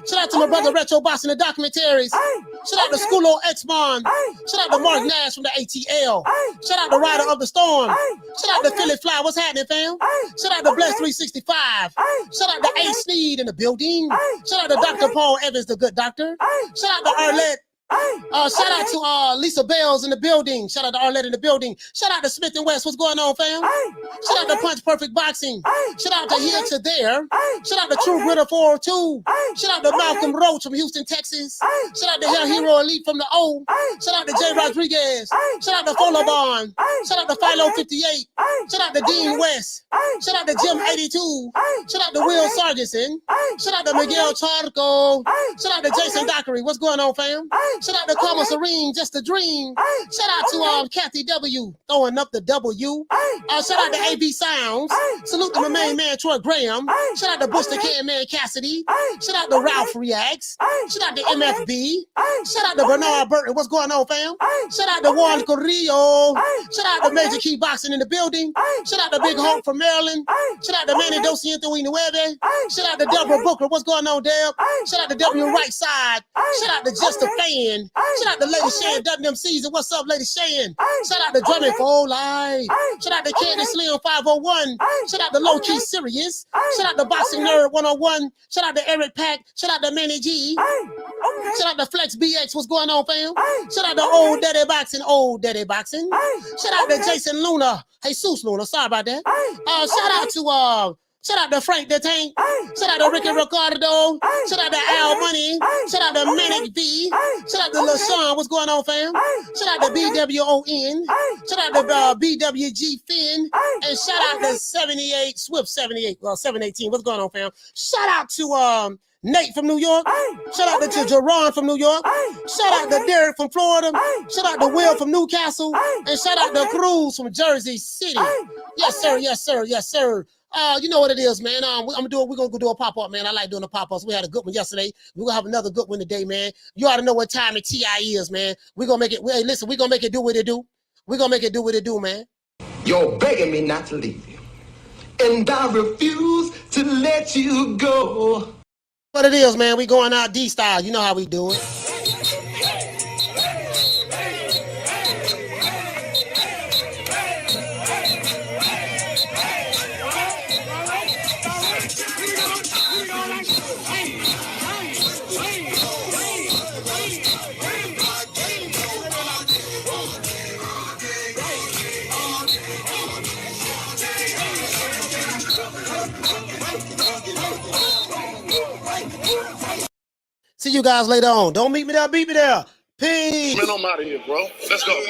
Shout out to my brother Retro Boss in the documentaries. Shout out to Schoolo X-Mon. Shout out to Mark Nash from the ATL. Shout out to Rider of the Storm. Shout out to Philly Fly. What's happening, fam? Shout out to Bless 365. Shout out to A. Sneed in the building. Shout out to Dr. Paul Evans, the good doctor. Shout out to Arlette. Shout out to Lisa Bells in the building. Shout out to Arlette in the building. Shout out to Smith and West. What's going on, fam? Shout out to Punch Perfect Boxing. Shout out to Here to There. Shout out to True Gritter 402. Shout out to Malcolm Roach from Houston, Texas. Shout out to Hell Hero Elite from the O. Shout out to Jay Rodriguez. Shout out to Folobon. Shout out to Philo 58. Shout out to Dean West. Shout out to Jim 82. Shout out to Will Sargison. Shout out to Miguel Charco. Shout out to Jason Dockery. What's going on, fam? Shout out to Karma Serene, Just a Dream. Shout out to Kathy W, throwing up the W. Shout out to AB Sounds. Salute to my main man, Troy Graham. Shout out to Buster K and Man Cassidy. Shout out to Ralph Reacts. Shout out to MFB. Shout out to Bernard Burton. What's going on, fam? Shout out to Juan Corrillo. Shout out to Major Key Boxing in the building. Shout out to Big Hope from Maryland. Shout out to Manny Dociento Inueve. Shout out to Deborah Booker. What's going on, Deb? Shout out to W Right Side. Shout out to Just a Fan. Shout out to Lady Shan, WM Season. What's up, Lady Shan? Shout out to Drumming for Whole Life. Shout out to Candy Slim 501. Shout out to Low Key Serious. Shout out to Boxing Nerd 101. Shout out to Eric Pack. Shout out to Manny G. Shout out to Flex BX. What's going on, fam? Shout out to Old Daddy Boxing. Shout out to Jason Luna. Jesus Luna. Sorry about that. Shout out to Frank the Tank. Shout out to Ricky Ricardo. Shout out to Al Money. Shout out to Manic V. Shout out to LaShawn. What's going on, fam? Shout out to BWON. Shout out to BWG Finn. And shout out to 78 Swift 78. Well, 718. What's going on, fam? Shout out to Nate from New York. Shout out to Jerron from New York. Shout out to Derek from Florida. Shout out to Will from Newcastle. And shout out to Cruz from Jersey City. Yes, sir. Yes, sir. Yes, sir. You know what it is, man. We're gonna go do a pop-up, man. I like doing the pop-ups. We had a good one yesterday. We're gonna have another good one today, man. You ought to know what time TI is, man. We're gonna make it. Hey, listen, we're gonna make it do what it do. We're gonna make it do what it do, man. You're begging me not to leave you, and I refuse to let you go. What it is, man. We going out D style. You know how we do it. See you guys later on. Don't meet me there, beat me there. Peace. Man, I'm out of here, bro. Let's go.